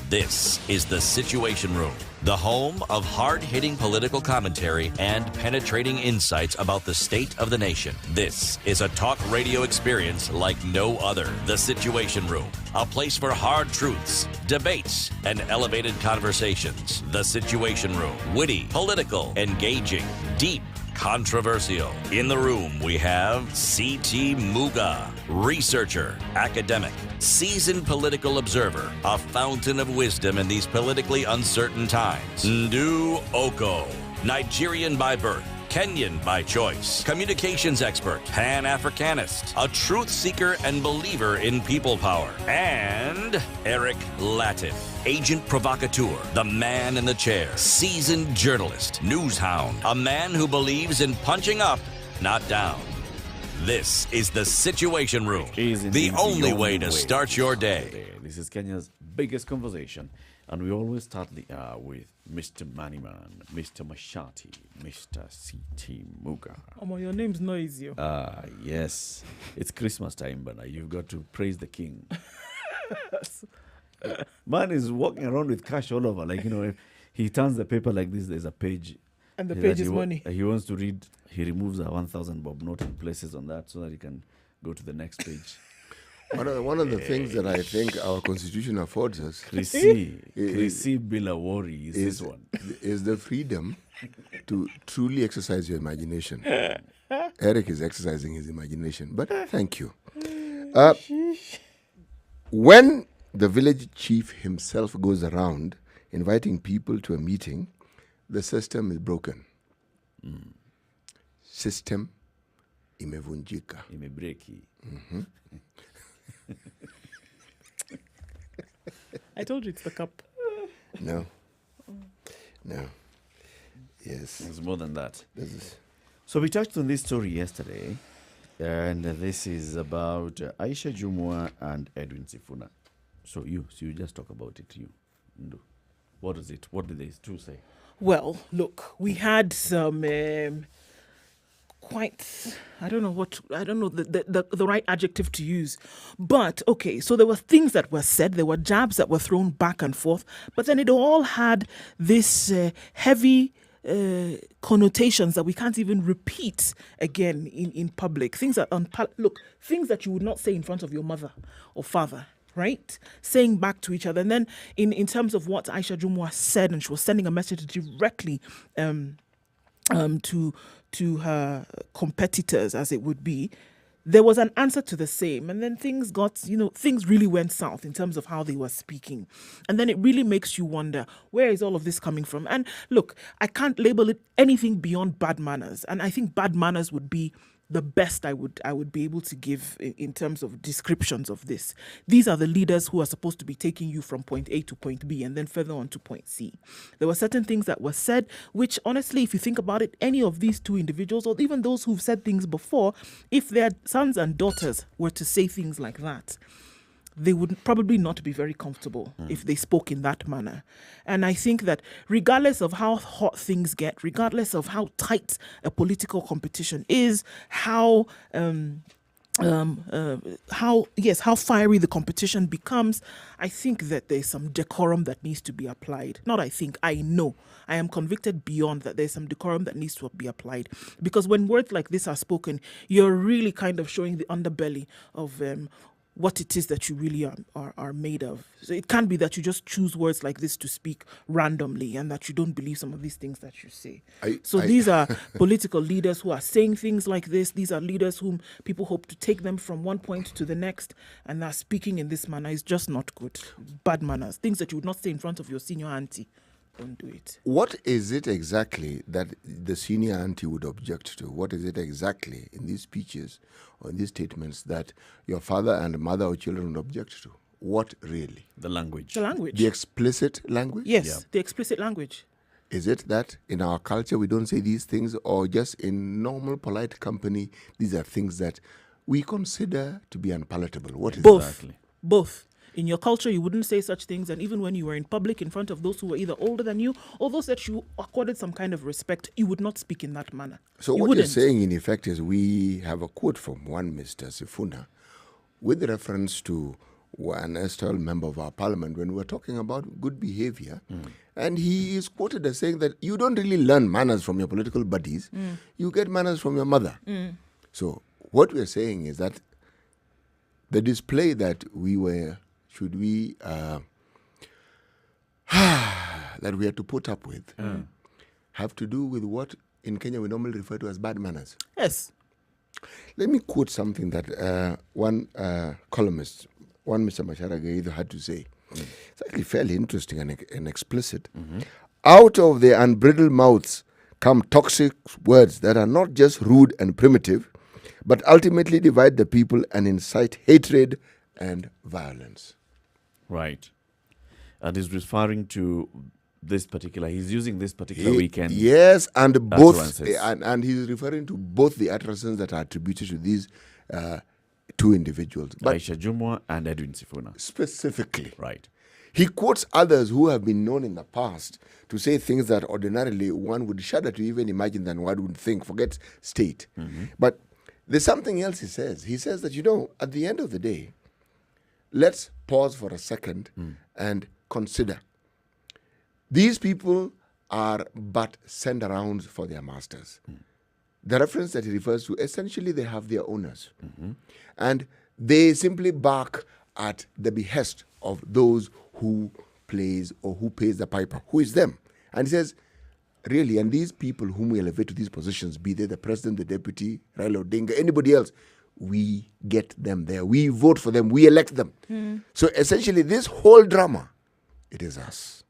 This is The Situation Room, the home of hard-hitting political commentary and penetrating insights about the state of the nation. This is a talk radio experience like no other. The Situation Room, a place for hard truths, debates, and elevated conversations. The Situation Room, witty, political, engaging, deep, controversial. In the room, we have C.T. Muga, researcher, academic, seasoned political observer, a fountain of wisdom in these politically uncertain times. Ndu Oko, Nigerian by birth, Kenyan by choice, communications expert, Pan-Africanist, a truth seeker and believer in people power, and Eric Latin, agent provocateur, the man in the chair, seasoned journalist, news hound, a man who believes in punching up, not down. This is The Situation Room, the only way to start your day. This is Kenya's biggest conversation, and we always start the hour with Mr. Maniman, Mr. Mashati, Mr. C.T. Muga. Your name's not easy. Yes. It's Christmas time, but you've got to praise the king. Man is walking around with cash all over. Like, if he turns the paper like this, there's a page. And the page is money. He wants to read. He removes a 1,000 bob note and places on that so that he can go to the next page. One of the things that I think our constitution affords us bila worry is this one. Is the freedom to truly exercise your imagination. Eric is exercising his imagination, but thank you. When the village chief himself goes around inviting people to a meeting, the system is broken. System imevunjika. Imebreki. Mm-hmm. I told you it's the cup. No. Yes. It's more than that. So we touched on this story yesterday, and this is about Aisha Jumwa and Edwin Sifuna. So you just talk about it, Ndu. What is it? What did they two say? Well, look, we had some I don't know the right adjective to use. But, okay, so there were things that were said, there were jabs that were thrown back and forth, but then it all had this heavy connotations that we can't even repeat again in public. Things that things that you would not say in front of your mother or father, right? Saying back to each other. And then in terms of what Aisha Jumwa said, and she was sending a message directly to her competitors, as it would be, there was an answer to the same. And then things really went south in terms of how they were speaking. And then it really makes you wonder, where is all of this coming from? And look, I can't label it anything beyond bad manners. And I think bad manners would be the best I would be able to give in terms of descriptions of this. These are the leaders who are supposed to be taking you from point A to point B and then further on to point C. There were certain things that were said, which honestly, if you think about it, any of these two individuals, or even those who've said things before, if their sons and daughters were to say things like that, they would probably not be very comfortable if they spoke in that manner. And I think that regardless of how hot things get, regardless of how tight a political competition is, how fiery the competition becomes, I think that there's some decorum that needs to be applied. Not I think, I know. I am convicted beyond that there's some decorum that needs to be applied. Because when words like this are spoken, you're really kind of showing the underbelly of what it is that you really are made of. So it can't be that you just choose words like this to speak randomly and that you don't believe some of these things that you say. These are political leaders who are saying things like this. These are leaders whom people hope to take them from one point to the next, and they're speaking in this manner. It's just not good. Bad manners. Things that you would not say in front of your senior auntie. Don't do it. What is it exactly that the senior auntie would object to? What is it exactly in these speeches or in these statements that your father and mother or children would object to? What really? The language. The language. The explicit language? Yes, the explicit language. Is it that in our culture we don't say these things, or just in normal polite company these are things that we consider to be unpalatable? What is Both. Exactly? Both. In your culture, you wouldn't say such things, and even when you were in public in front of those who were either older than you or those that you accorded some kind of respect, you would not speak in that manner. So what you're saying, in effect, is we have a quote from one Mr. Sifuna with reference to an erstwhile member of our parliament when we were talking about good behavior. And he is quoted as saying that you don't really learn manners from your political buddies. You get manners from your mother. So what we're saying is that the display that we were... that we had to put up with have to do with what in Kenya we normally refer to as bad manners. Yes. Let me quote something that one columnist, one Mr. Mashara Gaido, had to say. It's actually fairly interesting and explicit. Out of their unbridled mouths come toxic words that are not just rude and primitive, but ultimately divide the people and incite hatred and violence. Right. And he's referring to this particular, he's using this particular weekend. Yes, and both, and he's referring to both the utterances that are attributed to these two individuals. But Aisha Jumwa and Edwin Sifuna. Specifically. Right. He quotes others who have been known in the past to say things that ordinarily one would shudder to even imagine than one would think, forget state. But there's something else he says. He says that, at the end of the day, let's pause for a second and consider. These people are but send-arounds for their masters. The reference that he refers to, essentially they have their owners. And they simply bark at the behest of those who plays or who pays the piper, who is them. And he says, really, and these people whom we elevate to these positions, be they the president, the deputy, Raila Odinga, anybody else, we get them there. We vote for them. We elect them. So essentially, this whole drama, it is us.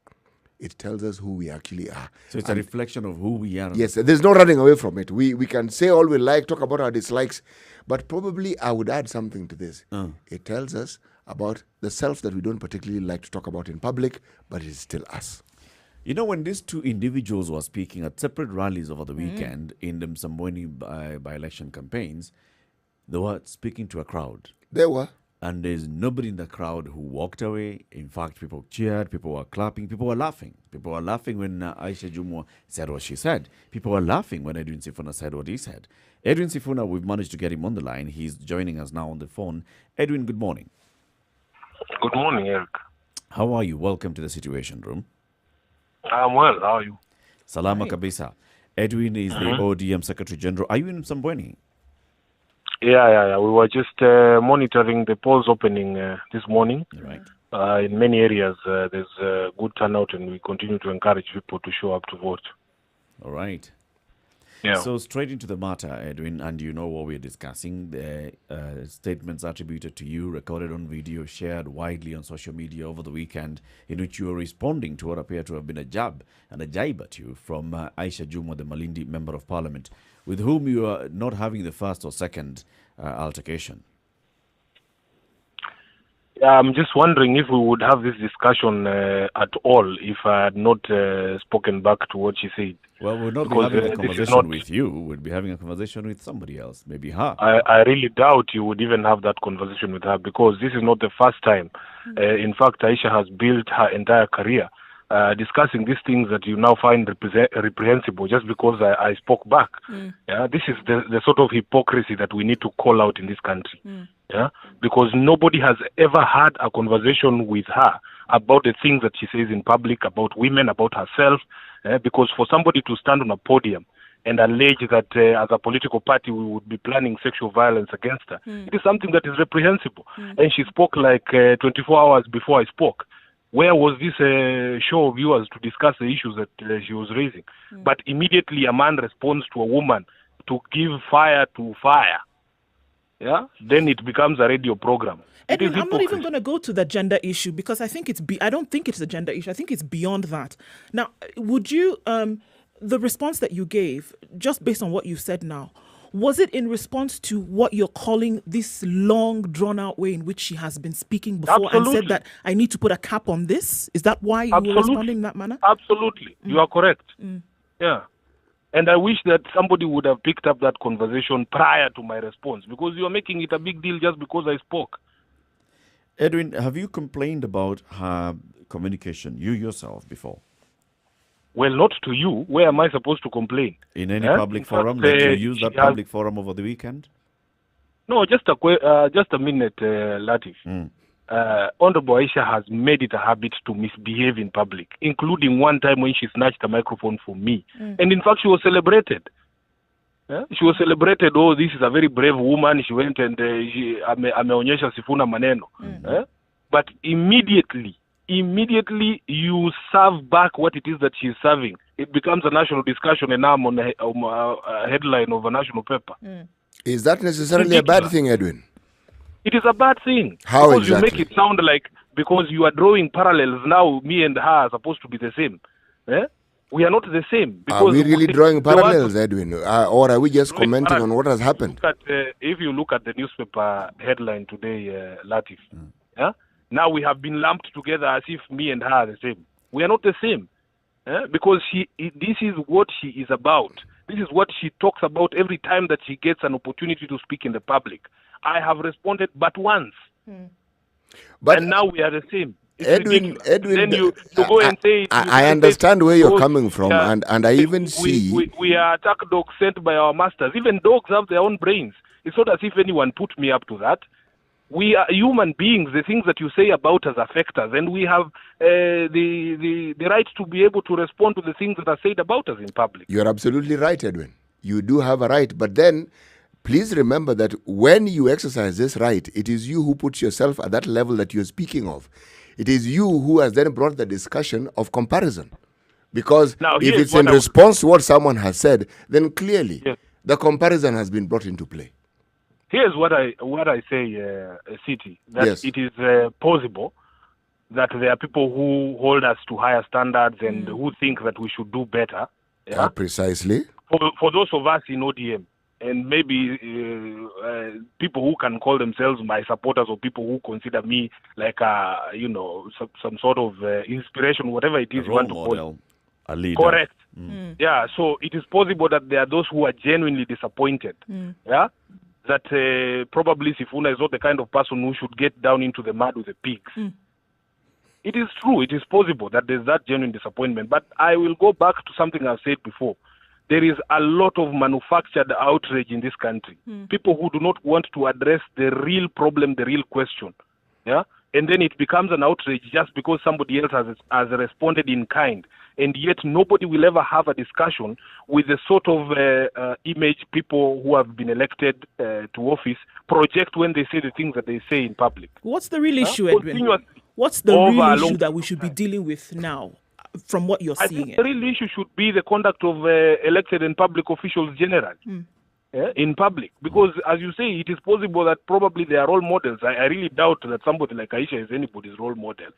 It tells us who we actually are. So it's a reflection of who we are. Yes, there's no running away from it. We can say all we like, talk about our dislikes, but probably I would add something to this. It tells us about the self that we don't particularly like to talk about in public, but it is still us. When these two individuals were speaking at separate rallies over the weekend in the Msambweni by-election campaigns, they were speaking to a crowd. They were. And there's nobody in the crowd who walked away. In fact, people cheered, people were clapping, people were laughing. People were laughing when Aisha Jumwa said what she said. People were laughing when Edwin Sifuna said what he said. Edwin Sifuna, we've managed to get him on the line. He's joining us now on the phone. Edwin, good morning. Good morning, Eric. How are you? Welcome to the Situation Room. I'm well. How are you? Salama kabisa. Edwin is the ODM Secretary General. Are you in Msambweni? Yeah. We were just monitoring the polls opening this morning. Right. In many areas, there's a good turnout, and we continue to encourage people to show up to vote. All right. Yeah. So straight into the matter, Edwin, and you know what we're discussing. The statements attributed to you, recorded on video, shared widely on social media over the weekend, in which you were responding to what appeared to have been a jab and a jibe at you from Aisha Jumwa, the Malindi Member of Parliament, with whom you are not having the first or second altercation. I'm just wondering if we would have this discussion at all if I had not spoken back to what she said. Well, we'll not Because, be having a this is conversation not- with you. We'll be having a conversation with somebody else, maybe her. I really doubt you would even have that conversation with her, because this is not the first time. In fact, Aisha has built her entire career discussing these things that you now find reprehensible just because I spoke back. Yeah, this is the sort of hypocrisy that we need to call out in this country. Yeah, because nobody has ever had a conversation with her about the things that she says in public, about women, about herself. Because for somebody to stand on a podium and allege that as a political party we would be planning sexual violence against her, it is something that is reprehensible. And she spoke like 24 hours before I spoke. Where was this show of viewers to discuss the issues that she was raising? But immediately a man responds to a woman to give fire to fire. Yeah, then it becomes a radio program. Edwin, I'm not even going to go to the gender issue because I think I don't think it's a gender issue. I think it's beyond that. Now, would you, the response that you gave, just based on what you said now, was it in response to what you're calling this long, drawn-out way in which she has been speaking before and said that I need to put a cap on this? Is that why you were responding in that manner? Absolutely. You are correct. Yeah. And I wish that somebody would have picked up that conversation prior to my response, because you are making it a big deal just because I spoke. Edwin, have you complained about her communication, you yourself, before? Well, not to you. Where am I supposed to complain? In any public forum? Did you use that public forum over the weekend? No, just a minute, Latif. Honorable Aisha has made it a habit to misbehave in public, including one time when she snatched a microphone from me. And in fact, she was celebrated. She was celebrated. Oh, this is a very brave woman. She went and ameonyesha Sifuna maneno. But immediately you serve back what it is that she's serving. It becomes a national discussion, and now I'm on a headline of a national paper. Is that necessarily a bad thing, Edwin? It is a bad thing. How because exactly? You make it sound like because you are drawing parallels now, me and her are supposed to be the same. We are not the same. Are we really drawing parallels, Edwin? Or are we just commenting on what has happened? If you look at the newspaper headline today, Latif, now we have been lumped together as if me and her are the same. We are not the same. Because this is what she is about. This is what she talks about every time that she gets an opportunity to speak in the public. I have responded but once. But and now we are the same. Edwin, then you go and say... I understand where you're coming from, and I even see... We are attack dogs sent by our masters. Even dogs have their own brains. It's not as if anyone put me up to that. We are human beings. The things that you say about us affect us, and we have the right to be able to respond to the things that are said about us in public. You're absolutely right, Edwin. You do have a right, but then please remember that when you exercise this right, it is you who puts yourself at that level that you're speaking of. It is you who has then brought the discussion of comparison. Because now, if it's in response to what someone has said, then clearly the comparison has been brought into play. Here's what I say, City, that it is possible that there are people who hold us to higher standards and who think that we should do better. Precisely. For those of us in ODM, and maybe people who can call themselves my supporters or people who consider me like some sort of inspiration, whatever it is you want to call it. A leader. Correct. Yeah, so it is possible that there are those who are genuinely disappointed. That probably Sifuna is not the kind of person who should get down into the mud with the pigs. It is true. It is possible that there's that genuine disappointment. But I will go back to something I've said before. There is a lot of manufactured outrage in this country. People who do not want to address the real problem, the real question. And then it becomes an outrage just because somebody else has responded in kind. And yet nobody will ever have a discussion with the sort of image people who have been elected to office project when they say the things that they say in public. What's the real issue, Edwin? What's the real issue that we should be dealing with now? from what you're I seeing. think the real issue should be the conduct of elected and public officials generally. In public, because as you say, it is possible that probably they are role models. I really doubt that somebody like Aisha is anybody's role model.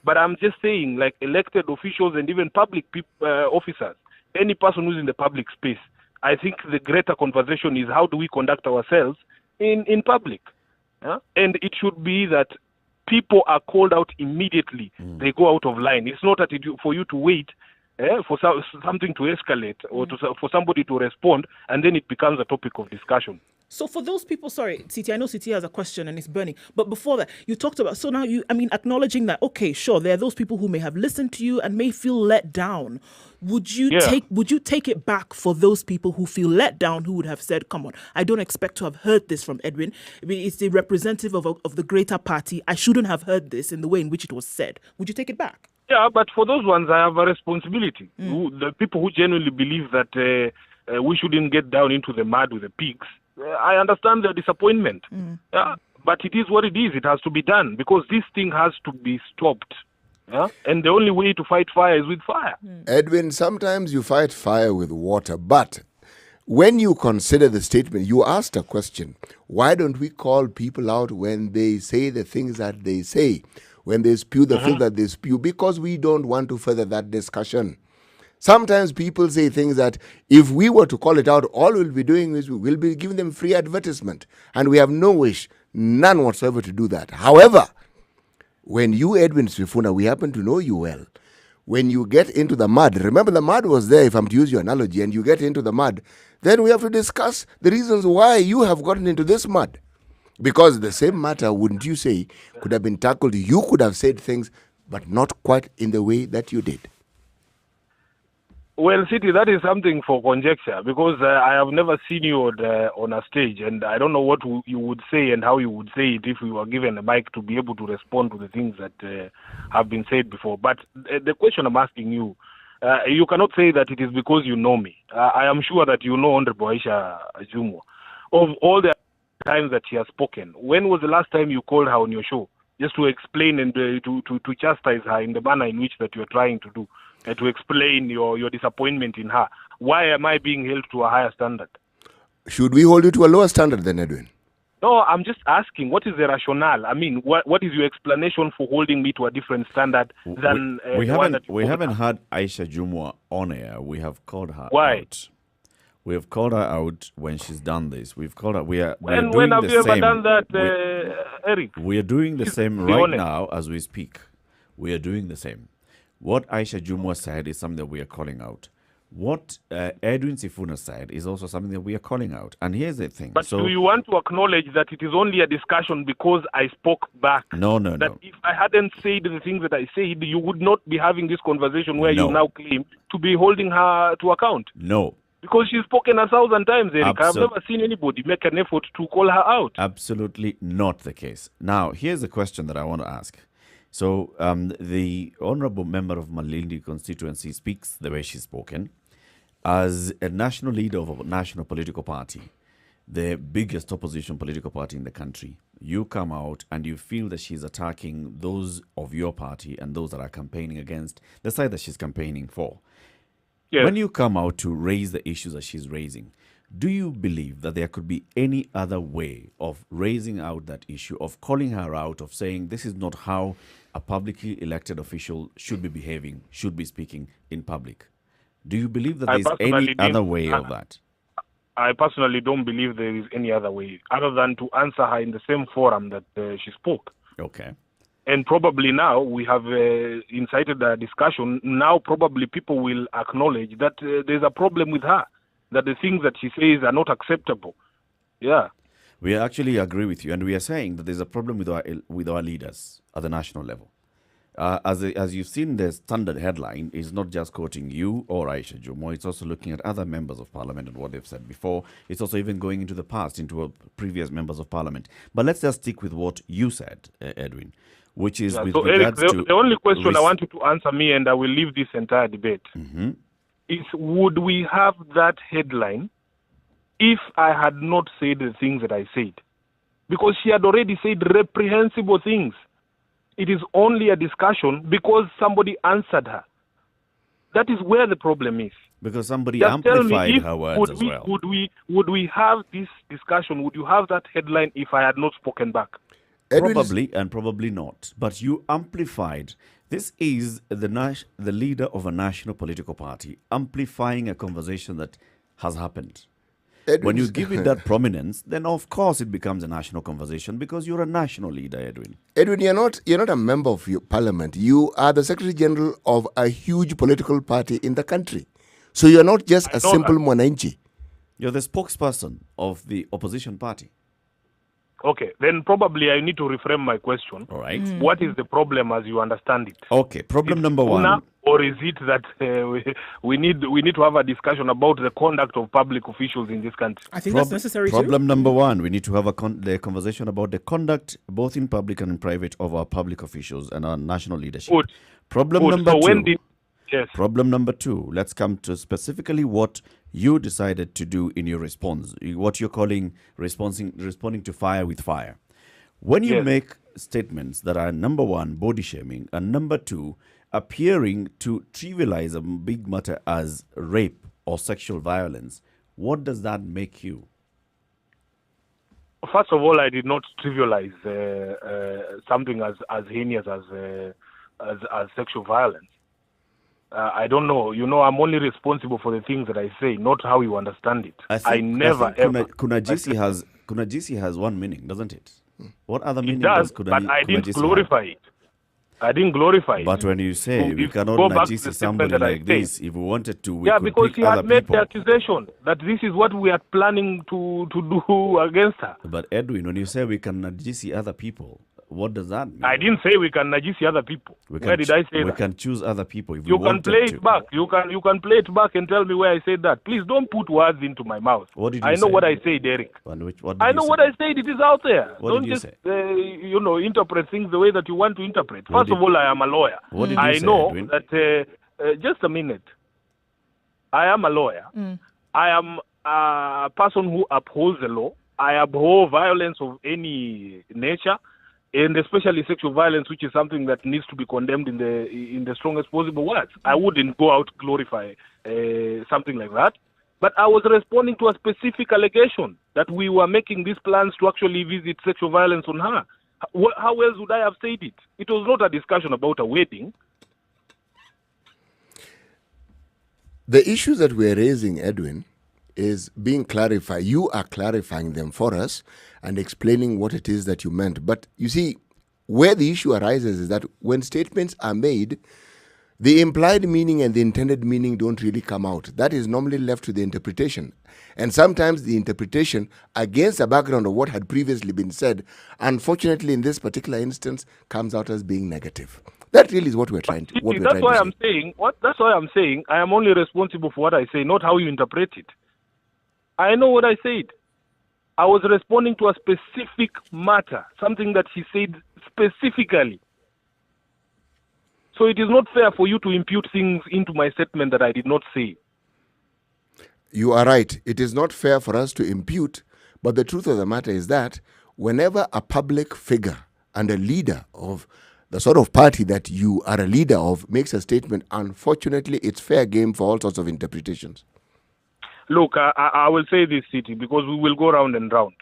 But I'm just saying, like elected officials and even public officers, any person who's in the public space, I think the greater conversation is how do we conduct ourselves in public. And it should be that people are called out immediately. They go out of line. It's not that for you to wait for something to escalate or for somebody to respond, and then it becomes a topic of discussion. So for those people, sorry, Titi, I know Titi has a question and it's burning. But before that, you talked about, so now acknowledging that, okay, sure, there are those people who may have listened to you and may feel let down. Would you take it back for those people who feel let down, who would have said, come on, I don't expect to have heard this from Edwin. I mean, it's the representative of the greater party. I shouldn't have heard this in the way in which it was said. Would you take it back? Yeah, but for those ones, I have a responsibility. The people who genuinely believe that we shouldn't get down into the mud with the pigs, I understand their disappointment. But it is what it is. It has to be done because this thing has to be stopped. And the only way to fight fire is with fire. Edwin, sometimes you fight fire with water, but when you consider the statement, you asked a question. Why don't we call people out when they say the things that they say? When they spew the things that they spew, because we don't want to further that discussion. Sometimes people say things that if we were to call it out, all we'll be doing is we'll be giving them free advertisement. And we have no wish, none whatsoever to do that. However, when you, Edwin Sifuna, we happen to know you well, when you get into the mud, remember the mud was there, if I'm to use your analogy, and you get into the mud, then we have to discuss the reasons why you have gotten into this mud. Because the same matter, wouldn't you say, could have been tackled. You could have said things, but not quite in the way that you did. Well, City, that is something for conjecture, because I have never seen you on a stage, and I don't know what you would say and how you would say it if we were given a mic to be able to respond to the things that have been said before. But the question I'm asking you, you cannot say that it is because you know me. I am sure that you know Honorable Aisha Jumwa. Of all the times that she has spoken, when was the last time you called her on your show just to explain and to chastise her in the manner in which that you're trying to do, and to explain your disappointment in her? Why am I being held to a higher standard? Should we hold you to a lower standard then, Edwin? No, I'm just asking, what is the rationale? I mean, what is your explanation for holding me to a different standard than we haven't had Aisha Jumwa on air. We have called her out. We have called her out when she's done this. We've called her. When have you ever done that, Eric? We are doing the same right now as we speak. We are doing the same. What Aisha Jumwa said is something that we are calling out. What Edwin Sifuna said is also something that we are calling out. And here's the thing. But do you want to acknowledge that it is only a discussion because I spoke back? No. If I hadn't said the things that I said, you would not be having this conversation where you now claim to be holding her to account. No. Because she's spoken 1,000 times, Eric. I've never seen anybody make an effort to call her out. Absolutely not the case. Now, here's a question that I want to ask. So, the honorable member of Malindi constituency speaks the way she's spoken. As a national leader of a national political party, the biggest opposition political party in the country, you come out and you feel that she's attacking those of your party and those that are campaigning against the side that she's campaigning for. Yes. When you come out to raise the issues that she's raising, do you believe that there could be any other way of raising out that issue, of calling her out, of saying this is not how a publicly elected official should be behaving, should be speaking in public? Do you believe that there's any other way of that? I personally don't believe there is any other way other than to answer her in the same forum that she spoke. Okay. And probably now we have incited a discussion. Now probably people will acknowledge that there's a problem with her, that the things that she says are not acceptable. Yeah. We actually agree with you, and we are saying that there's a problem with our leaders at the national level. As you've seen, the standard headline is not just quoting you or Aisha Jumwa, it's also looking at other members of parliament and what they've said before. It's also even going into the past, into previous members of parliament. But let's just stick with what you said, Edwin, which is with regards Eric, to... The only question I want you to answer me, and I will leave this entire debate, is would we have that headline if I had not said the things that I said? Because she had already said reprehensible things. It is only a discussion because somebody answered her. That is where the problem is. Because somebody Just tell me, amplified if her words as well. Would we have this discussion? Would you have that headline if I had not spoken back? Probably and probably not. But you amplified. This is the leader of a national political party amplifying a conversation that has happened. When you give it that prominence, then of course it becomes a national conversation because you're a national leader, Edwin. Edwin, you're not a member of your parliament. You are the Secretary General of a huge political party in the country. So you're not just a simple mwananchi. You're the spokesperson of the opposition party. Okay, then probably I need to reframe my question. All right. What is the problem as you understand it? Okay, problem number one. Or is it that we need to have a discussion about the conduct of public officials in this country? I think that's necessary too. Problem number one, we need to have the conversation about the conduct, both in public and in private, of our public officials and our national leadership. Good. Problem Good. number so two. When did, yes. Problem number two, let's come to specifically what you decided to do in your response, what you're calling responding to fire with fire. When you make statements that are, number one, body shaming, and number two, appearing to trivialize a big matter as rape or sexual violence, what does that make you? First of all, I did not trivialize something as heinous as sexual violence. I don't know. I'm only responsible for the things that I say, not how you understand it. I never ever. Kunajisi has one meaning, doesn't it? What other meaning does Kunajisi but I didn't have? glorify it. I didn't glorify it. But when you say we cannot Najisi somebody like this, if we wanted to, we could because pick he had other made people. the accusation that this is what we are planning to do against her. But Edwin, when you say we can Najisi other people, what does that mean? I didn't say we can Najisi other people. Where did I say that? We can choose other people if you we can wanted play to. it back. You can play it back and tell me where I said that. Please don't put words into my mouth. What did you I know say? what I said, Eric. What I know what I said. It is out there. What don't did you just say? interpret things the way that you want to interpret. First of all, I am a lawyer. What did you I say, know Edwin? that. Just a minute. I am a lawyer. I am a person who upholds the law. I abhor violence of any nature, and especially sexual violence, which is something that needs to be condemned in the strongest possible words. I wouldn't go out to glorify something like that. But I was responding to a specific allegation that we were making these plans to actually visit sexual violence on her. How else would I have said it? It was not a discussion about a wedding. The issues that we're raising, Edwin, is being clarified. You are clarifying them for us and explaining what it is that you meant. But you see, where the issue arises is that when statements are made, the implied meaning and the intended meaning don't really come out. That is normally left to the interpretation. And sometimes the interpretation against the background of what had previously been said, unfortunately in this particular instance, comes out as being negative. That really is what we're trying to say. That's why I'm saying I am only responsible for what I say, not how you interpret it. I know what I said. I was responding to a specific matter, something that she said specifically. So it is not fair for you to impute things into my statement that I did not say. You are right. It is not fair for us to impute, but the truth of the matter is that whenever a public figure and a leader of the sort of party that you are a leader of makes a statement, unfortunately, it's fair game for all sorts of interpretations. Look, I will say this, City, because we will go round and round.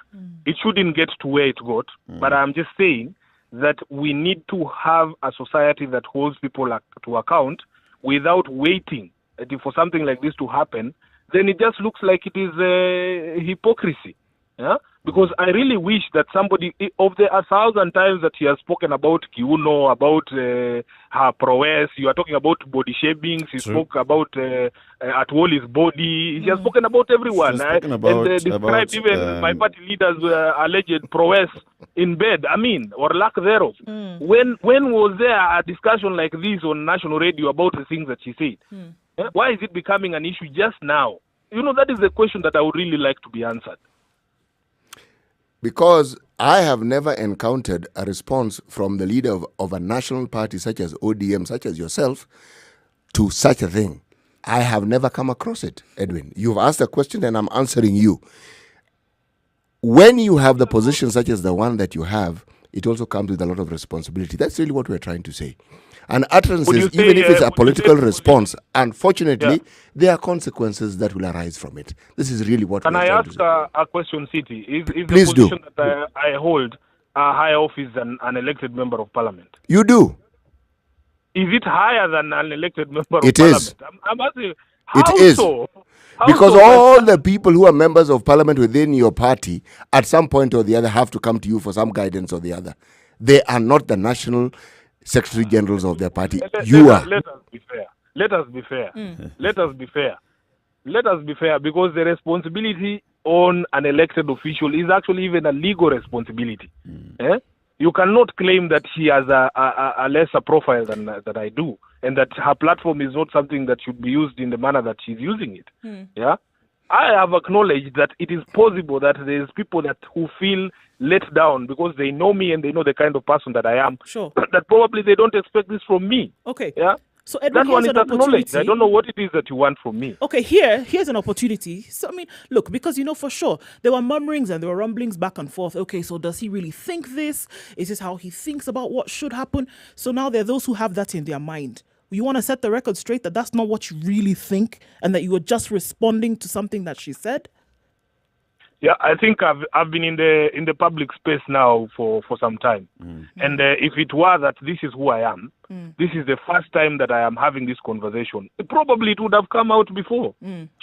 It shouldn't get to where it got, but I'm just saying that we need to have a society that holds people to account without waiting for something like this to happen. Then it just looks like it is hypocrisy. Yeah? Because I really wish that somebody, of the 1,000 times that he has spoken about Kiuno, about her prowess, you are talking about body shaming, he spoke about Atwoli's body, he has spoken about everyone. Described even my party leader's alleged prowess in bed, or lack thereof. When was there a discussion like this on national radio about the things that she said? Why is it becoming an issue just now? That is the question that I would really like to be answered. Because I have never encountered a response from the leader of a national party such as ODM, such as yourself, to such a thing. I have never come across it, Edwin. You've asked a question and I'm answering you. When you have the position such as the one that you have, it also comes with a lot of responsibility. That's really what we're trying to say. And utterances, Would you say, even if it's a would you political say- response, unfortunately, there are consequences that will arise from it. This is really what Can we're I trying to ask say. a question, City? Is Please the do. position that I hold a higher office than an elected member of parliament? You do. Is it higher than an elected member of It parliament? is. I'm asking, It how is. so? How Because so? all the people who are members of parliament within your party, at some point or the other, have to come to you for some guidance or the other. They are not the national secretary generals of their party. You are. Let us be fair. Let us be fair. Let us be fair. Let us be fair, because the responsibility on an elected official is actually even a legal responsibility. Eh? You cannot claim that she has a lesser profile than that I do, and that her platform is not something that should be used in the manner that she's using it. Yeah, I have acknowledged that it is possible that there's people who feel let down because they know me and they know the kind of person that I am. Sure. That probably they don't expect this from me. Okay. Yeah. So Edwin, That one here's is an acknowledged. I opportunity. don't know what it is that you want from me. Okay, here's an opportunity. So I mean, look, because for sure there were murmurings and there were rumblings back and forth. Okay, so does he really think this? Is this how he thinks about what should happen? So now there are those who have that in their mind. You want to set the record straight that that's not what you really think, and that you were just responding to something that she said. Yeah, I think I've been in the public space now for some time, and if it were that this is who I am, this is the first time that I am having this conversation. Probably it would have come out before,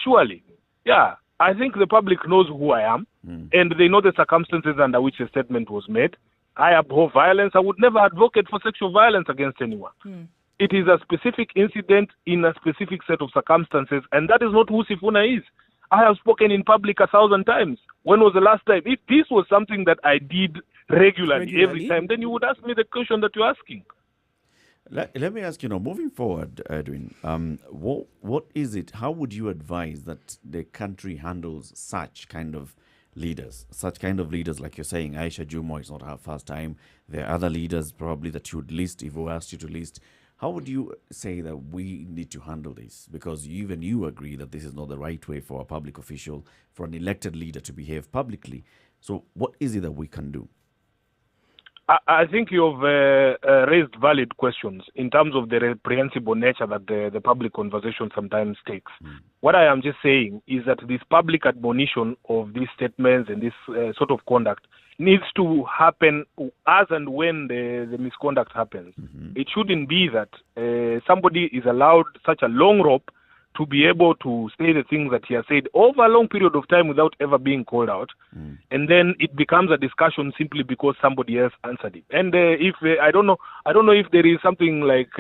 surely. Yeah, I think the public knows who I am, and they know the circumstances under which the statement was made. I abhor violence. I would never advocate for sexual violence against anyone. It is a specific incident in a specific set of circumstances, and that is not who Sifuna is. I have spoken in public 1,000 times. When was the last time? If this was something that I did regularly, every time, then you would ask me the question that you're asking. Let me ask you now, moving forward, Edwin, what is it, how would you advise that the country handles such kind of leaders like you're saying? Aisha Jumo is not her first time. There are other leaders probably that you would list if we asked you to list. How would you say that we need to handle this? Because even you agree that this is not the right way for a public official, for an elected leader to behave publicly. So what is it that we can do? I think you've raised valid questions in terms of the reprehensible nature that the public conversation sometimes takes. What I am just saying is that this public admonition of these statements and this sort of conduct needs to happen as and when the misconduct happens. It shouldn't be that somebody is allowed such a long rope to be able to say the things that he has said over a long period of time without ever being called out, and then it becomes a discussion simply because somebody else answered it. And if I don't know if there is something like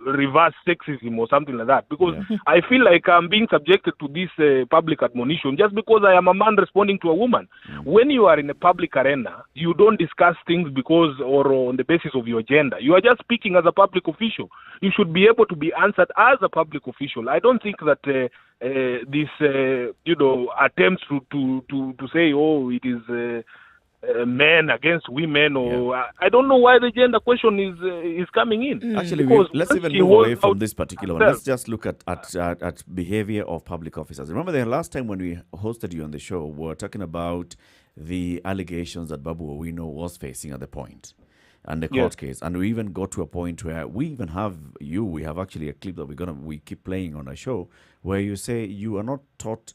reverse sexism or something like that, because I feel like I'm being subjected to this public admonition just because I am a man responding to a woman. When you are in a public arena, you don't discuss things because or on the basis of your gender. You are just speaking as a public official. You should be able to be answered as a public official. I don't think that this attempts to say, oh, it is men against women, or I don't know why the gender question is coming in. Actually, let's even move away from this particular one. Let's just look at behavior of public officers. Remember the last time when we hosted you on the show, we were talking about the allegations that Babu Owino was facing at the point and the court case. And we even got to a point where we have actually a clip that we keep playing on our show where you say you are not taught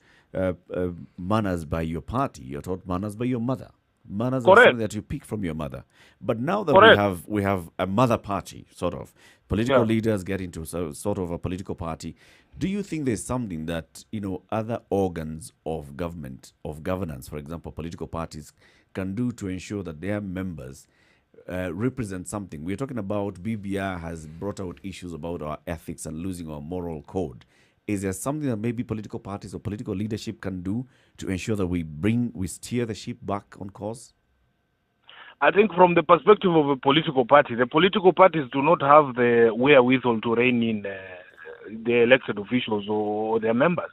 manners by your party, you're taught manners by your mother. Manners are something that you pick from your mother. But now that we have a mother party, sort of, political leaders get into sort of a political party, do you think there's something that, other organs of government, of governance, for example, political parties, can do to ensure that their members represent something? We're talking about BBR has brought out issues about our ethics and losing our moral code. Is there something that maybe political parties or political leadership can do to ensure that we steer the ship back on course? I think from the perspective of a political party, the political parties do not have the wherewithal to rein in the elected officials or their members.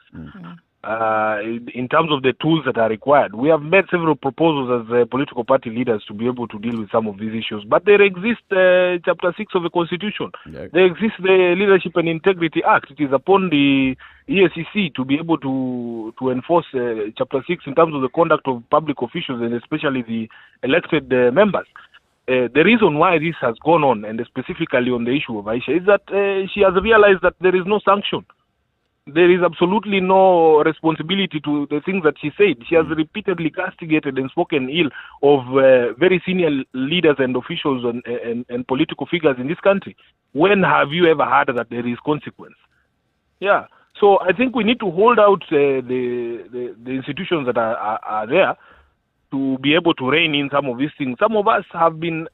in terms of the tools that are required. We have made several proposals as political party leaders to be able to deal with some of these issues. But there exists Chapter 6 of the Constitution. Yeah. There exists the Leadership and Integrity Act. It is upon the EACC to be able to enforce Chapter 6 in terms of the conduct of public officials and especially the elected members. The reason why this has gone on, and specifically on the issue of Aisha, is that she has realized that there is no sanction. There is absolutely no responsibility to the things that she said. She has repeatedly castigated and spoken ill of very senior leaders and officials and political figures in this country. When have you ever heard that there is consequence? Yeah. So I think we need to hold out the institutions that are there to be able to rein in some of these things. Some of us have been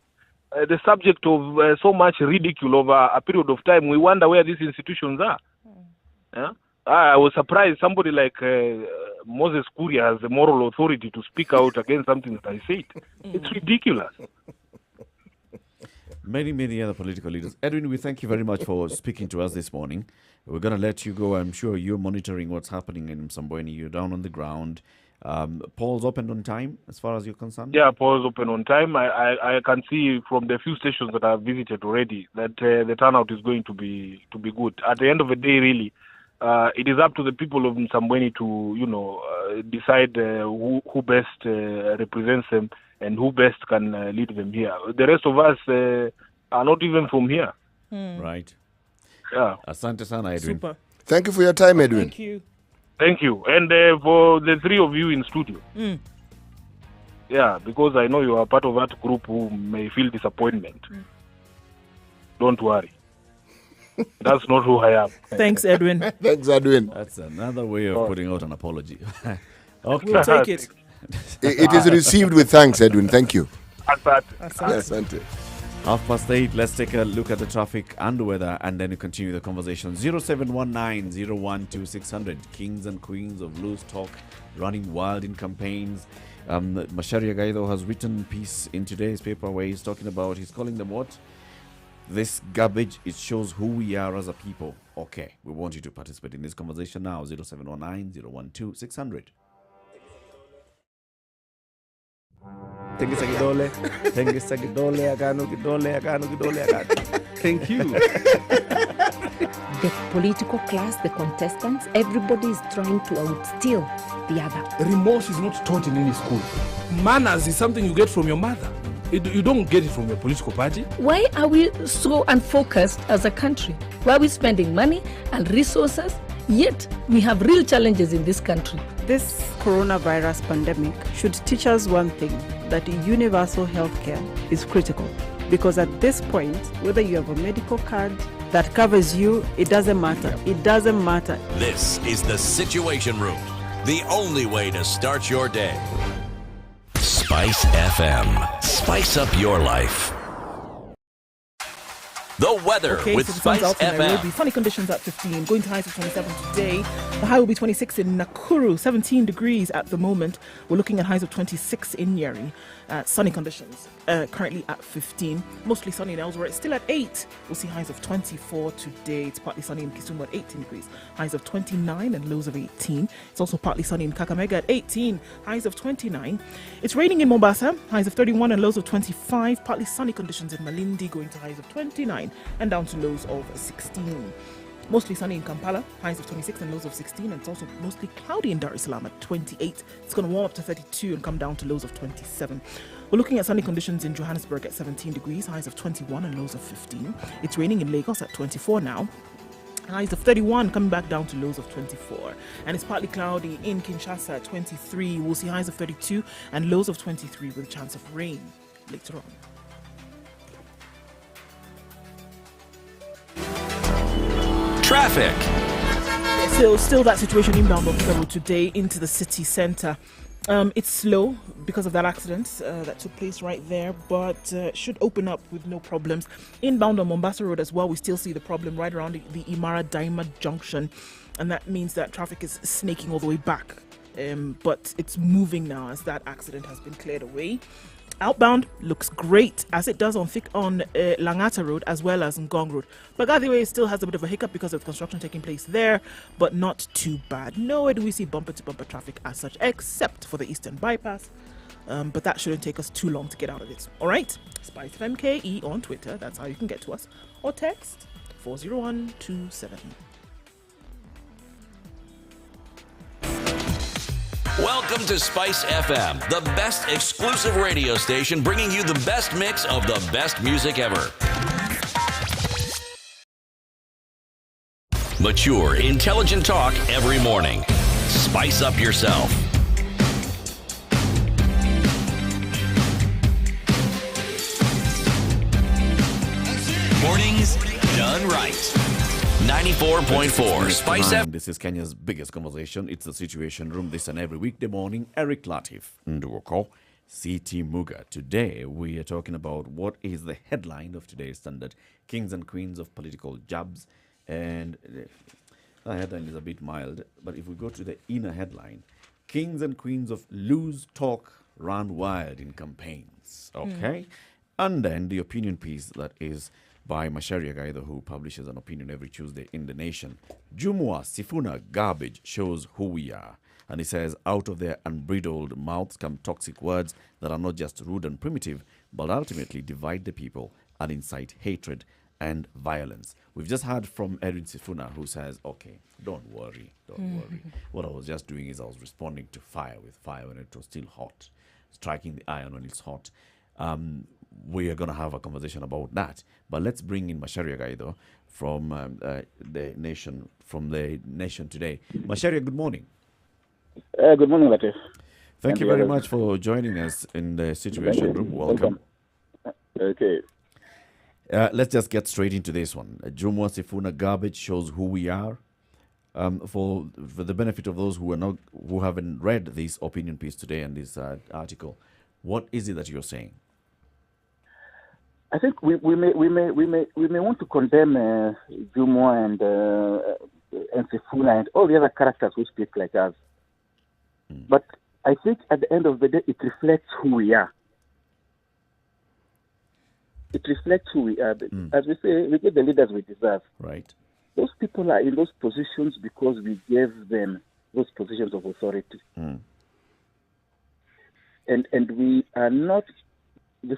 the subject of so much ridicule over a period of time. We wonder where these institutions are. Yeah? I was surprised somebody like Moses Kuria has the moral authority to speak out against something that I said. It's ridiculous. Many other political leaders. Edwin, we thank you very much for speaking to us this morning. We're going to let you go. I'm sure you're monitoring what's happening in Msambweni. You're down on the ground. Paul's open on time as far as you're concerned? Yeah, Paul's open on time. I can see from the few stations that I've visited already that the turnout is going to be good. At the end of the day, really, it is up to the people of Msambweni to, decide who best represents them and who best can lead them here. The rest of us are not even from here. Right. Yeah. Asante sana, Edwin. Super. Thank you for your time, Edwin. Thank you. Thank you. And for the three of you in studio. Yeah, because I know you are part of that group who may feel disappointment. Don't worry. That's not who I am. Thanks, Edwin. Thanks, Edwin. That's another way of putting out an apology. Okay. We'll take it. It is received with thanks, Edwin. Thank you. Asante. 8:30. Let's take a look at the traffic and the weather, and then we continue the conversation. 0719-012-600. Kings and queens of loose talk running wild in campaigns. Macharia Gaido has written a piece in today's paper where he's talking about, he's calling them what? This garbage, it shows who we are as a people. Okay, we want you to participate in this conversation now. 0719-012-600. Tengisa kidole, agano. Thank you. The political class, the contestants, everybody is trying to outsteal the other. Remorse is not taught in any school. Manners is something you get from your mother. You don't get it from your political party. Why are we so unfocused as a country? Why are we spending money and resources, yet we have real challenges in this country? This coronavirus pandemic should teach us one thing, that universal healthcare is critical. Because at this point, whether you have a medical card that covers you, it doesn't matter. It doesn't matter. This is the Situation Room, the only way to start your day. Spice FM. Spice up your life. The weather with so the Spice sun's out in Nairobi. FM. Sunny conditions at 15, going to highs of 27 today. The high will be 26 in Nakuru, 17 degrees at the moment. We're looking at highs of 26 in Nyeri. Sunny conditions currently at 15. Mostly sunny in Eldoret, still at 8. We'll see highs of 24 today. It's partly sunny in Kisumu at 18 degrees. Highs of 29 and lows of 18. It's also partly sunny in Kakamega at 18. Highs of 29. It's raining in Mombasa. Highs of 31 and lows of 25. Partly sunny conditions in Malindi, going to highs of 29 and down to lows of 16. Mostly sunny in Kampala, highs of 26 and lows of 16, and it's also mostly cloudy in Dar es Salaam at 28. It's going to warm up to 32 and come down to lows of 27. We're looking at sunny conditions in Johannesburg at 17 degrees, highs of 21 and lows of 15. It's raining in Lagos at 24 now. Highs of 31 coming back down to lows of 24. And it's partly cloudy in Kinshasa at 23. We'll see highs of 32 and lows of 23 with a chance of rain later on. Traffic. So still that situation inbound on Kisumu today into the city centre. It's slow because of that accident that took place right there, but should open up with no problems. Inbound on Mombasa Road as well, we still see the problem right around the Imara Daima junction, and that means that traffic is snaking all the way back. But it's moving now as that accident has been cleared away. Outbound looks great, as it does on Langata Road as well as Ngong Road. Bagathi Way still has a bit of a hiccup because of construction taking place there, but not too bad. Nowhere do we see bumper-to-bumper traffic as such, except for the Eastern Bypass. But that shouldn't take us too long to get out of it. All right? Spice FMKE on Twitter. That's how you can get to us. Or text 40127. Welcome to Spice FM, the best exclusive radio station bringing you the best mix of the best music ever. Mature, intelligent talk every morning. Spice up yourself. Mornings done right. 94.4 Spice FM. This is Kenya's biggest conversation. It's the Situation Room this and every weekday morning. Eric Latif, Nduoko, CT Muga. Today we are talking about what is the headline of today's Standard, Kings and Queens of Political Jabs. And the headline is a bit mild, but if we go to the inner headline, Kings and Queens of Loose Talk Run Wild in Campaigns. Okay? And then the opinion piece that is by Macharia Gaither, who publishes an opinion every Tuesday in The Nation. Jumwa Sifuna garbage shows who we are. And he says, out of their unbridled mouths come toxic words that are not just rude and primitive, but ultimately divide the people and incite hatred and violence. We've just heard from Edwin Sifuna, who says, okay, don't worry. What I was just doing is I was responding to fire with fire when it was still hot, striking the iron when it's hot. We are going to have a conversation about that. But let's bring in Macharia Gaither from the Nation today. Macharia, good morning. Good morning, Latif. Thank you very much for joining us in the Situation Room. Welcome. Okay. Let's just get straight into this one. Jumwa Sifuna garbage shows who we are. For the benefit of those who haven't read this opinion piece today and this article, what is it that you're saying? I think we may want to condemn Jumwa and Sifuna and all the other characters who speak like us. But I think at the end of the day, it reflects who we are. It reflects who we are. As we say, we get the leaders we deserve. Right. Those people are in those positions because we gave them those positions of authority. And we are not the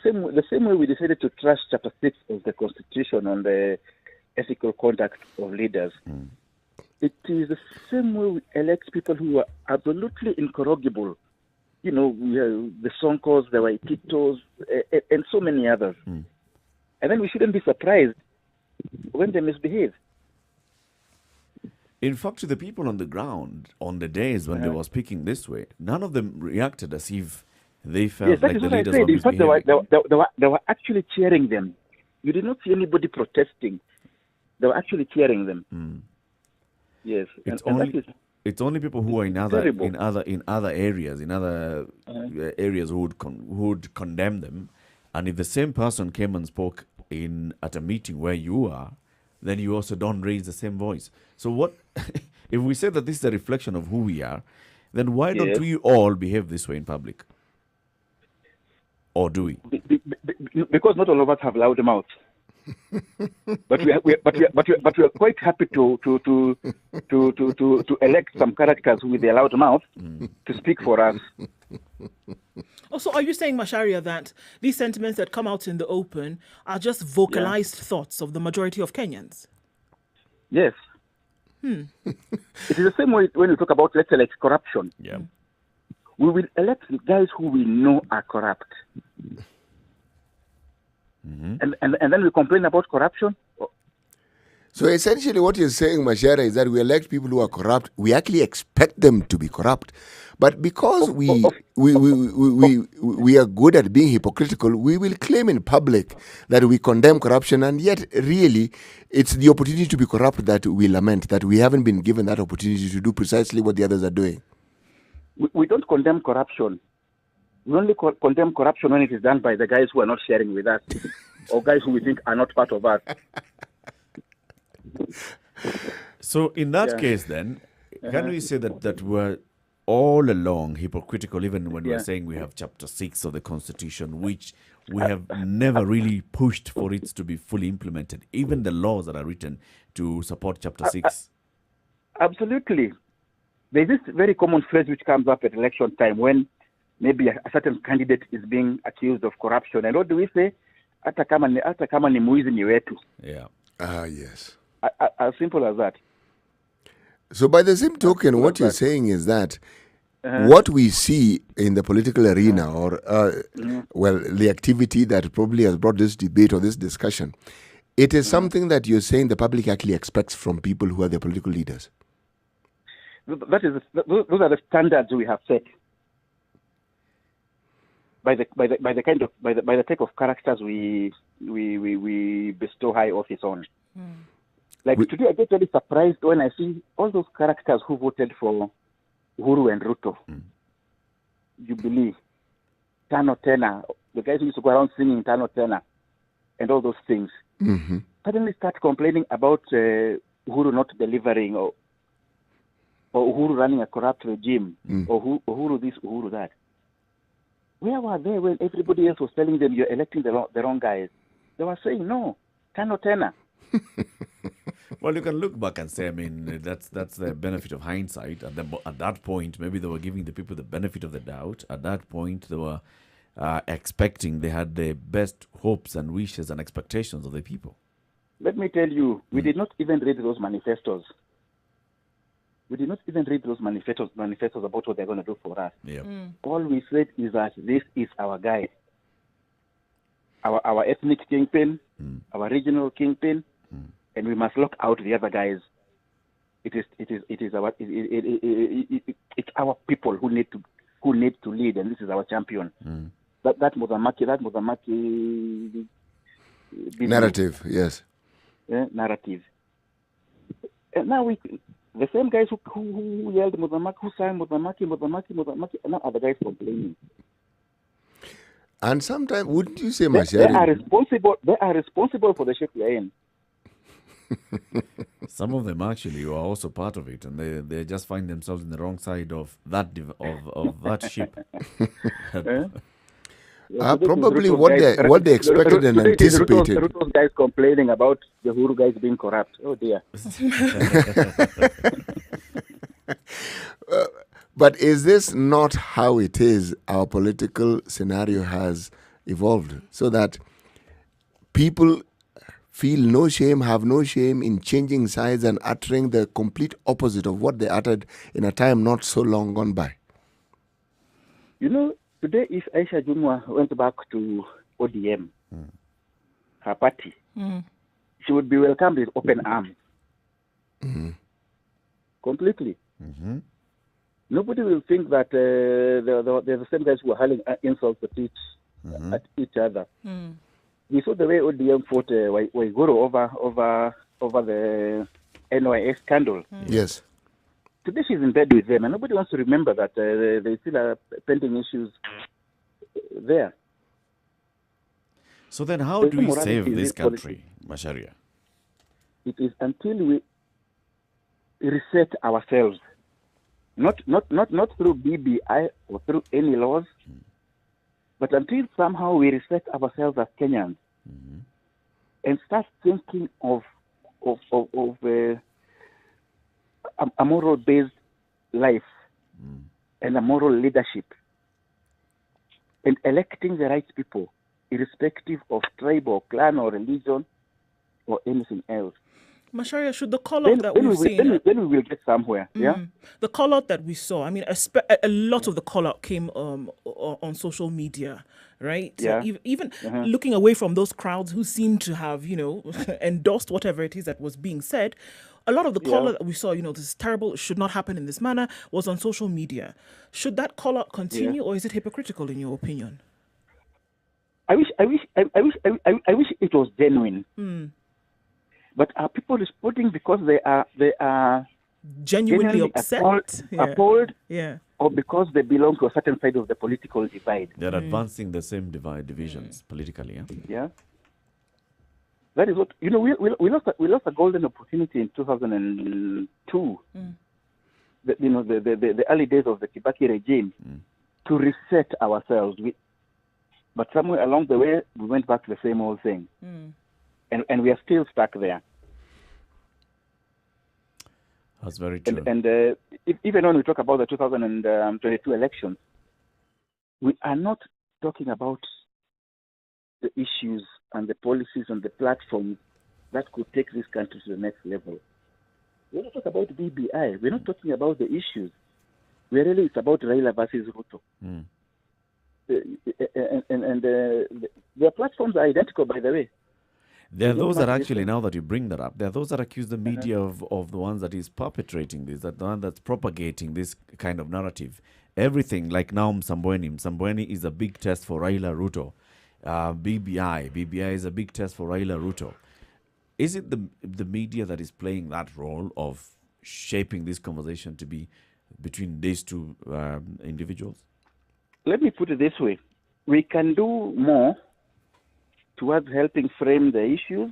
same way we decided to trash Chapter 6 of the Constitution on the ethical conduct of leaders. It is the same way we elect people who are absolutely incorrigible. You know, the Sonkos, the Waititos, and so many others. And then we shouldn't be surprised when they misbehave. In fact, to the people on the ground, on the days when they were speaking this way, none of them reacted as if they felt like the leaders were misbehaving. In fact, they were actually cheering them. You did not see anybody protesting. They were actually cheering them. Yes, it's only people who are in other areas who would condemn them. And if the same person came and spoke at a meeting where you are, then you also don't raise the same voice. So what if we say that this is a reflection of who we are, then why don't we all behave this way in public? Or do we? Because not all of us have loud mouths. but we are quite happy to elect some characters with their loud mouth to speak for us. Also, are you saying, Macharia, that these sentiments that come out in the open are just vocalized thoughts of the majority of Kenyans? Yes. It is the same way when we talk about, let's say, like corruption. Yeah. We will elect guys who we know are corrupt. And then we complain about corruption. So essentially what you're saying, Macharia, is that we elect people who are corrupt. We actually expect them to be corrupt. But because we are good at being hypocritical, we will claim in public that we condemn corruption, and yet really it's the opportunity to be corrupt that we lament, that we haven't been given that opportunity to do precisely what the others are doing. We don't condemn corruption. We only condemn corruption when it is done by the guys who are not sharing with us or guys who we think are not part of us. So in that case then, can we say that we're all along hypocritical, even when we're Yeah. saying we have Chapter 6 of the Constitution, which we have never really pushed for it to be fully implemented. Even the laws that are written to support Chapter 6. Absolutely. There's this very common phrase which comes up at election time when maybe a certain candidate is being accused of corruption. And what do we say? Hata kama ni mwizi ni wetu. Yeah. Yes. As simple as that. So by the same token, what you're saying is that what we see in the political arena or, well, the activity that probably has brought this debate or this discussion, it is something that you're saying the public actually expects from people who are the political leaders. Those are the standards we have set by the type of characters we bestow high office on. Like today, I get very surprised when I see all those characters who voted for Uhuru and Ruto, Jubilee, Tano Tena, the guys who used to go around singing Tano Tena, and all those things, suddenly start complaining about Uhuru not delivering or Uhuru running a corrupt regime, or Uhuru this, Uhuru that. Where were they when everybody else was telling them you're electing the wrong guys? They were saying, no, Tano Tena. Well, you can look back and say, I mean, that's the benefit of hindsight. At that point, maybe they were giving the people the benefit of the doubt. At that point, they were expecting, they had the best hopes and wishes and expectations of the people. Let me tell you, we did not even read those manifestos. We did not even read those manifestos about what they're going to do for us. Yeah. All we said is that this is our guy. Our ethnic kingpin, our regional kingpin, and we must lock out the other guys. It's our people who need to lead, and this is our champion. That Mozambique narrative, yes. Narrative. And now the same guys who yelled Mozambique, who sang Mozambique, now are the guys complaining. And sometimes, wouldn't you say, They are responsible for the shape we are in. Some of them actually are also part of it, and they just find themselves in the wrong side of that of that ship. Probably what they expected and anticipated. Ruto's guys complaining about the Uhuru guys being corrupt. Oh dear. But is this not how it is? Our political scenario has evolved so that people feel no shame, have no shame in changing sides and uttering the complete opposite of what they uttered in a time not so long gone by. You know, today if Aisha Jumwa went back to ODM, her party, she would be welcomed with open arms. Completely. Nobody will think that they're the same guys who are hurling insults at each other. We saw the way ODM fought Waiguru over the NYS scandal. Yes. Today she's in bed with them, and nobody wants to remember that there still are pending issues there. So then how do we save this country, Masharia? It is until we reset ourselves. Not through BBI or through any laws, but until somehow we reset ourselves as Kenyans and start thinking of a moral-based life and a moral leadership, and electing the right people, irrespective of tribe or clan or religion or anything else. Masharia, should the call-out that we've seen... Then we will get somewhere, yeah? The call-out that we saw, I mean, a lot of the call-out came on social media, right? Yeah. Even looking away from those crowds who seem to have, endorsed whatever it is that was being said, a lot of the call-out that we saw, this is terrible, it should not happen in this manner, was on social media. Should that call-out continue, or is it hypocritical in your opinion? I wish it was genuine. But are people responding because they are genuinely upset, appalled, or because they belong to a certain side of the political divide? They're advancing the same divisions politically. Yeah. That is what we lost a golden opportunity in 2002 the early days of the Kibaki regime to reset ourselves. But somewhere along the way, we went back to the same old thing. And we are still stuck there. That's very true. And even when we talk about the 2022 elections, we are not talking about the issues and the policies and the platforms that could take this country to the next level. We're not talking about BBI. We're not talking about the issues. It's about Raila versus Ruto. Their platforms are identical, by the way. There are those that actually, now that you bring that up, there are those that accuse the media of the ones that is perpetrating this, that the one that's propagating this kind of narrative. Everything, like now Msambweni is a big test for Raila Ruto. BBI is a big test for Raila Ruto. Is it the media that is playing that role of shaping this conversation to be between these two individuals? Let me put it this way. We can do more towards helping frame the issues,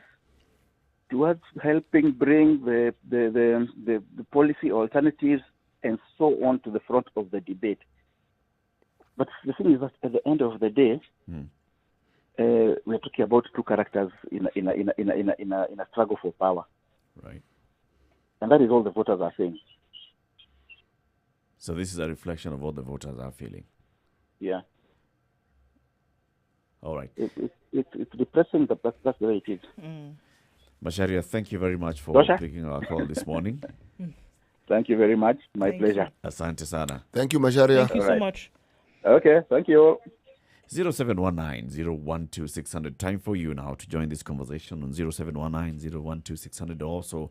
towards helping bring the policy alternatives and so on to the front of the debate. But the thing is that at the end of the day, we're talking about two characters in a struggle for power. Right. And that is all the voters are saying. So this is a reflection of what the voters are feeling. Yeah. All right. It's depressing, but that's the way it is. Macharia, thank you very much for taking our call this morning. Thank you very much. My pleasure. Asante sana. Thank you, Macharia. Thank you so much. Okay, thank you. 0719-012-600. Time for you now to join this conversation on 0719-012-600. Also,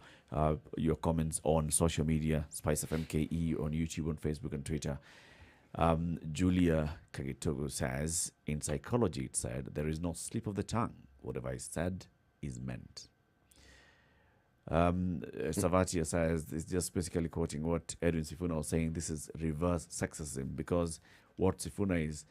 your comments on social media, Spice FM KE on YouTube, on Facebook and Twitter. Julia Kagitogo says, in psychology it said, there is no slip of the tongue. Whatever is said is meant. Savatia says, it's just basically quoting what Edwin Sifuna was saying. This is reverse sexism, because what Sifuna is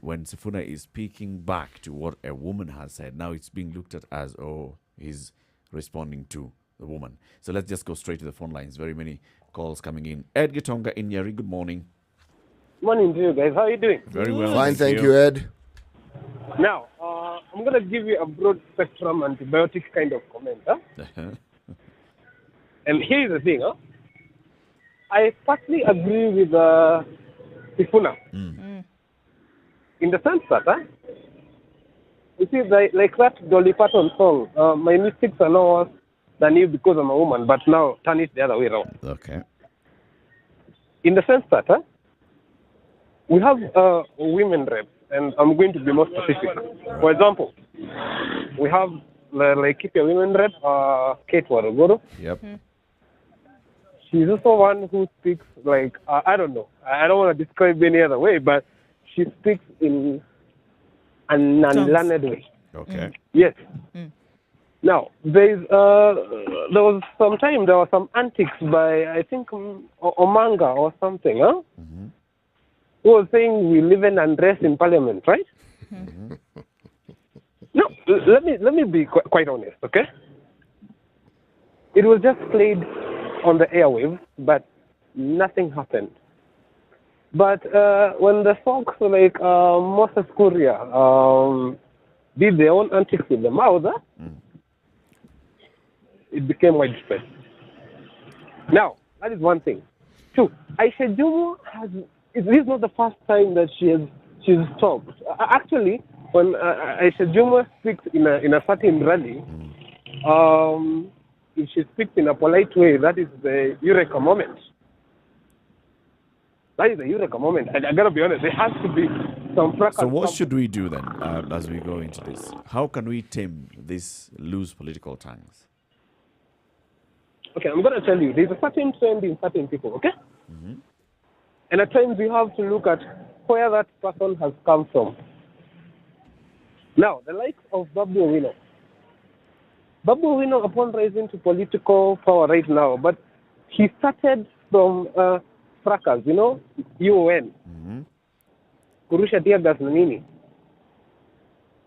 when Sifuna is speaking back to what a woman has said, now it's being looked at as, oh, he's responding to the woman. So let's just go straight to the phone lines. Very many calls coming in. Ed Gitonga in Nyeri, good morning. Morning to you guys. How are you doing? Very well. Fine, thank you, Ed. Now, I'm going to give you a broad spectrum antibiotic kind of comment. And here's the thing. I partly agree with Sifuna. In the sense that, you see, like that Dolly Parton song, my mistakes are no worse than you because I'm a woman, but now turn it the other way around. Okay. In the sense that, we have women reps, and I'm going to be more specific. For example, we have the Laikipia women rep, Kate Warogoro. Yep. She's also one who speaks like, I don't know, I don't want to describe any other way, but she speaks in an unlearned way. Okay. Yes. Now, there was some antics by, I think, Omanga or something, who was saying we live in unrest in Parliament, right? No, let me be quite honest, okay? It was just played on the airwaves, but nothing happened. But when the folks like Moses Kuria did their own antics with the mouth, it became widespread. Now, that is one thing. Two, Aisha Jumu this is not the first time that she's talked. Actually, when Aisha Juma speaks in a certain rally, if she speaks in a polite way, that is the eureka moment. That is the eureka moment. And I gotta be honest, there has to be some fracas. So what should we do then as we go into this? How can we tame these loose political tongues? Okay, I'm gonna tell you, there's a certain trend in certain people, okay? And at times we have to look at where that person has come from. Now, the likes of Babu Owino. Babu Owino, upon rising to political power right now, but he started from fracas, UN. Kurusha Tiagas Nanini.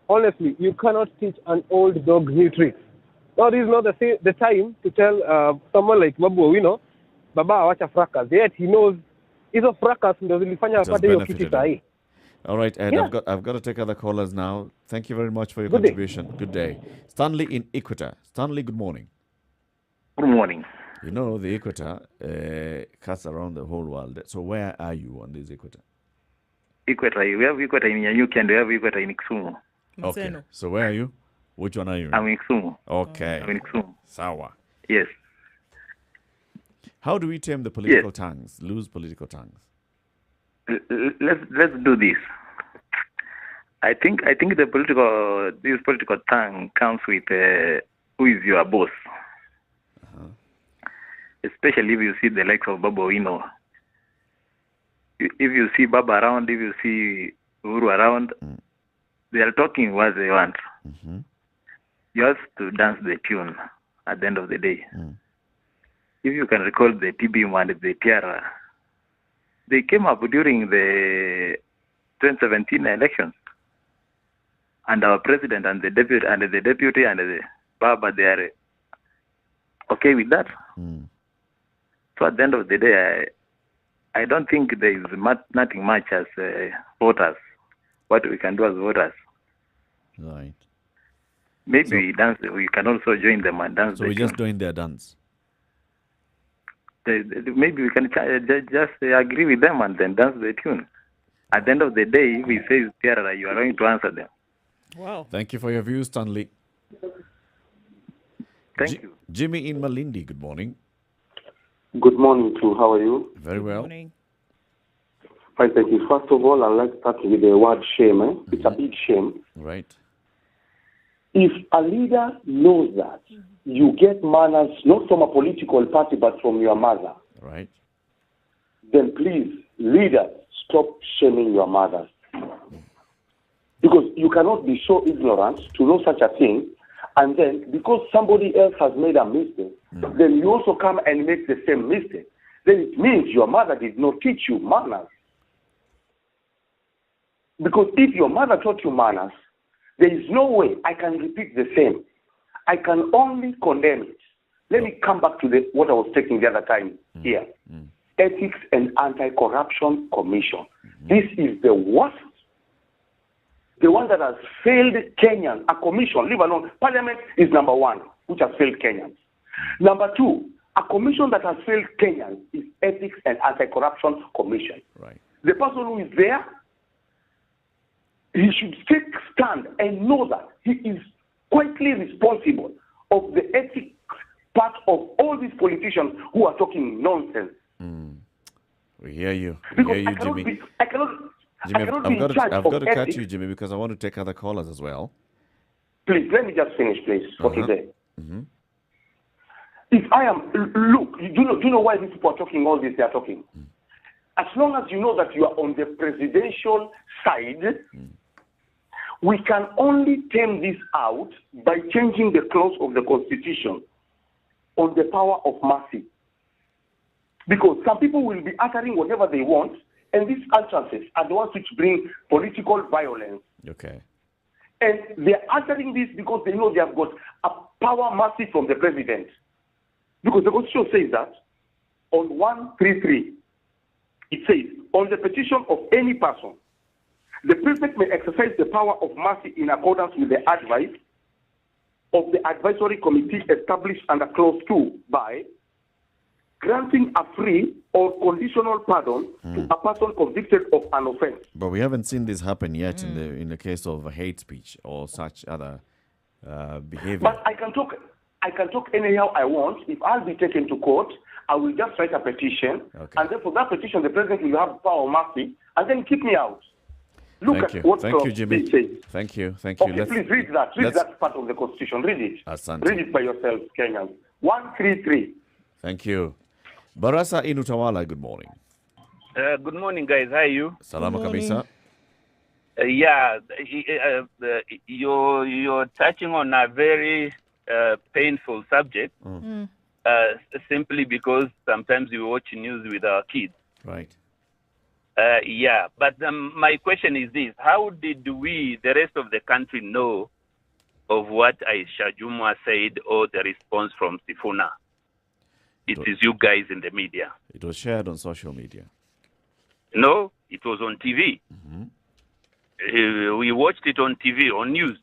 Honestly, you cannot teach an old dog new tricks. Now, this is not the time to tell someone like Babu Owino baba awacha fracas, yet he knows hizo fracas ndio zilifanya It has apate hiyo kiti benefited sahi. him. All right, Ed, Yeah. I've got to take other callers now. Thank you very much for your Good day. contribution. Good day. Stanley in Equator. Stanley, good morning. Good morning. You know, the Equator cuts around the whole world. So where are you on this Equator? Equator, we have Equator in Nyanyuki and we have Equator in Kisumu. Okay. So where are you? Which one are you? I'm in Kisumu. Okay. I'm in Kisumu. Sawa. Yes. How do we tame the political tongues, lose political tongues? Let's do this. I think this political tongue comes with who is your boss. Especially if you see the likes of Baba Owino. If you see Baba around, if you see Uhuru around, they are talking what they want. You have to dance the tune at the end of the day. If you can recall the TB and the Tiara, they came up during the 2017 elections. And our president and the deputy and the Baba, they are okay with that. So at the end of the day, I don't think there is nothing much as voters, what we can do as voters. Right. Maybe we dance. We can also join them and dance. So we just join their dance. Maybe we can just agree with them and then dance the tune. At the end of the day, if we say Tiara, you are going to answer them. Wow. Thank you for your views, Stanley. Thank you. Jimmy in Malindi, good morning. Good morning, too. How are you? Very well. Morning. Fine, thank you. First of all, I'd like to start with the word shame. It's a big shame. Right. If a leader knows that you get manners not from a political party but from your mother, right, then please, leaders, stop shaming your mothers. Because you cannot be so ignorant to know such a thing, and then because somebody else has made a mistake, then you also come and make the same mistake. Then it means your mother did not teach you manners. Because if your mother taught you manners, there is no way I can repeat the same. I can only condemn it. Let me come back to what I was taking the other time here. Ethics and Anti-Corruption Commission. This is the worst. The one that has failed Kenyans. A commission, leave alone. Parliament is number one, which has failed Kenyans. Number two, a commission that has failed Kenyans is Ethics and Anti-Corruption Commission. Right. The person who is there, he should take stand and know that he is quietly responsible of the ethics part of all these politicians who are talking nonsense. We hear you. We hear you, Jimmy. Jimmy, I've got to cut you, Jimmy, because I want to take other callers as well. Please, let me just finish, please, for today. If I am, look, do you know why these people are talking all this they are talking? As long as you know that you are on the presidential side, we can only tame this out by changing the clause of the Constitution on the power of mercy. Because some people will be uttering whatever they want, and these utterances are the ones which bring political violence. Okay. And they're uttering this because they know they have got a power mercy from the president. Because the Constitution says that on 133, it says, on the petition of any person, the president may exercise the power of mercy in accordance with the advice of the advisory committee established under clause 2 by granting a free or conditional pardon to a person convicted of an offense. But we haven't seen this happen yet in the case of hate speech or such other behavior. But I can talk anyhow I want. If I'll be taken to court, I will just write a petition, and then for that petition, the president will have power of mercy, and then kick me out. Look Thank at what Thank you, Jimmy. says. Thank you. Thank you. Okay, please read that. Read that part of the Constitution. Read it. Asante. Read it by yourself, Kenyans. 133. Thank you. Barasa Inutawala, good morning. Good morning, guys. How are you? Salama kabisa. You're touching on a very painful subject. Simply because sometimes we watch news with our kids. Right. But my question is this: how did we, the rest of the country, know of what Aisha Jumwa said or the response from Sifuna? It is you guys in the media. It was shared on social media. No, it was on TV. We watched it on TV, on news.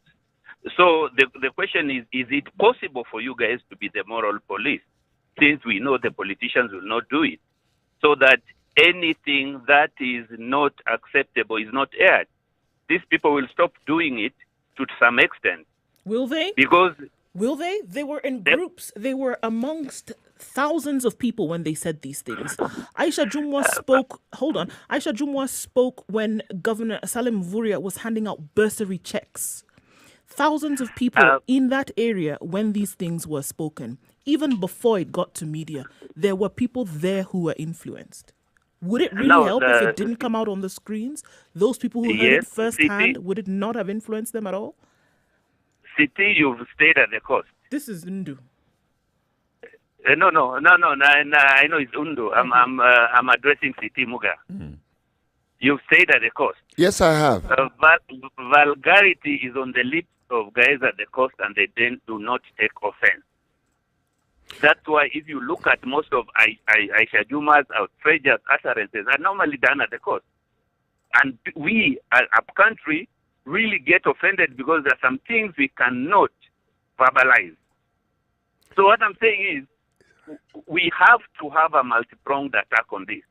So the question is it possible for you guys to be the moral police, since we know the politicians will not do it, so that anything that is not acceptable is not aired? These people will stop doing it to some extent. Will they? Because... Will they? They were in groups. They were amongst thousands of people when they said these things. Aisha Jumwa spoke. Hold on. Aisha Jumwa spoke when Governor Salim Mvurya was handing out bursary checks. Thousands of people in that area when these things were spoken. Even before it got to media, there were people there who were influenced. Would it really help if it didn't come out on the screens? Those people who heard it firsthand, would it not have influenced them at all? City, you've stayed at the coast. This is Ndu. No, I know it's Undu. I'm addressing City Muga. You've stayed at the coast. Yes, I have. Vulgarity is on the lips of guys at the coast, and they do not take offense. That's why if you look at most of Aisha Juma's outrageous utterances are normally done at the coast. And we, up country, really get offended because there are some things we cannot verbalize. So what I'm saying is we have to have a multi-pronged attack on this,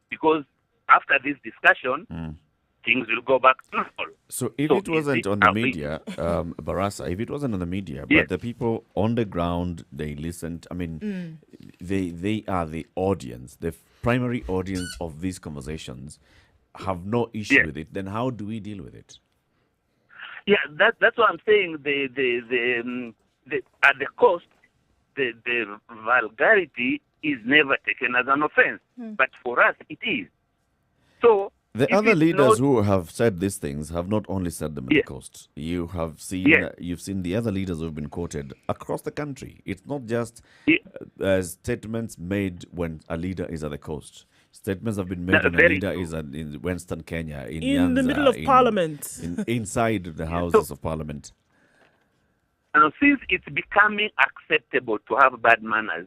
because after this discussion, things will go back to normal. So if it wasn't on the media, Barasa, if it wasn't on the media, but the people on the ground, they listened, I mean, they are the audience, the primary audience of these conversations, have no issue with it, then how do we deal with it? Yeah, that's what I'm saying. At the coast, the vulgarity is never taken as an offense, but for us it is. So the other leaders who have said these things have not only said them at the coast. You have seen you've seen the other leaders who have been quoted across the country. It's not just statements made when a leader is at the coast. Statements have been made when a leader is in Western Kenya, in Nyanza, the middle of Parliament, inside the Houses of Parliament. And since it's becoming acceptable to have bad manners,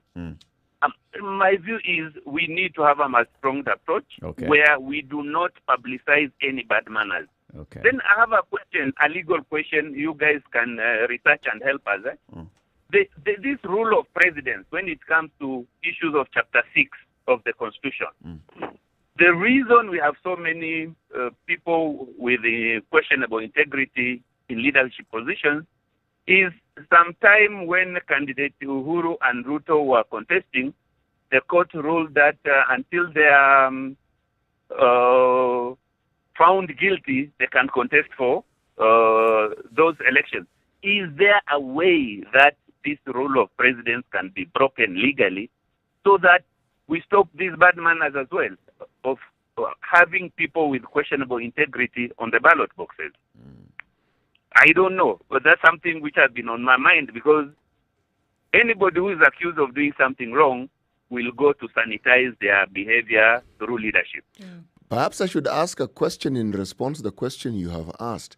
my view is we need to have a more strong approach where we do not publicize any bad manners. Then I have a question, a legal question. You guys can research and help us. This rule of precedence, when it comes to issues of Chapter 6 of the Constitution, the reason we have so many people with questionable integrity in leadership positions is sometime when candidate Uhuru and Ruto were contesting, the court ruled that until they are found guilty, they can contest for those elections. Is there a way that this rule of precedence can be broken legally so that we stop these bad manners as well of having people with questionable integrity on the ballot boxes? I don't know, but that's something which has been on my mind, because anybody who is accused of doing something wrong will go to sanitize their behavior through leadership. Perhaps I should ask a question in response to the question you have asked.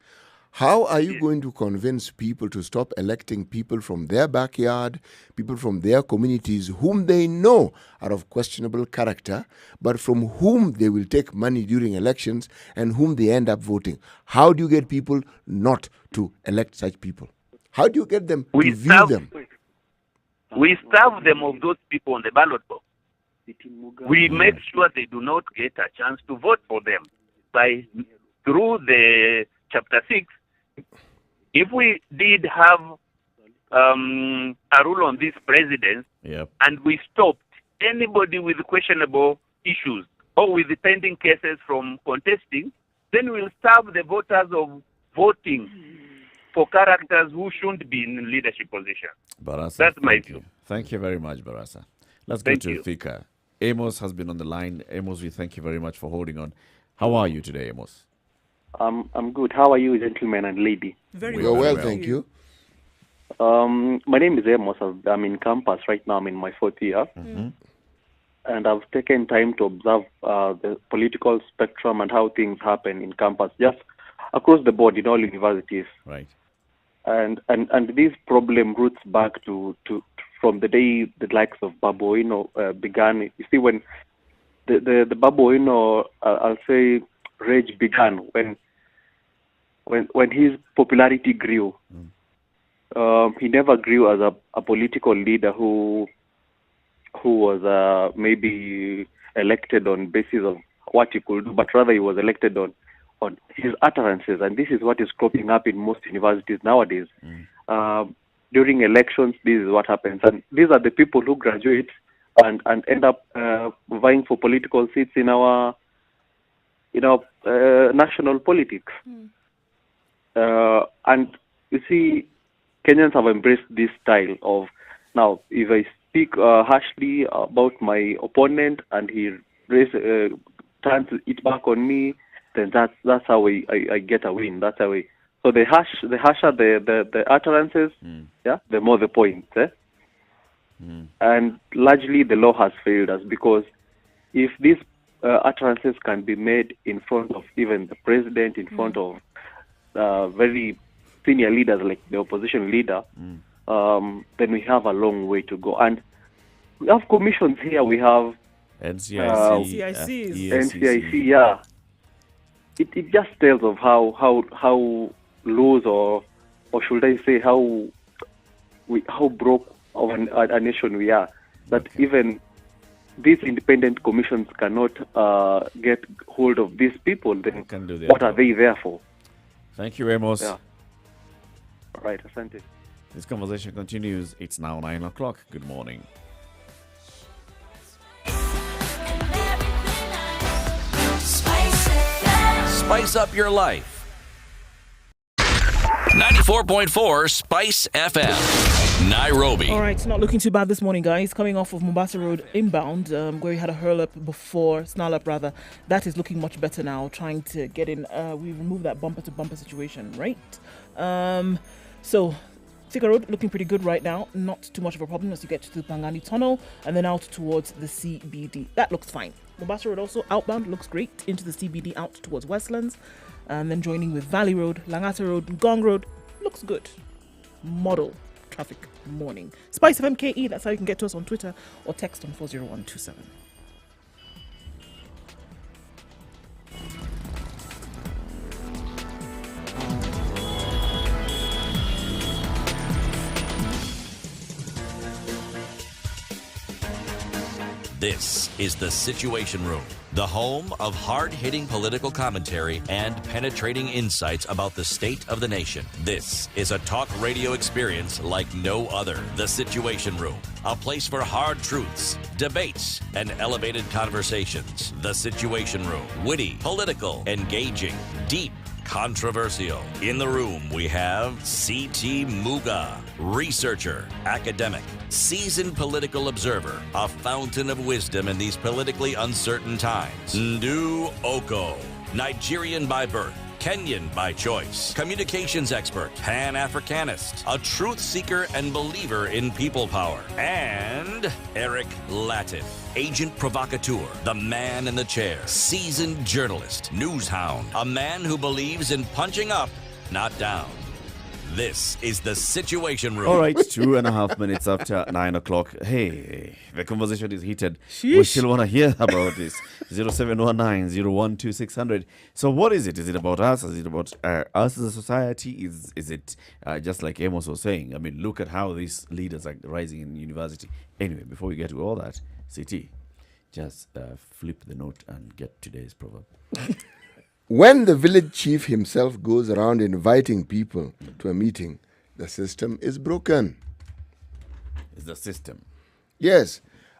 How are you going to convince people to stop electing people from their backyard, people from their communities whom they know are of questionable character, but from whom they will take money during elections and whom they end up voting? How do you get people not to elect such people? How do you get them to view them? We starve them of those people on the ballot box. We make sure they do not get a chance to vote for them through the Chapter 6. If we did have a rule on this president, and we stopped anybody with questionable issues or with pending cases from contesting, then we'll starve the voters of voting for characters who shouldn't be in leadership position. Barasa, that's my view. Thank you very much, Barasa. Let's go to Thika. Amos has been on the line. Amos, we thank you very much for holding on. How are you today, Amos? I'm good. How are you, gentlemen and lady? Very well, thank you. My name is Amos. I'm in campus right now. I'm in my 4th year. And I've taken time to observe the political spectrum and how things happen in campus, just across the board in all universities. Right. And this problem roots back to from the day the likes of Babu Owino began. You see, when the Babu Owino, I'll say, rage began, when his popularity grew, he never grew as a political leader who was maybe elected on basis of what he could do, but rather he was elected on his utterances, and this is what is cropping up in most universities nowadays. During elections, this is what happens, and these are the people who graduate and end up vying for political seats in our national politics. And you see, Kenyans have embraced this style of, now, if I speak harshly about my opponent and he turns it back on me, then that's how I get a win. That's how so the harsher the utterances, the more the points. And largely the law has failed us, because if these utterances can be made in front of even the president, in front of very senior leaders like the opposition leader, then we have a long way to go. And we have commissions here. We have NCIC, yeah. It just tells of how loose, or should I say how broke of a nation we are, that even these independent commissions cannot get hold of these people. Then what are they there for? Thank you, Amos. Yeah. All right, asante. This conversation continues. It's now 9 o'clock. Good morning. Spice up your life. 94.4 Spice FM, Nairobi. All right, it's not looking too bad this morning, guys. Coming off of Mombasa Road inbound, where we had a snarl up rather. That is looking much better now, trying to get in. We removed that bumper-to-bumper situation, right? So, Thika Road looking pretty good right now. Not too much of a problem as you get to the Pangani Tunnel and then out towards the CBD. That looks fine. Mombasa Road also outbound looks great into the CBD out towards Westlands. And then joining with Valley Road, Langata Road, Gong Road, looks good. Model traffic morning. Spice FM KE, that's how you can get to us on Twitter or text on 40127. This is The Situation Room, the home of hard-hitting political commentary and penetrating insights about the state of the nation. This is a talk radio experience like no other. The Situation Room, a place for hard truths, debates, and elevated conversations. The Situation Room, witty, political, engaging, deep, controversial. In the room, we have C.T. Muga, researcher, academic, seasoned political observer, a fountain of wisdom in these politically uncertain times. Ndu Oko, Nigerian by birth, Kenyan by choice, communications expert, Pan-Africanist, a truth seeker and believer in people power, and Eric Latin, agent provocateur, the man in the chair, seasoned journalist, news hound, a man who believes in punching up, not down. This is The Situation Room. All right, 2.5 minutes after 9 o'clock. Hey, the conversation is heated. We still want to hear about this. 0719-012-600. So what is it? Is it about us? Is it about us as a society? Is it just like Amos was saying? I mean, look at how these leaders are rising in university. Anyway, before we get to all that, CT, just flip the note and get today's proverb. When the village chief himself goes around inviting people to a meeting, the system is broken. It's the system. Yes.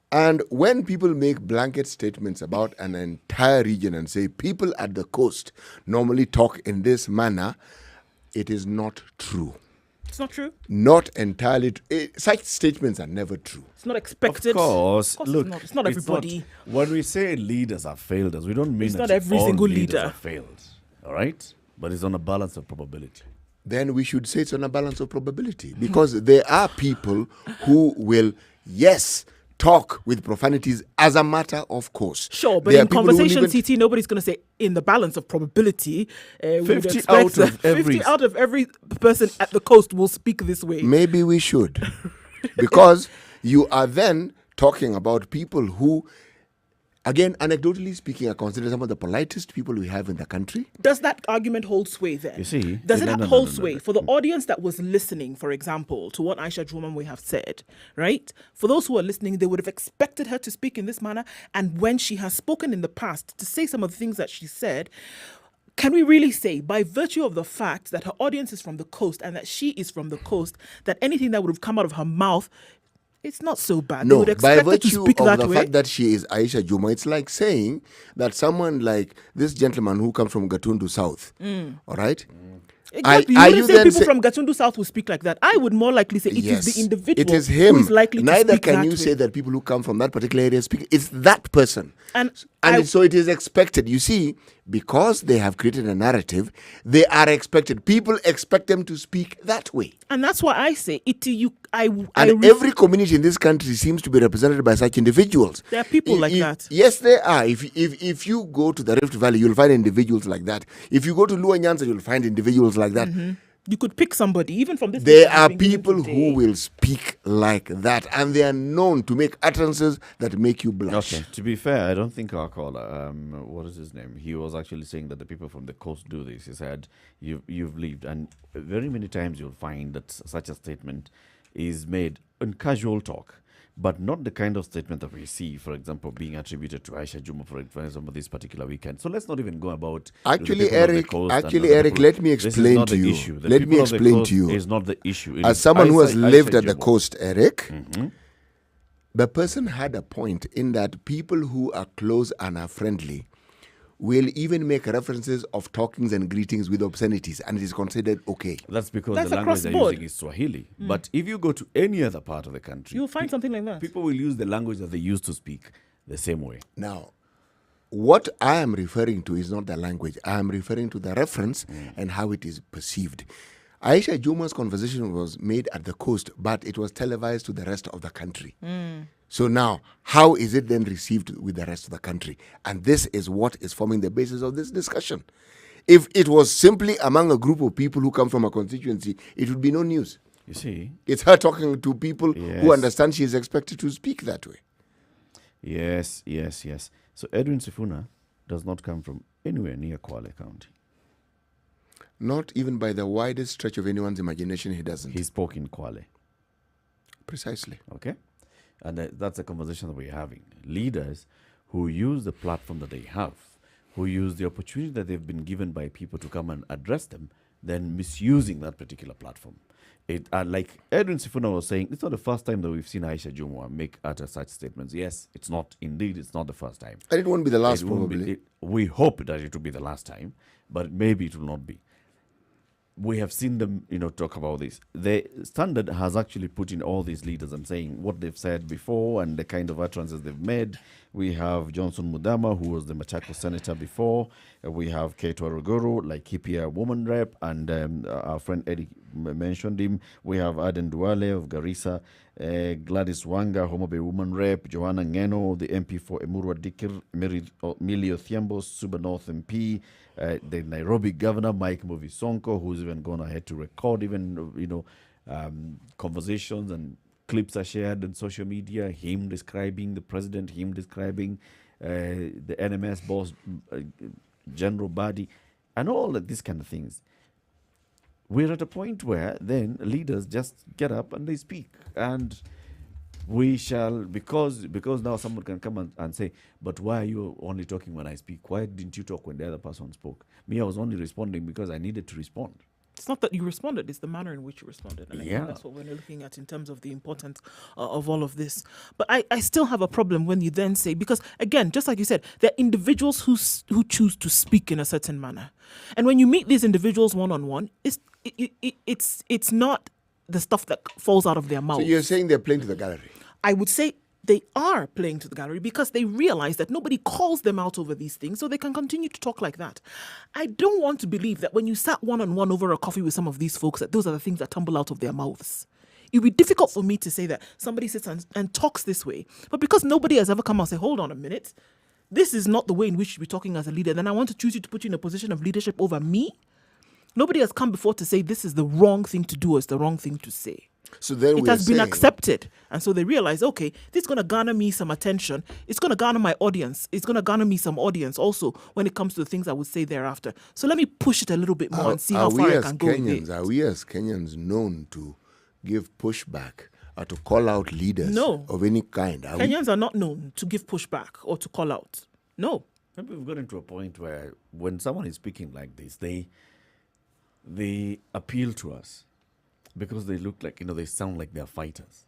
And when people make blanket statements about an entire region and say people at the coast normally talk in this manner, it is not true. It's not true? Not entirely true. Such statements are never true. It's not expected. Of course. Look, it's not everybody. When we say leaders have failed us, we don't mean it's that not every all single leaders leader have failed. All right? But it's on a balance of probability. Then we should say it's on a balance of probability. Because there are people who will, yes, talk with profanities as a matter of course. Sure, but in conversation, CT, nobody's going to say in the balance of probability. 50 out of every person at the coast will speak this way. Maybe we should. Because you are then talking about people who, again, anecdotally speaking, are considered some of the politest people we have in the country. Does that argument hold sway then? You see? Does it hold sway? For the audience that was listening, for example, to what Aisha Juma may have said, right? For those who are listening, they would have expected her to speak in this manner. And when she has spoken in the past, to say some of the things that she said, can we really say, by virtue of the fact that her audience is from the coast and that she is from the coast, that anything that would have come out of her mouth, it's not so bad? No, they would expect by her to virtue speak of that the way. fact that she is Aisha Juma, it's like saying that someone like this gentleman who comes from Gatundu South, all right? Exactly. You wouldn't say people from Gatundu South will speak like that. I would more likely say it is the individual it is him. who is likely to Neither speak can that you way. say that people who come from that particular area speak. It's that person. And so it is expected. You see, because they have created a narrative, they are expected. People expect them to speak that way. And that's why I say every community in this country seems to be represented by such individuals. There are people like that. Yes, there are. If you go to the Rift Valley, you'll find individuals like that. If you go to Luo Nyanza, you'll find individuals like that. Mm-hmm. You could pick somebody, even from this. There are people who will speak like that, and they are known to make utterances that make you blush. Okay, to be fair, I don't think our caller, what is his name? He was actually saying that the people from the coast do this. He said, you've lived, and very many times you'll find that such a statement is made in casual talk, but not the kind of statement that we see, for example, being attributed to Aisha Juma, for example, this particular weekend. So let's not even go about. Actually, Eric, let me explain to you. Let me explain to you. It's not the issue. As someone who has lived at the coast, Eric, the person had a point in that people who are close and are friendly will even make references of talkings and greetings with obscenities, and it is considered okay. That's because the language they're using is Swahili. But if you go to any other part of the country, you'll find something like that. People will use the language that they used to speak the same way. Now, what I am referring to is not the language. I am referring to the reference and how it is perceived. Aisha Juma's conversation was made at the coast, but it was televised to the rest of the country. So now, how is it then received with the rest of the country? And this is what is forming the basis of this discussion. If it was simply among a group of people who come from a constituency, it would be no news. You see? It's her talking to people who understand she is expected to speak that way. Yes. So Edwin Sifuna does not come from anywhere near Kwale County. Not even by the widest stretch of anyone's imagination, he doesn't. He spoke in Kwale. Precisely. Okay? And that's a conversation that we're having. Leaders who use the platform that they have, who use the opportunity that they've been given by people to come and address them, then misusing that particular platform. Like Edwin Sifuna was saying, it's not the first time that we've seen Aisha Juma utter such statements. Yes, it's not. Indeed, it's not the first time. And it won't be the last, probably. We hope that it will be the last time, but maybe it will not be. We have seen them, talk about this. The Standard has actually put in all these leaders and saying what they've said before and the kind of utterances they've made. We have Johnson Mudama, who was the Machakos senator before. We have Keito Aruguru, like Kipia woman rep, and our friend Eddie mentioned him. We have Aden Duale of Garissa, Gladys Wanga, Homo Bay woman rep, Joanna Ngeno, the MP for Emurua Dikir, Millie Othiambo, Suba North MP, the Nairobi governor, Mike Movisonko, who's even gone ahead to record conversations, and clips are shared on social media, him describing the president, him describing the NMS boss, General Badi, and all of these kind of things. We're at a point where then leaders just get up and they speak. And we shall, because now someone can come and say, but why are you only talking when I speak? Why didn't you talk when the other person spoke? Me, I was only responding because I needed to respond. It's not that you responded, it's the manner in which you responded. And I think that's what we're looking at in terms of the importance of all of this. But I still have a problem when you then say, because again, just like you said, there are individuals who choose to speak in a certain manner. And when you meet these individuals one-on-one, it's not the stuff that falls out of their mouth. So you're saying they're playing to the gallery? I would say they are playing to the gallery because they realize that nobody calls them out over these things, so they can continue to talk like that. I don't want to believe that when you sat one-on-one over a coffee with some of these folks, that those are the things that tumble out of their mouths. It would be difficult for me to say that somebody sits and talks this way, but because nobody has ever come out and said, hold on a minute, this is not the way in which you should be talking as a leader, then I want to choose you to put you in a position of leadership over me. Nobody has come before to say this is the wrong thing to do or it's the wrong thing to say. So then it we has are been saying- accepted. And so they realize, okay, this is going to garner me some attention. It's going to garner my audience. It's going to garner me some audience also when it comes to the things I would say thereafter. So let me push it a little bit more and see how far I can go with it. Are we as Kenyans known to give pushback or to call out leaders of any kind? Kenyans are not known to give pushback or to call out. No. Maybe we've gotten to a point where when someone is speaking like this, they appeal to us because they look like, they sound like they're fighters.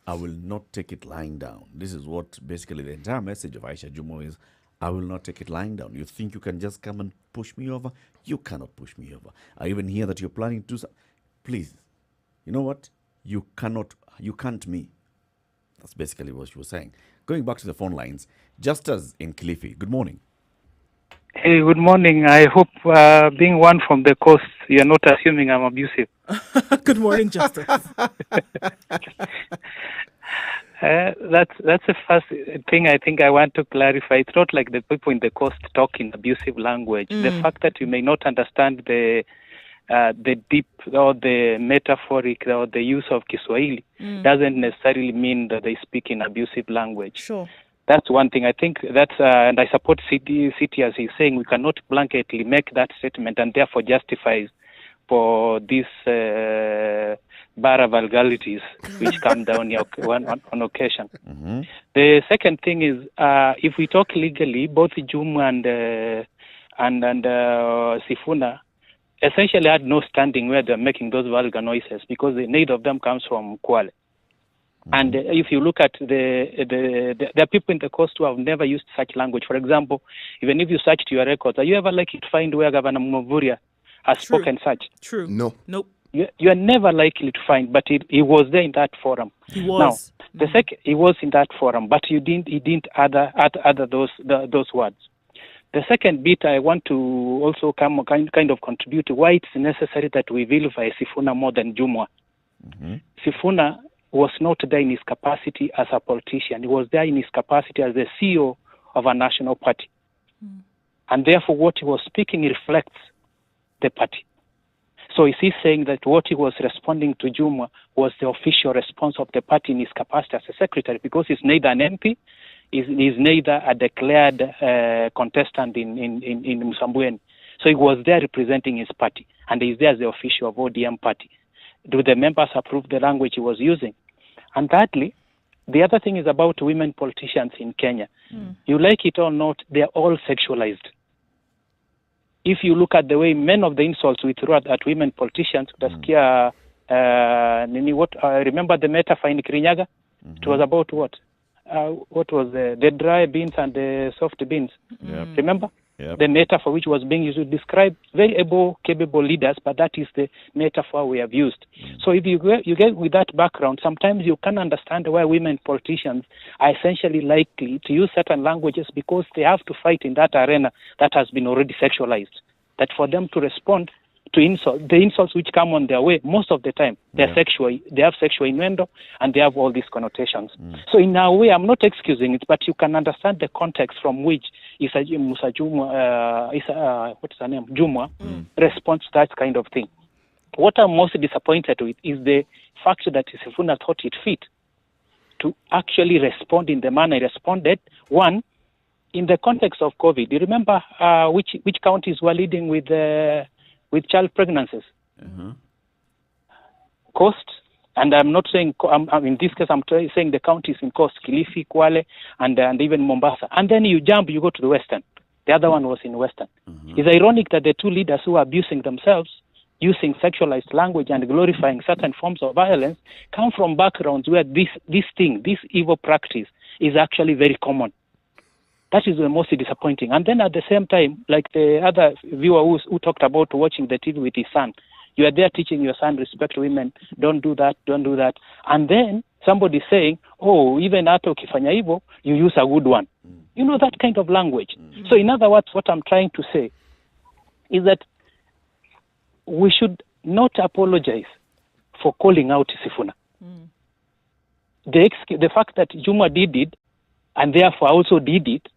I will not take it lying down. This is what basically the entire message of Aisha Jumo is. I will not take it lying down. You think you can just come and push me over? You cannot push me over. I even hear that you're planning to do something. Please, you know what? You can't me. That's basically what she was saying. Going back to the phone lines, Justus in Kilifi. Good morning. Hey, good morning. I hope being one from the coast, you're not assuming I'm abusive. Good morning, Justice. That's the first thing I think I want to clarify. It's not like the people in the coast talk in abusive language. The fact that you may not understand the deep or the metaphoric or the use of Kiswahili doesn't necessarily mean that they speak in abusive language. Sure. That's one thing. I think that's, and I support City as he's saying, we cannot blanketly make that statement and therefore justifies for these bara vulgarities which come down on occasion. Mm-hmm. The second thing is, if we talk legally, both Juma and Sifuna essentially had no standing where they're making those vulgar noises because neither of them comes from Kwale. And if you look at there are people in the coast who have never used such language. For example, even if you search to your records, are you ever likely to find where Governor Muvuria has spoken such? True. No. Nope. You are never likely to find, but he was there in that forum. He was. Now, he was in that forum, but he didn't utter those words. The second bit I want to also kind of contribute to why it's necessary that we vilify Sifuna more than Jumwa. Mm-hmm. Sifuna was not there in his capacity as a politician. He was there in his capacity as the CEO of a national party. And therefore what he was speaking reflects the party. So is he saying that what he was responding to Juma was the official response of the party in his capacity as a secretary, because he's neither an MP, he's neither a declared contestant in Msambweni. So he was there representing his party, and he's there as the official of ODM party. Do the members approve the language he was using? And thirdly, the other thing is about women politicians in Kenya. You like it or not, they're all sexualized. If you look at the way many of the insults we threw at women politicians, I remember the metaphor in Kirinyaga? It was about what? What was the dry beans and the soft beans? Remember? Yep. The metaphor which was being used to describe very able, capable leaders, but that is the metaphor we have used. So if you get with that background, sometimes you can understand why women politicians are essentially likely to use certain languages, because they have to fight in that arena that has been already sexualized. That for them to respond to the insults which come on their way, most of the time they're sexual. They have sexual innuendo and they have all these connotations. So in a way, I'm not excusing it, but you can understand the context from which Juma responds to that kind of thing. What I'm most disappointed with is the fact that Sifuna thought it fit to actually respond in the manner he responded. One, in the context of COVID, do you remember which counties were leading with child pregnancies? Coast, and I'm not saying, in this case, I'm saying the counties in Coast, Kilifi, Kwale, and even Mombasa. And then you go to the Western. The other one was in Western. It's ironic that the two leaders who are abusing themselves, using sexualized language and glorifying certain forms of violence, come from backgrounds where this evil practice is actually very common. That is the most disappointing. And then at the same time, like the other viewer who talked about watching the TV with his son, you are there teaching your son, respect women, don't do that. And then somebody saying, oh, even hata ukifanya hivyo, you use a good one. You know, that kind of language. So in other words, what I'm trying to say is that we should not apologize for calling out Sifuna. The fact that Juma did it, and therefore also did it,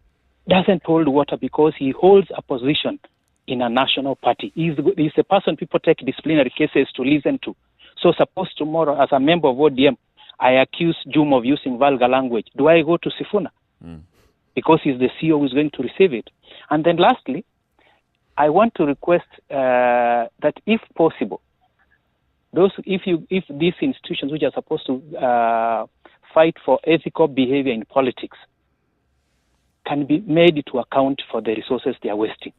doesn't hold water, because he holds a position in a national party. He's the person people take disciplinary cases to listen to. So suppose tomorrow, as a member of ODM, I accuse Juma of using vulgar language. Do I go to Sifuna? Because he's the CEO who's going to receive it. And then lastly, I want to request that if possible, if these institutions which are supposed to fight for ethical behavior in politics can be made to account for the resources they are wasting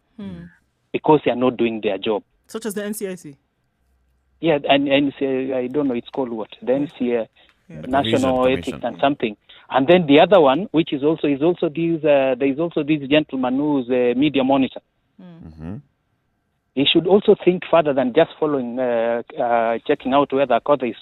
because they are not doing their job. Such as the NCIC? Yeah, and I don't know, it's called what? The NCA, National Ethics and something. And then the other one, which is also this, there is also this gentleman who's a media monitor. He should also think further than just following, checking out whether Akoda is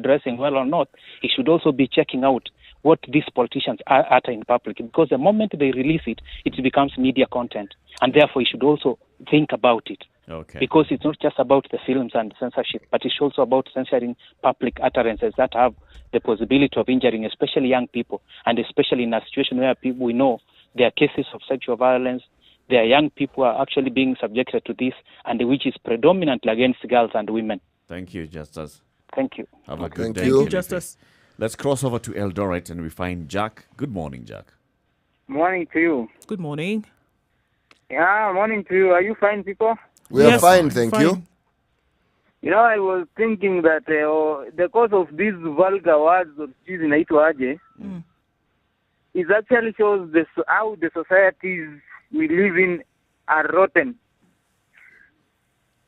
dressing well or not. He should also be checking out what these politicians utter in public, because the moment they release it, it becomes media content, and therefore he should also think about it. Okay. Because it's not just about the films and censorship, but it's also about censoring public utterances that have the possibility of injuring, especially young people, and especially in a situation where people, we know there are cases of sexual violence, there are young people who are actually being subjected to this, and which is predominantly against girls and women. Thank you, Justice. Thank you. Have a good day. Thank you, Justice. Let's cross over to Eldoret and we find Jack. Good morning, Jack. Morning to you. Good morning. Yeah, morning to you. Are you fine, people? We are fine, thank you. You know, I was thinking that the cause of these vulgar words of cheese in Aituaje is actually shows how the societies we live in are rotten.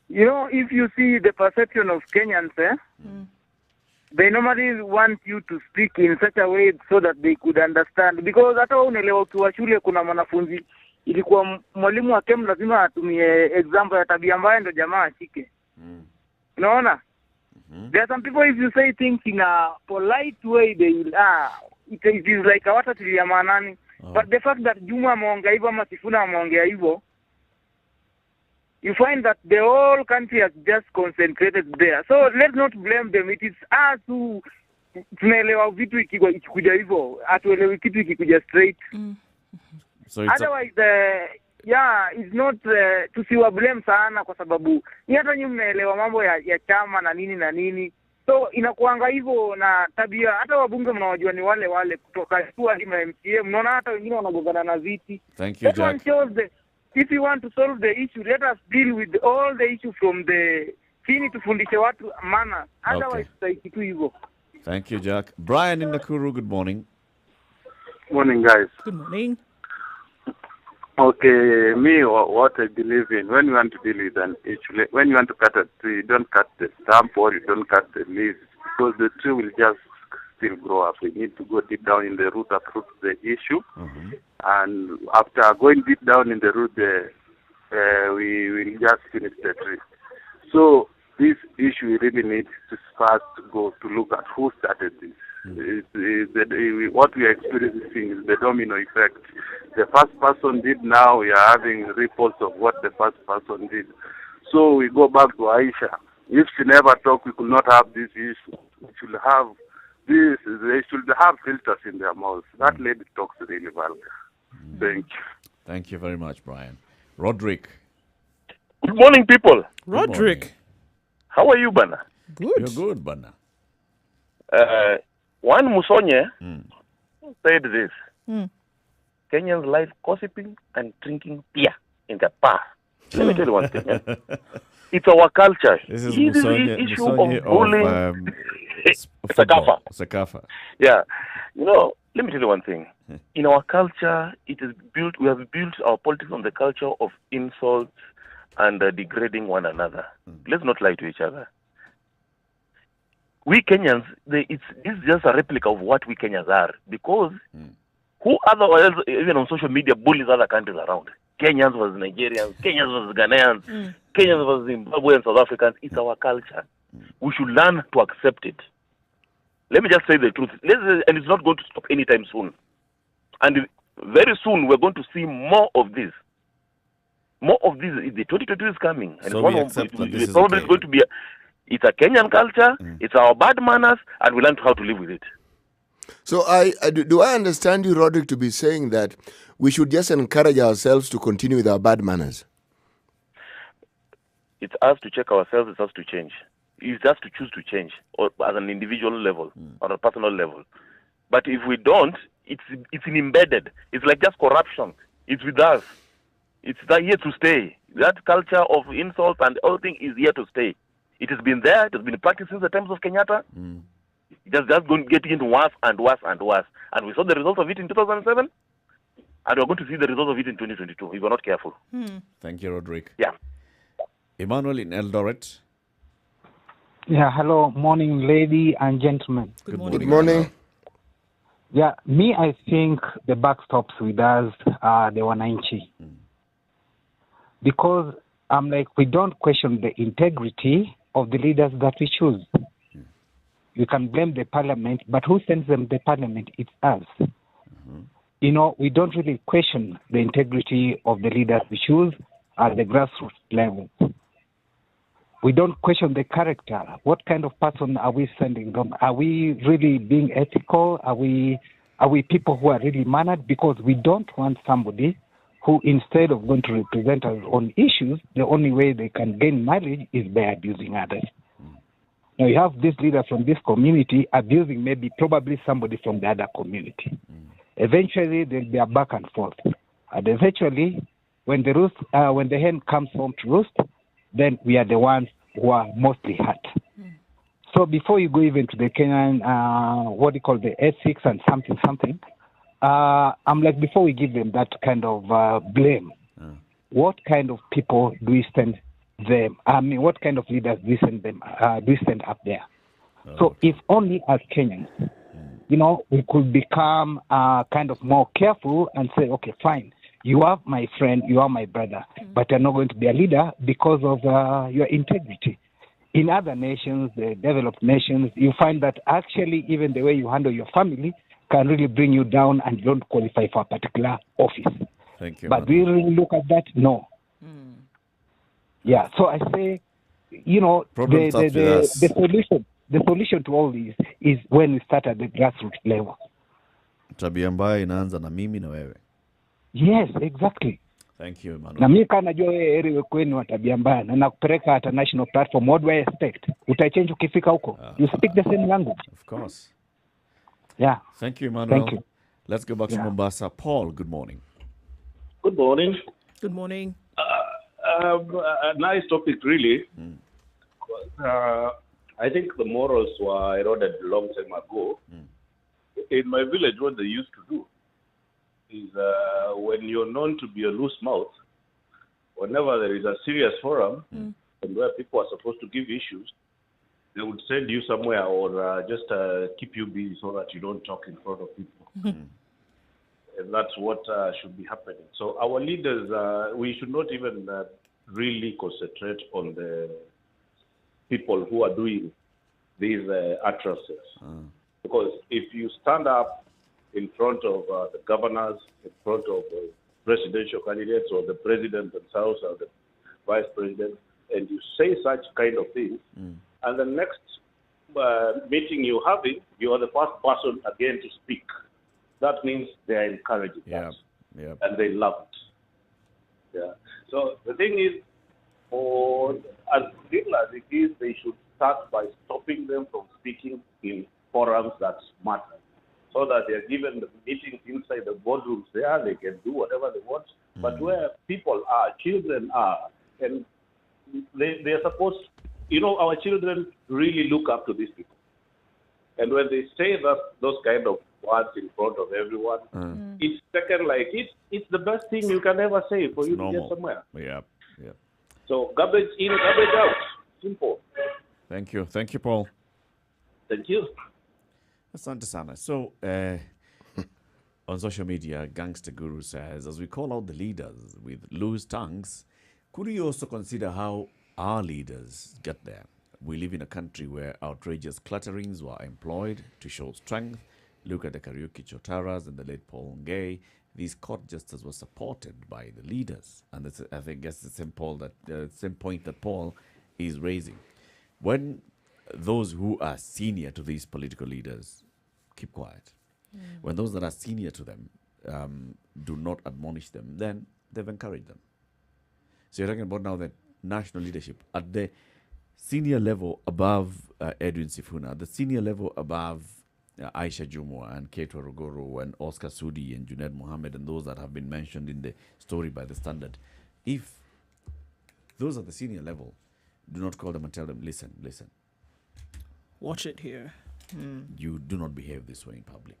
You know, if you see the perception of Kenyans, they normally want you to speak in such a way so that they could understand. Because hata unaelewa ukiwa shule kuna mwanafunzi ilikuwa mwalimu wa chem lazima atumie example ya tabia mbaya ndo jamaa ashike. Unaona? There are some people, if you say things in a polite way, they will, it is like hawatatilia maanani. But the fact that Juma ameongea hivyo ama Sifuna ameongea hivyo, you find that the whole country has just concentrated there. So let's not blame them. It is us who tunaelewa vitu ikikuja hivyo, hatuelewi kitu ikikuja straight. So otherwise, it's not tusiwa blame sana kwa sababu ni hata nyinyi mnaelewa mambo ya chama na nini. So inakuanga hivyo na tabia, hata wabunge mnawajua ni wale kutoka tu hadi MCA, mnaona hata wengine wanagongana na viti. Thank you, Jack. If you want to solve the issue, let us deal with all the issue from the chini, tufundishe watu maana. Otherwise, tutaiki tu hivyo. Thank you, Jack. Brian in Nakuru, good morning. Morning, guys. Good morning. Okay, what I believe in, when you want to deal with an issue, when you want to cut a tree, you don't cut the stump or you don't cut the leaves, because the tree will just still grow up. We need to go deep down in the root of the issue, and after going deep down in the root, we will just finish the tree. So this issue we really need to first go to look at who started this. What we are experiencing is the domino effect. The first person did, now we are having reports of what the first person did. So we go back to Aisha. If she never talked, we could not have this issue. We should have this. They should have filters in their mouths. That lady talks really well. Thank you. Thank you very much, Brian. Roderick. Good morning, people. Roderick. How are you, Bana? Good. You're good, Bana. One Musonye said this. Kenyans like gossiping and drinking beer in the bar. Let me tell you one thing. It's our culture. This is Musonye of bullying. Sakafa. Yeah. You know, let me tell you one thing. In our culture, it is built. We have built our politics on the culture of insults and degrading one another. Let's not lie to each other. We Kenyans, this is just a replica of what we Kenyans are, because who otherwise, even on social media, bullies other countries around? Kenyans versus Nigerians, Kenyans versus Ghanaians, Kenyans versus Zimbabweans, South Africans. It's our culture. We should learn to accept it. Let me just say the truth. And it's not going to stop anytime soon. And very soon we're going to see more of this. More of this. The 2022 is coming. And So we accept that this is probably okay. going to be it's a Kenyan culture, it's our bad manners, and we learn how to live with it. So do I understand you, Roderick, to be saying that we should just encourage ourselves to continue with our bad manners? It's us to check ourselves, it's us to change. is just to choose to change, or at an individual level, or a personal level. But if we don't, it's embedded. It's like just corruption. It's with us. It's here to stay. That culture of insult and everything is here to stay. It has been there. It has been practiced since the times of Kenyatta. Just going getting worse and worse and worse. And we saw the result of it in 2007. And we're going to see the result of it in 2022 if we're not careful. Thank you, Roderick. Yeah. Emmanuel in Eldoret. Yeah, hello, morning, lady and gentlemen. Good morning. Good morning. Yeah, me, I think the buck stops with us, the Wananchi. Because I'm like, we don't question the integrity of the leaders that we choose. You can blame the parliament, but who sends them the parliament? It's us. You know, we don't really question the integrity of the leaders we choose at the grassroots level. We don't question the character. What kind of person are we sending them? Are we really being ethical? Are we people who are really mannered? Because we don't want somebody who, instead of going to represent us on issues, the only way they can gain mileage is by abusing others. Now you have this leader from this community abusing probably somebody from the other community. Eventually there'll be a back and forth. And eventually, when the hen comes home to roost, then we are the ones who are mostly hurt. So before you go even to the Kenyan, the ethics and something, I'm like, before we give them that kind of blame, what kind of people do we send them? I mean, what kind of leaders do we send them? Do we send up there? So if only as Kenyans, you know, we could become kind of more careful and say, okay, fine, you are my friend, you are my brother, but you're not going to be a leader because of your integrity. In other nations, the developed nations, you find that actually even the way you handle your family can really bring you down and you don't qualify for a particular office. Thank you. But do you really look at that? No. Yeah, so I say, you know, the solution to all this is when we start at the grassroots level. Tabia mbaya inaanza na mimi na wewe. Yes, exactly. Thank you, Emmanuel. Na mimi kana najua wewe Eric kwenu wa tabia mbaya na nakupeleka at a national platform, what do I expect? Utachange ukifika huko. You speak the same language. Of course. Yeah. Thank you, Emmanuel. Thank you. Let's go back to Mombasa. Paul, good morning. Good morning. Good morning. A nice topic, really. I think the morals were eroded a long time ago. In my village, what they used to do is when you're known to be a loose mouth, whenever there is a serious forum and where people are supposed to give issues, they would send you somewhere or just keep you busy so that you don't talk in front of people. And that's what should be happening. So our leaders, we should not even really concentrate on the people who are doing these atrocities. Because if you stand up in front of the governors, in front of the presidential candidates or the president themselves or the vice president, and you say such kind of things, and the next meeting you're having, you are the first person again to speak. That means they are encouraging that. And they love it. Yeah. So the thing is, for as little as it is, they should start by stopping them from speaking in forums that matter. So that they are given the meetings inside the boardrooms there, they can do whatever they want. But where people are, children are, and they are supposed, our children really look up to these people. And when they say those kind of words in front of everyone, it's taken like it's the best thing you can ever say for you to get somewhere. Yeah. So garbage in, garbage out. Simple. Thank you. Thank you, Paul. Thank you. Asante sana. So, on social media, Gangster Guru says, as we call out the leaders with loose tongues, could we also consider how our leaders get there? We live in a country where outrageous clutterings were employed to show strength. Look at the karaoke chotaras and the late Paul Ngei. These court justices were supported by the leaders. And that's, I think, the same point that Paul is raising. When those who are senior to these political leaders keep quiet, when those that are senior to them do not admonish them, then they've encouraged them. So you're talking about now the national leadership at the senior level above Edwin Sifuna, the senior level above Aisha Jumwa and Keto Rogoro and Oscar Sudi and Junaid Mohammed and those that have been mentioned in the story by the Standard, if those are the senior level, do not call them and tell them, listen, Watch it here. you do not behave this way in public.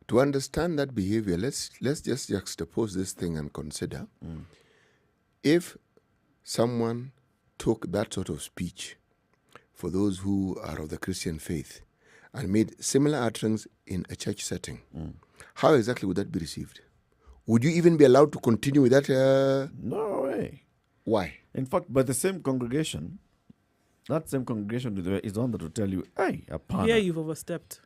To understand that behavior, let's just juxtapose this thing and consider if someone took that sort of speech for those who are of the Christian faith and made similar utterance in a church setting, how exactly would that be received? Would you even be allowed to continue with that? No way. Why? In fact, by the same congregation, that same congregation is the one that will tell you, hey, apana. Yeah, you've overstepped.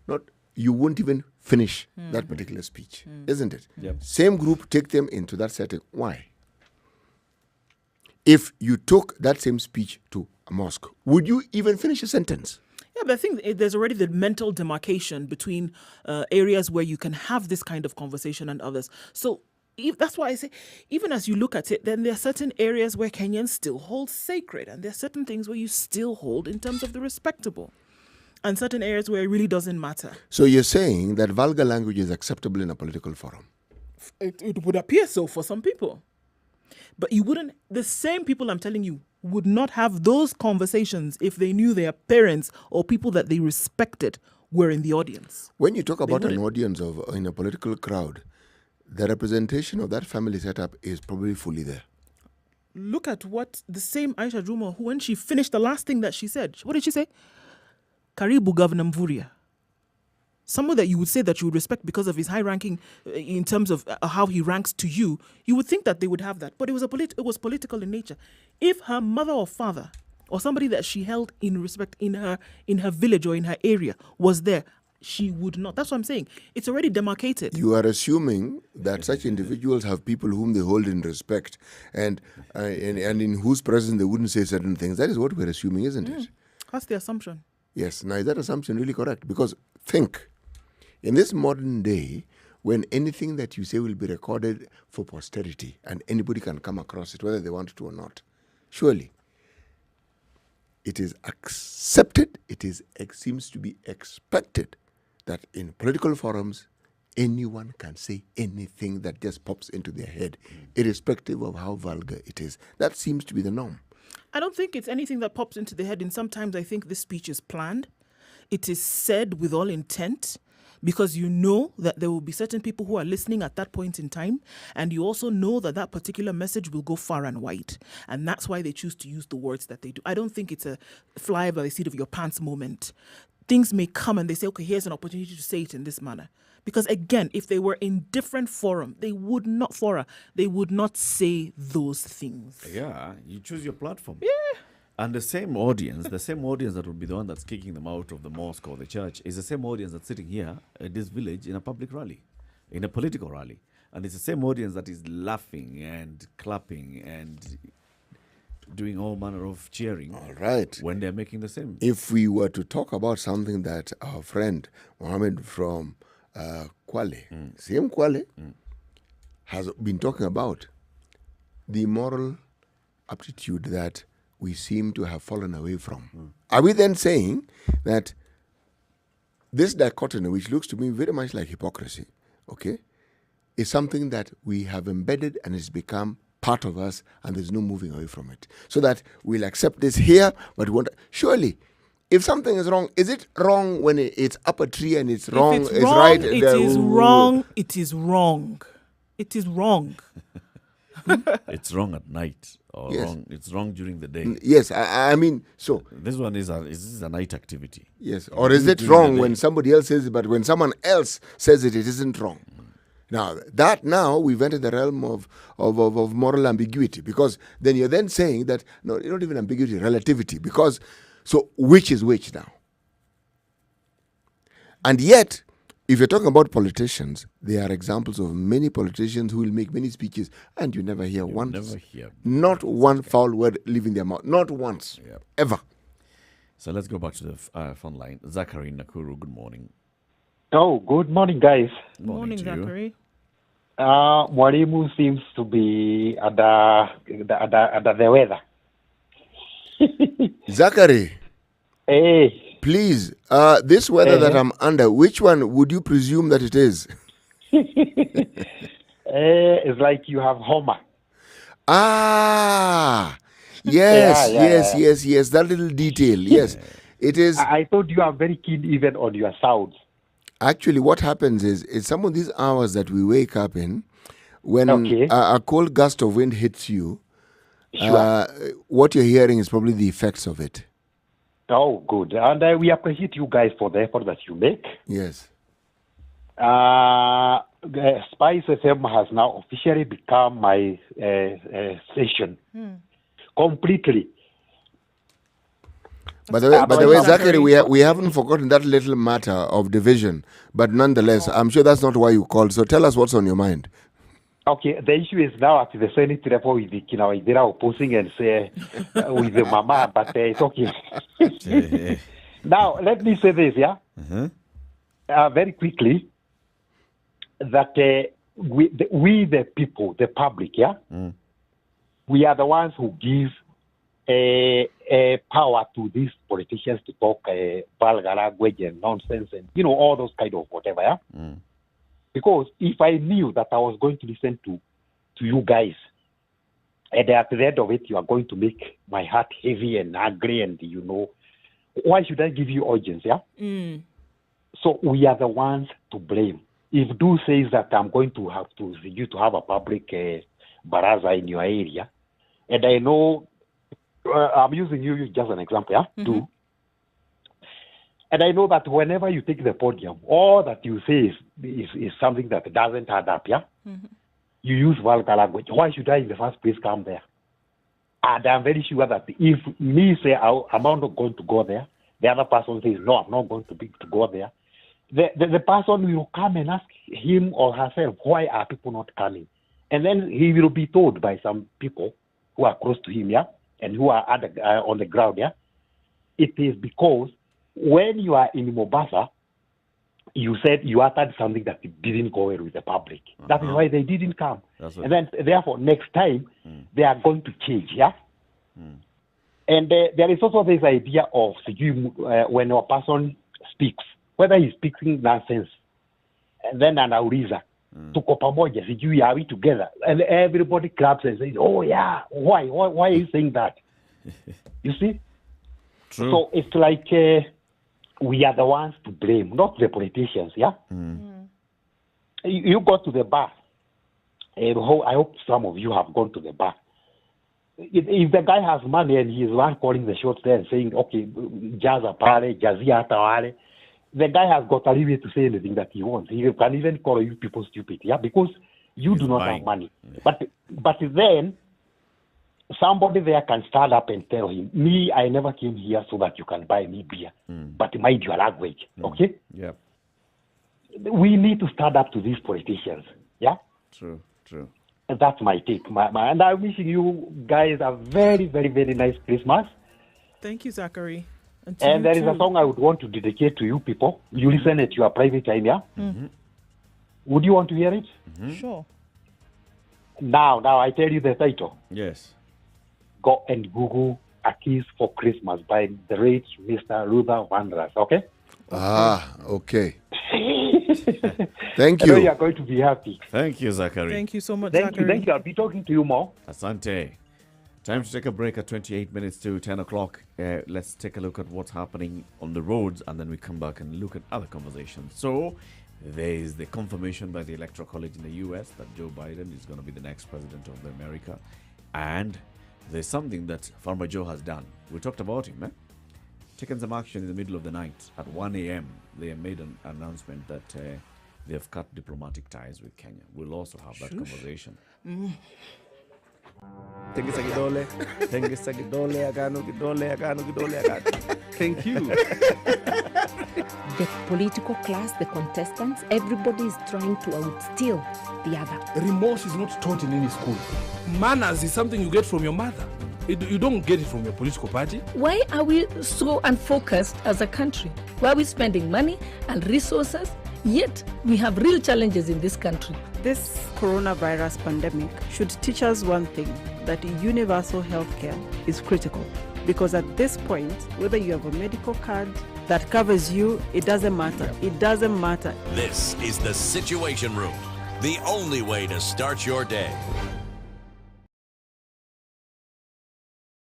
Not you won't even finish that particular speech, isn't it? Yep. Same group, take them into that setting. Why? If you took that same speech to a mosque, would you even finish a sentence? Yeah, but I think there's already the mental demarcation between areas where you can have this kind of conversation and others. So that's why I say, even as you look at it, then there are certain areas where Kenyans still hold sacred, and there are certain things where you still hold in terms of the respectable, and certain areas where it really doesn't matter. So you're saying that vulgar language is acceptable in a political forum? It would appear so for some people. But you wouldn't, the same people I'm telling you would not have those conversations if they knew their parents or people that they respected were in the audience. When you talk about an audience in a political crowd, the representation of that family setup is probably fully there. Look at what the same Aisha Juma, who when she finished the last thing that she said, what did she say? Karibu Governor Mvurya. Someone that you would say that you would respect because of his high ranking in terms of how he ranks to you, you would think that they would have that. But it was political in nature. If her mother or father or somebody that she held in respect in her village or in her area was there, she would not. That's what I'm saying. It's already demarcated. You are assuming that such individuals have people whom they hold in respect and in whose presence they wouldn't say certain things. That is what we're assuming, isn't it? That's the assumption. Yes. Now, is that assumption really correct? Because think, in this modern day, when anything that you say will be recorded for posterity and anybody can come across it, whether they want to or not, surely it is accepted, seems to be expected that in political forums, anyone can say anything that just pops into their head, irrespective of how vulgar it is. That seems to be the norm. I don't think it's anything that pops into the head, and sometimes I think this speech is planned. It is said with all intent, because you know that there will be certain people who are listening at that point in time, and you also know that that particular message will go far and wide, and that's why they choose to use the words that they do. I don't think it's a fly by the seat of your pants moment. Things may come and they say, okay, here's an opportunity to say it in this manner. Because again, if they were in different forum, they would not say those things. Yeah, you choose your platform. Yeah. And the same audience that would be the one that's kicking them out of the mosque or the church is the same audience that's sitting here at this village in a public rally, in a political rally. And it's the same audience that is laughing and clapping and doing all manner of cheering. All right. When they're making the same. If we were to talk about something that our friend Mohammed from Kwale, same Kwale, has been talking about, the moral aptitude that we seem to have fallen away from. Are we then saying that this dichotomy, which looks to me very much like hypocrisy, okay, is something that we have embedded and it's become part of us and there's no moving away from it? So that we'll accept this here, but we won't. Surely, if something is wrong, is it wrong when it's up a tree and it's wrong? If it's wrong, right. It is wrong. It is wrong. It is wrong. It's wrong at night, or Yes. wrong. It's wrong during the day. Yes, I mean, so this one is a night activity. yes, or is it wrong when somebody else says it, but when someone else says it, it isn't wrong? Now we've entered the realm of moral ambiguity, because then you're then saying that no, not even ambiguity, relativity, because so which is which now? And yet, if you're talking about politicians, there are examples of many politicians who will make many speeches and you never hear not one foul word leaving their mouth. Not once. Ever. So let's go back to the phone line. Zachary in Nakuru, good morning. Oh, good morning, guys. Morning, to you. Zachary. Mwalimu seems to be under the weather. Zachary. Hey. Please, this weather that I'm under, which one would you presume that it is? It's like you have Homer. Ah, yes, yes. That little detail, yes. It is. I thought you are very keen even on your sounds. Actually, what happens is some of these hours that we wake up in, when a cold gust of wind hits you, what you're hearing is probably the effects of it. Oh, good. And we appreciate you guys for the effort that you make. Yes. Spice FM has now officially become my station. Completely. By the way, Zachary, we haven't forgotten that little matter of division. But nonetheless, I'm sure that's not why you called. So tell us what's on your mind. Okay, the issue is now at the Senate level with the Kinawaidera opposing and say with the Mama, but it's okay. Now, let me say this, very quickly, that we the people, the public, we are the ones who give power to these politicians to talk vulgar language and nonsense and, all those kind of whatever, Because if I knew that I was going to listen to you guys, and at the end of it, you are going to make my heart heavy and angry, and why should I give you audience, So we are the ones to blame. If Do says that I'm going to have you to have a public baraza in your area, and I know I'm using you just an example, Do. And I know that whenever you take the podium, all that you say is something that doesn't add up, You use vulgar language. Why should I in the first place come there? And I'm very sure that if me say I'm not going to go there, the other person says, no, I'm not going to go there, the person will come and ask him or herself, why are people not coming? And then he will be told by some people who are close to him, and who are on the ground, it is because when you are in Mombasa, you said you uttered something that didn't go well with the public. That is why they didn't come. And then, therefore, next time, they are going to change, And there is also this idea of when a person speaks, whether he's speaking nonsense, and then anauliza, tuko pamoja, sijui, are we together? And everybody claps and says, oh yeah, why are you saying that? You see? True. So it's like we are the ones to blame, not the politicians, You go to the bar. I hope some of you have gone to the bar. If the guy has money and he is one calling the shots there and saying, okay, jaza pale, jazia tawale, the guy has got a limit to say anything that he wants. He can even call you people stupid, because you do not have money. But then somebody there can stand up and tell him, me, I never came here so that you can buy me beer, but mind your language, okay? Yeah. We need to stand up to these politicians, True. And that's my take. And I'm wishing you guys a very, very, very nice Christmas. Thank you, Zachary. And there is a song I would want to dedicate to you people. You listen at your private time, Would you want to hear it? Sure. Now, I tell you the title. Yes. Go and Google A Kiss for Christmas by the late Mr. Luther Vandross, okay? Okay. Thank you. I know you are going to be happy. Thank you, Zachary. Thank you so much, Thank you. I'll be talking to you more. Asante. Time to take a break at 28 minutes to 10 o'clock. Let's take a look at what's happening on the roads, and then we come back and look at other conversations. So, there is the confirmation by the Electoral College in the U.S. that Joe Biden is going to be the next president of America. And there's something that Farmer Joe has done. We talked about him, taken some action in the middle of the night at 1 a.m. They made an announcement that they have cut diplomatic ties with Kenya. We'll also have that conversation. Tengisa kidole, agano kidole. Thank you. The political class, the contestants, everybody is trying to outsteal the other. Remorse is not taught in any school. Manners is something you get from your mother. You don't get it from your political party. Why are we so unfocused as a country? Why are we spending money and resources, Yet, we have real challenges in this country. This coronavirus pandemic should teach us one thing, that universal healthcare is critical. Because at this point, whether you have a medical card that covers you, it doesn't matter. It doesn't matter. This is the Situation Room, the only way to start your day.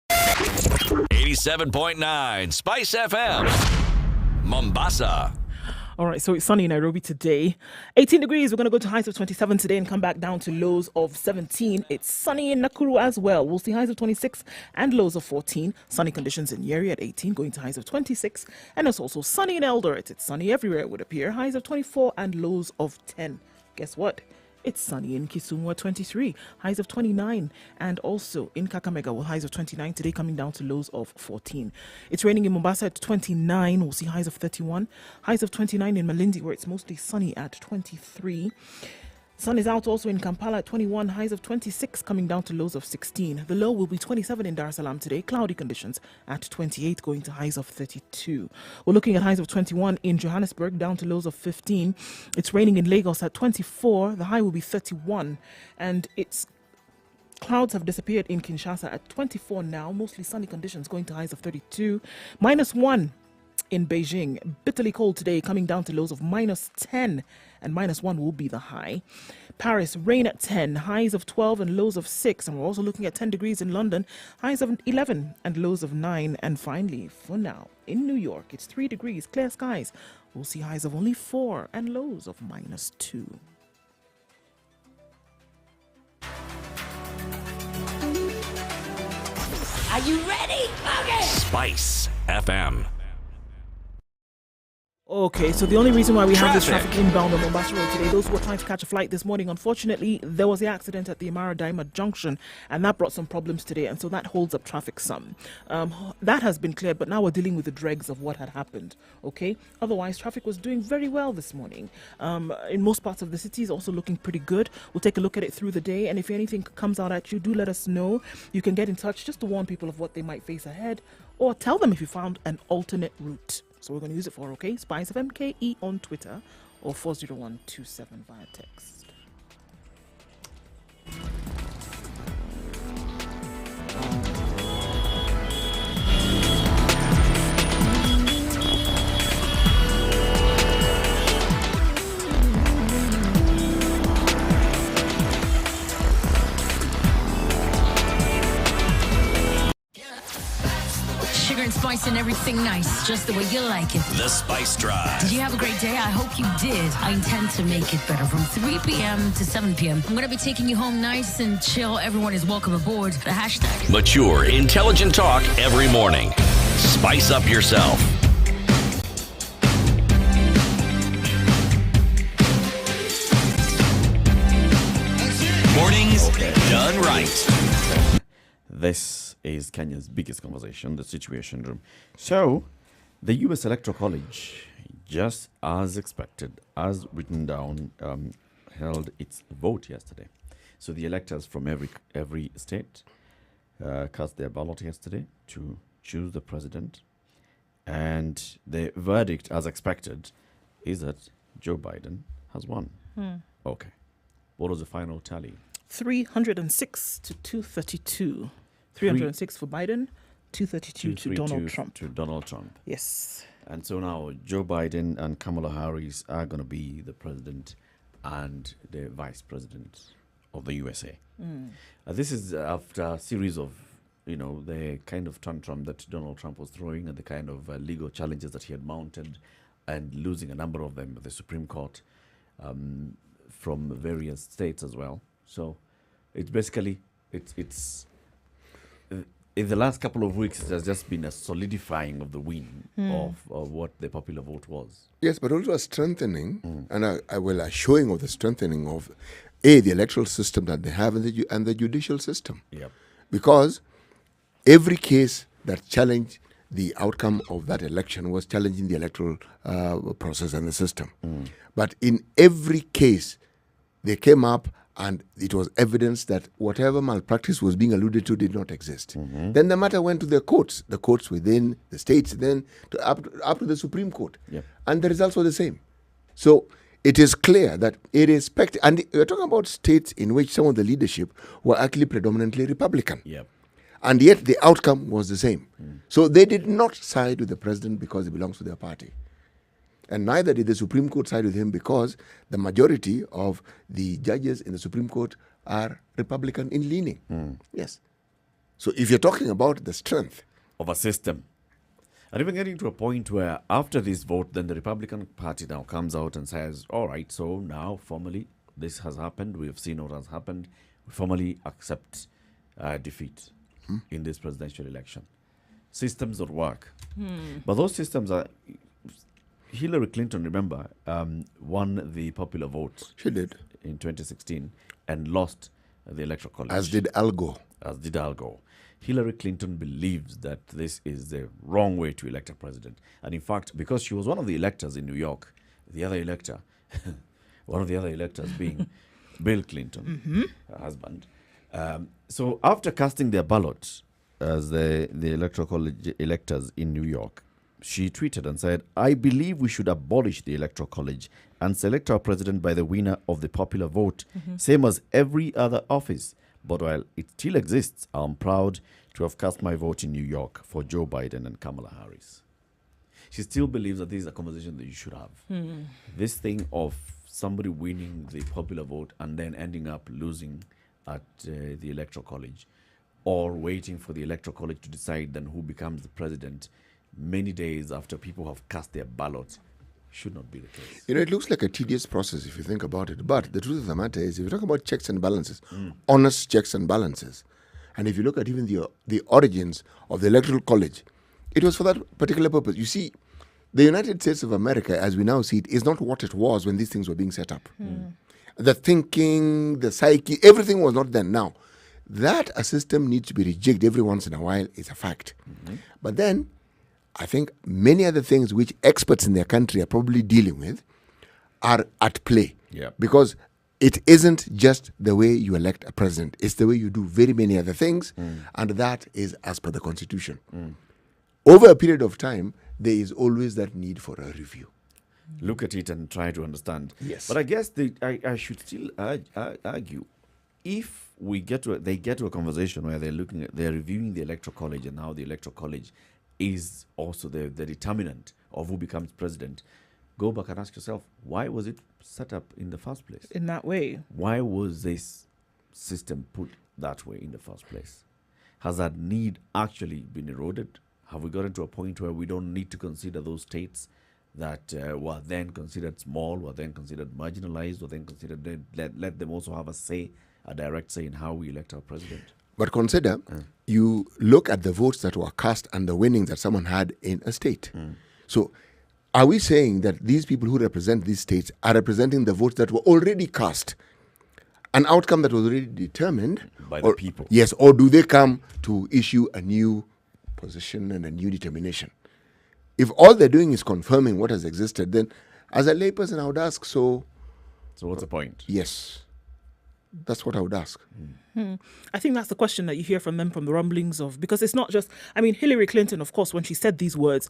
87.9 Spice FM, Mombasa. All right, so it's sunny in Nairobi today. 18 degrees. We're going to go to highs of 27 today and come back down to lows of 17. It's sunny in Nakuru as well. We'll see highs of 26 and lows of 14. Sunny conditions in Nyeri at 18, going to highs of 26. And it's also sunny in Eldoret. It's sunny everywhere, it would appear. Highs of 24 and lows of 10. Guess what? It's sunny in Kisumu at 23, highs of 29, and also in Kakamega with highs of 29 today, coming down to lows of 14. It's raining in Mombasa at 29, we'll see highs of 31, highs of 29 in Malindi where it's mostly sunny at 23. Sun is out also in Kampala at 21, highs of 26, coming down to lows of 16. The low will be 27 in Dar es Salaam today, cloudy conditions at 28, going to highs of 32. We're looking at highs of 21 in Johannesburg, down to lows of 15. It's raining in Lagos at 24, the high will be 31, and it's clouds have disappeared in Kinshasa at 24 now, mostly sunny conditions, going to highs of 32. -1 in Beijing, bitterly cold today, coming down to lows of -10, and -1 will be the high. Paris, rain at 10, highs of 12 and lows of 6, and we're also looking at 10 degrees in London, highs of 11 and lows of 9. And finally, for now, in New York, it's 3 degrees, clear skies. We'll see highs of only 4 and lows of -2. Are you ready? Okay. Spice FM. Okay, so the only reason why we have this traffic inbound on Mombasa Road today, those who were trying to catch a flight this morning, unfortunately, there was the accident at the Imara Daima Junction, and that brought some problems today, and so that holds up traffic some. That has been cleared, but now we're dealing with the dregs of what had happened, okay? Otherwise, traffic was doing very well this morning. In most parts of the city is also looking pretty good. We'll take a look at it through the day, and if anything comes out at you, do let us know. You can get in touch just to warn people of what they might face ahead, or tell them if you found an alternate route. So we're going to use it for, okay? Spice of MKE on Twitter or 40127 via text. Sugar and spice and everything nice, just the way you like it. The Spice Drive. Did you have a great day? I hope you did. I intend to make it better from 3 p.m. to 7 p.m. I'm going to be taking you home nice and chill. Everyone is welcome aboard. The hashtag. Mature, intelligent talk every morning. Spice up yourself. Mornings done right. This is Kenya's biggest conversation, the Situation Room. So, the U.S. Electoral College, just as expected, as written down, held its vote yesterday. So the electors from every state cast their ballot yesterday to choose the president. And the verdict, as expected, is that Joe Biden has won. Okay. What was the final tally? 306 to 232. 306 for Biden, 232 to Donald Trump. To Donald Trump. Yes. And so now Joe Biden and Kamala Harris are going to be the president and the vice president of the USA. This is after a series of, the kind of tantrum that Donald Trump was throwing and the kind of legal challenges that he had mounted and losing a number of them at the Supreme Court from various states as well. So it's basically, it's in the last couple of weeks, it has just been a solidifying of the win of what the popular vote was. Yes, but also a strengthening, and a showing of the strengthening of, the electoral system that they have and the judicial system. Yep. Because every case that challenged the outcome of that election was challenging the electoral process and the system. But in every case, they came up and it was evidence that whatever malpractice was being alluded to did not exist. Then the matter went to the courts within the states, then up to the Supreme Court. Yep. And the results were the same. So it is clear that irrespective, and we're talking about states in which some of the leadership were actually predominantly Republican. Yep. And yet the outcome was the same. So they did not side with the president because he belongs to their party. And neither did the Supreme Court side with him because the majority of the judges in the Supreme Court are Republican in leaning. Yes. So if you're talking about the strength of a system, and even getting to a point where after this vote, then the Republican Party now comes out and says, all right, so now formally this has happened. We have seen what has happened. We formally accept defeat in this presidential election. Systems don't work. But those systems are... Hillary Clinton, remember, won the popular vote. She did. In 2016 and lost the Electoral College. As did Al Gore. Hillary Clinton believes that this is the wrong way to elect a president. And in fact, because she was one of the electors in New York, the other elector, one of the other electors being Bill Clinton, her husband. So after casting their ballot as the Electoral College electors in New York, she tweeted and said, I believe we should abolish the Electoral College and select our president by the winner of the popular vote, same as every other office. But while it still exists, I'm proud to have cast my vote in New York for Joe Biden and Kamala Harris. She still believes that this is a conversation that you should have. This thing of somebody winning the popular vote and then ending up losing at the Electoral College, or waiting for the Electoral College to decide then who becomes the president many days after people have cast their ballot, should not be the case. It looks like a tedious process if you think about it. But the truth of the matter is, if you talk about checks and balances, honest checks and balances, and if you look at even the origins of the Electoral College, it was for that particular purpose. You see, the United States of America, as we now see it, is not what it was when these things were being set up. The thinking, the psyche, everything was not there. Now, that a system needs to be rejigged every once in a while is a fact. But then, I think many other things which experts in their country are probably dealing with are at play. Because it isn't just the way you elect a president. It's the way you do very many other things. And that is as per the Constitution. Over a period of time, there is always that need for a review. Look at it and try to understand. Yes. But I guess I should still argue, if they get to a conversation where they're reviewing the Electoral College, and now the Electoral College is also the determinant of who becomes president, go back and ask yourself, why was it set up in the first place? In that way. Why was this system put that way in the first place? Has that need actually been eroded? Have we gotten to a point where we don't need to consider those states that were then considered small, were then considered marginalized, were then considered, let them also have a direct say in how we elect our president? But consider, you look at the votes that were cast and the winnings that someone had in a state. So are we saying that these people who represent these states are representing the votes that were already cast? An outcome that was already determined? By the people. Yes, or do they come to issue a new position and a new determination? If all they're doing is confirming what has existed, then as a layperson I would ask, so what's the point? Yes. That's what I would ask. I think that's the question that you hear from them, from the rumblings of, because it's not just, Hillary Clinton, of course, when she said these words,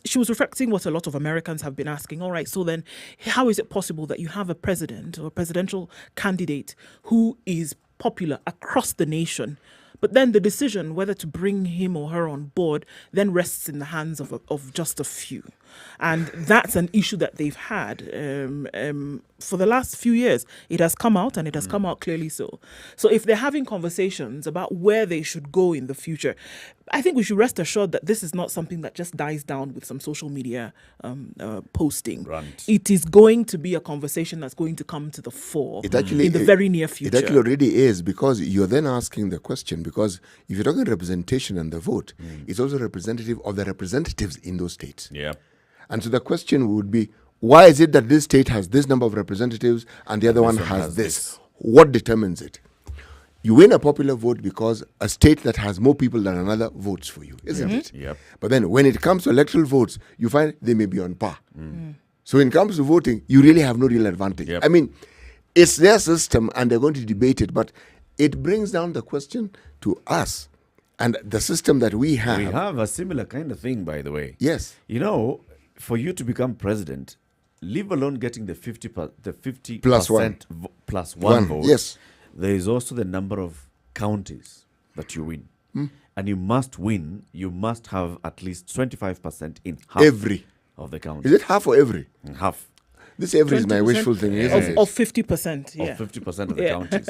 she was reflecting what a lot of Americans have been asking. All right, so then how is it possible that you have a president or a presidential candidate who is popular across the nation, but then the decision whether to bring him or her on board then rests in the hands of just a few? And that's an issue that they've had for the last few years. It has come out, and it has come out clearly so. So if they're having conversations about where they should go in the future, I think we should rest assured that this is not something that just dies down with some social media posting. It is going to be a conversation that's going to come to the fore in the very near future. It actually already is, because you're then asking the question, because if you're talking representation and the vote, it's also representative of the representatives in those states. And so the question would be, why is it that this state has this number of representatives and the other one has this? What determines it? You win a popular vote because a state that has more people than another votes for you, isn't it? But then when it comes to electoral votes, you find they may be on par. So when it comes to voting, you really have no real advantage. It's their system and they're going to debate it, but it brings down the question to us and the system that we have. We have a similar kind of thing, by the way. Yes. For you to become president, leave alone getting the 50% Plus one. Plus one vote. Yes. There is also the number of counties that you win. And you must have at least 25% in half Every of the counties. Is it half or every? Half. This every is my wishful thing, isn't it? Of 50%, yeah. Of 50% of the counties.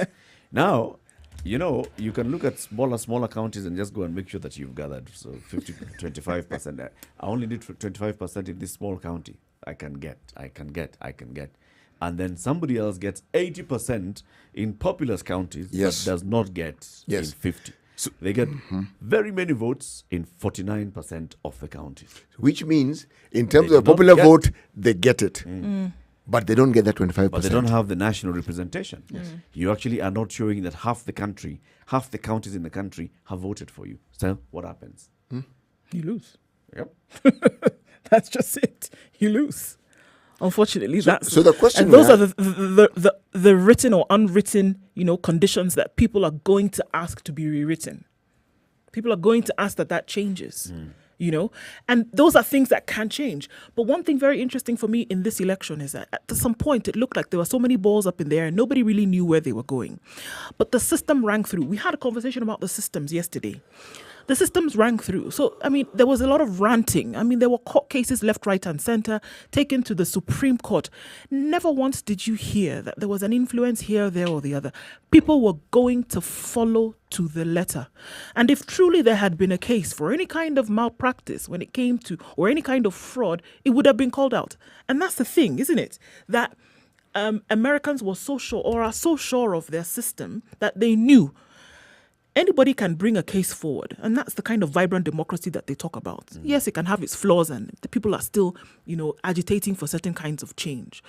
Now, you can look at smaller counties and just go and make sure that you've gathered. So 25%. I only need 25% in this small county. I can get. And then somebody else gets 80% in populous counties that does not get in 50. So they get very many votes in 49% of the counties. Which means, in terms of popular vote, they get it. But they don't get that 25%. But they don't have the national representation. You actually are not showing that half the counties in the country have voted for you. So what happens? You lose. Yep. That's just it. You lose. Unfortunately, so the question. And those are the written or unwritten, conditions that people are going to ask to be rewritten. People are going to ask that changes. And those are things that can change. But one thing very interesting for me in this election is that at some point it looked like there were so many balls up in the air and nobody really knew where they were going. But the system rang through. We had a conversation about the systems yesterday. The systems rang through. So, there was a lot of ranting. There were court cases left, right, and center taken to the Supreme Court. Never once did you hear that there was an influence here, there, or the other. People were going to follow to the letter. And if truly there had been a case for any kind of malpractice when it came to, or any kind of fraud, it would have been called out. And that's the thing, isn't it? That Americans were so sure, or are so sure of their system, that they knew anybody can bring a case forward, and that's the kind of vibrant democracy that they talk about. Yes, it can have its flaws, and the people are still, agitating for certain kinds of change.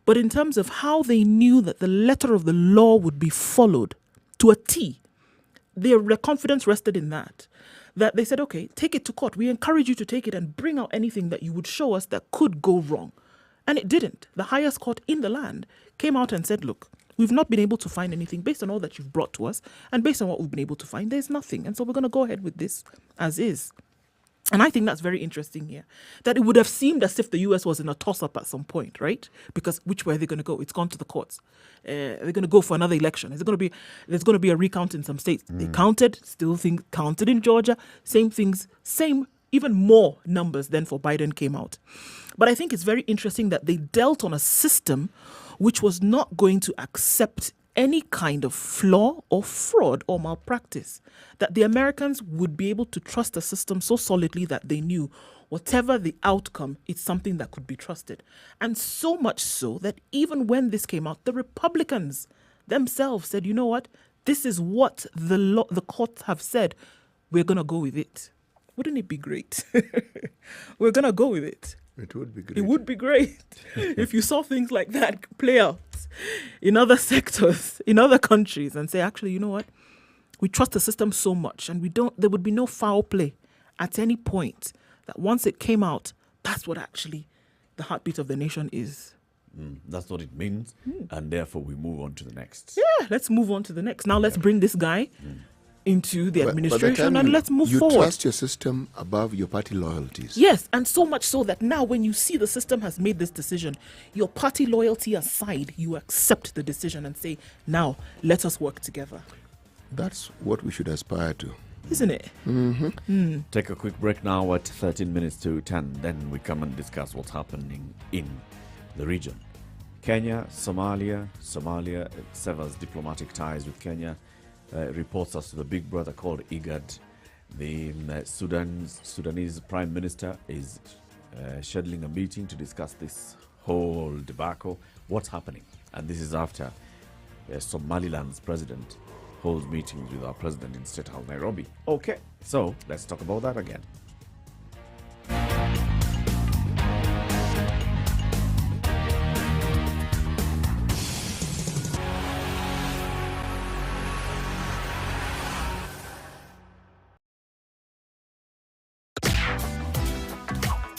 But in terms of how they knew that the letter of the law would be followed to a T, their confidence rested in that they said, okay, take it to court. We encourage you to take it and bring out anything that you would show us that could go wrong. And it didn't. The highest court in the land came out and said, look, we've not been able to find anything based on all that you've brought to us, and based on what we've been able to find, there's nothing. And so we're going to go ahead with this as is. And I think that's very interesting here, that it would have seemed as if the US was in a toss-up at some point, right? Because which way are they going to go? It's gone to the courts. They're going to go for another election. There's going to be a recount in some states. They counted, counted in Georgia, same things, even more numbers than for Biden came out. But I think it's very interesting that they dealt on a system which was not going to accept any kind of flaw or fraud or malpractice, that the Americans would be able to trust the system so solidly that they knew whatever the outcome, it's something that could be trusted. And so much so that even when this came out, the Republicans themselves said, you know what, this is what the courts have said, we're going to go with it. Wouldn't it be great? We're going to go with it. It would be great. It would be great if you saw things like that play out in other sectors, in other countries, and say, actually, you know what? We trust the system so much, and there would be no foul play at any point, that once it came out, that's what actually the heartbeat of the nation is. That's what it means, and therefore we move on to the next. Yeah, let's move on to the next. Now let's bring this guy into the administration and let's move forward. You trust your system above your party loyalties. Yes, and so much so that now when you see the system has made this decision, your party loyalty aside, you accept the decision and say, now let us work together. That's what we should aspire to. Isn't it? Take a quick break now at 13 minutes to 10. Then we come and discuss what's happening in the region. Kenya, Somalia severs diplomatic ties with Kenya. Reports us to the big brother called IGAD. The Sudanese Prime Minister is scheduling a meeting to discuss this whole debacle. What's happening? And this is after Somaliland's president holds meetings with our president in State House, Nairobi. Okay, so let's talk about that again.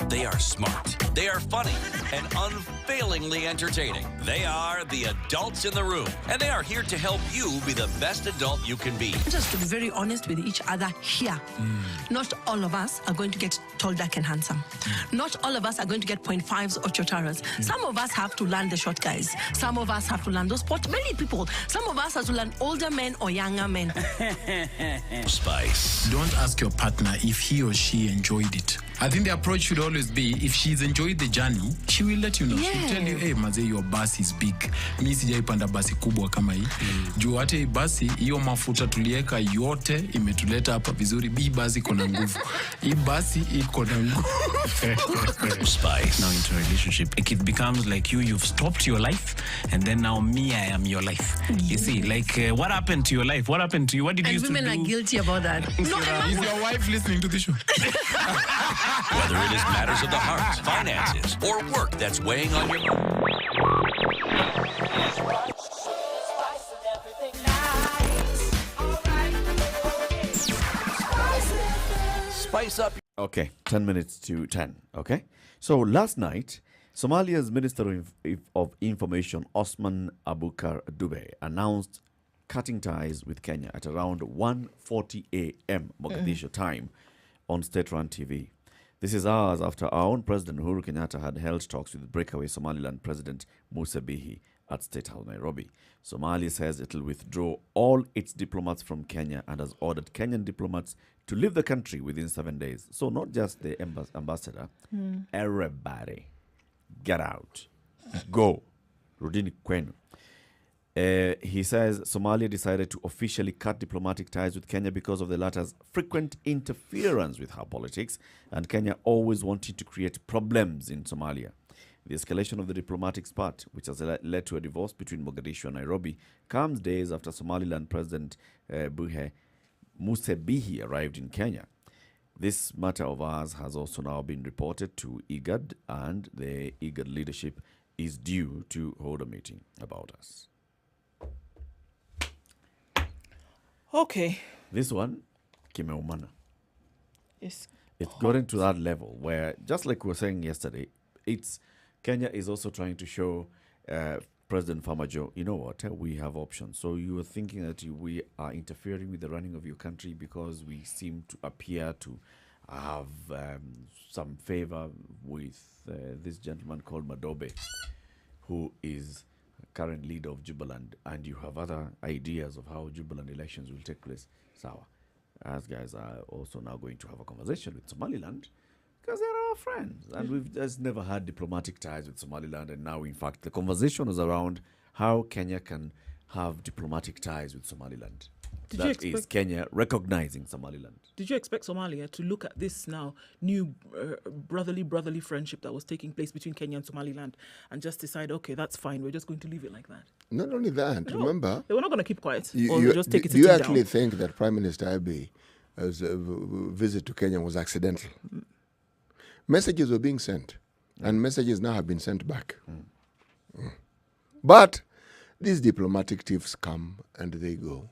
They are smart, They are funny and unfailingly entertaining. They are the adults in the room, and they are here to help you be the best adult you can be. Just to be very honest with each other here, not all of us are going to get tall, dark, and handsome. Not all of us are going to get 0.5s or chotaras. Some of us have to learn the short guys. Some of us have to learn those pot-bellied people. Some of us have to learn older men or younger men. Spice. Don't ask your partner if he or she enjoyed it. I think the approach should always be, if she's enjoyed the journey, she will let you know. Yeah. She'll tell you, hey, maze, your bus is big. Mi sijaipanda basi kubwa kama hii. Juu hata hii basi, hiyo mafuta tulieka yote, imetuleta hapa vizuri. Hii basi iko na nguvu. Hii basi iko na nguvu. Spice. Now into a relationship, it becomes like you've stopped your life, and then now me, I am your life. You see, like, what happened to your life? What happened to you? What did you And used to do? women are guilty about that. Is your wife listening to the show? Whether it is matters of the heart, finances, or work that's weighing on your mind. Spice up. Okay, 10 minutes to 10. Okay. So last night, Somalia's Minister of Information, Osman Abukar Dube, announced cutting ties with Kenya at around 1:40 a.m. Mogadishu time on state-run TV. This is hours after our own President Uhuru Kenyatta had held talks with breakaway Somaliland President Musa Bihi at State House, Nairobi. Somalia says it will withdraw all its diplomats from Kenya and has ordered Kenyan diplomats to leave the country within 7 days. So not just the ambassador, everybody, get out, go, Rudini Kwenu. He says Somalia decided to officially cut diplomatic ties with Kenya because of the latter's frequent interference with her politics, and Kenya always wanted to create problems in Somalia. The escalation of the diplomatic spat, which has led to a divorce between Mogadishu and Nairobi, comes days after Somaliland President Musa Bihi arrived in Kenya. This matter of ours has also now been reported to IGAD, and the IGAD leadership is due to hold a meeting about us. Okay. This one, kimeumana. Yes. It's gotten to that level where, just like we were saying yesterday, Kenya is also trying to show President Farmajo, you know what, we have options. So you are thinking that we are interfering with the running of your country because we seem to appear to have some favor with this gentleman called Madobe, who is current leader of Jubaland, and you have other ideas of how Jubaland elections will take place. Sawa. As guys are also now going to have a conversation with Somaliland, because they're our friends. And we've just never had diplomatic ties with Somaliland. And now, in fact, the conversation is around how Kenya can have diplomatic ties with Somaliland. That is Kenya recognizing Somaliland. Did you expect Somalia to look at this now new brotherly friendship that was taking place between Kenya and Somaliland and just decide, okay, that's fine, we're just going to leave it like that? Not only that, No, remember... they were not going to keep quiet You just take it do you sitting actually down. think that Prime Minister Abiy visit to Kenya was accidental? Messages were being sent, and messages now have been sent back. But these diplomatic tiffs come and they go,